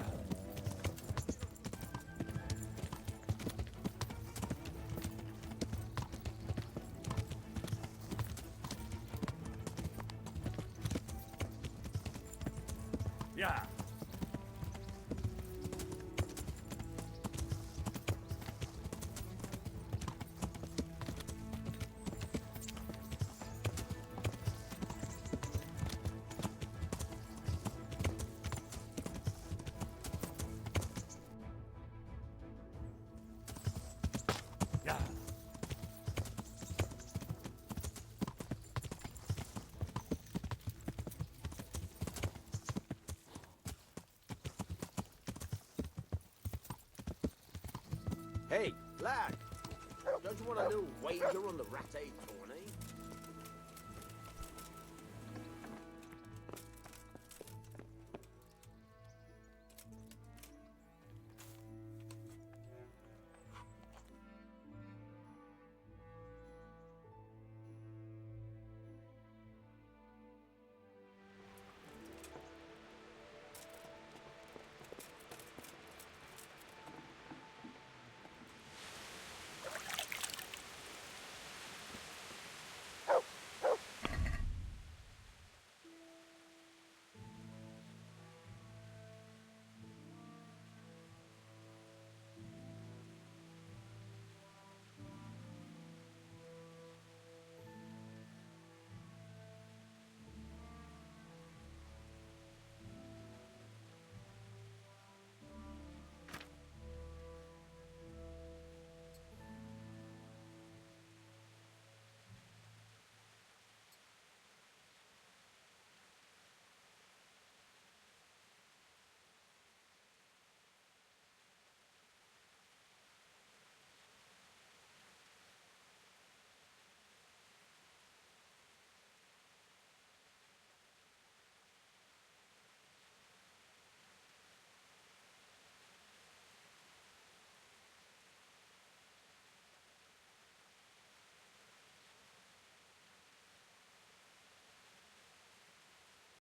Hey, lad, don't you want a little wager on the rat tournament?